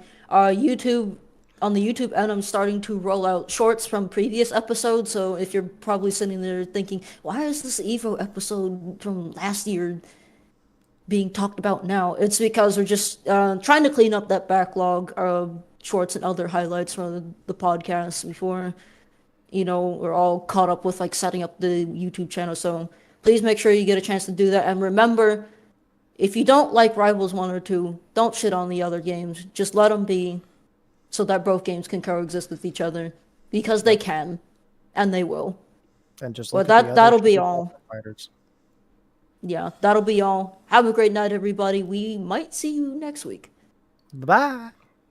On the YouTube end, I'm starting to roll out shorts from previous episodes, so if you're probably sitting there thinking, why is this Evo episode from last year being talked about now? It's because we're just trying to clean up that backlog of shorts and other highlights from the podcast before we're all caught up with like setting up the YouTube channel. So please make sure you get a chance to do that. And remember, if you don't like Rivals 1 or 2, don't shit on the other games. Just let them be so that both games can coexist with each other, because they can and they will. And just Well, look at the that'll other be two all. fighters. Yeah, that'll be all. Have a great night, everybody. We might see you next week. Bye.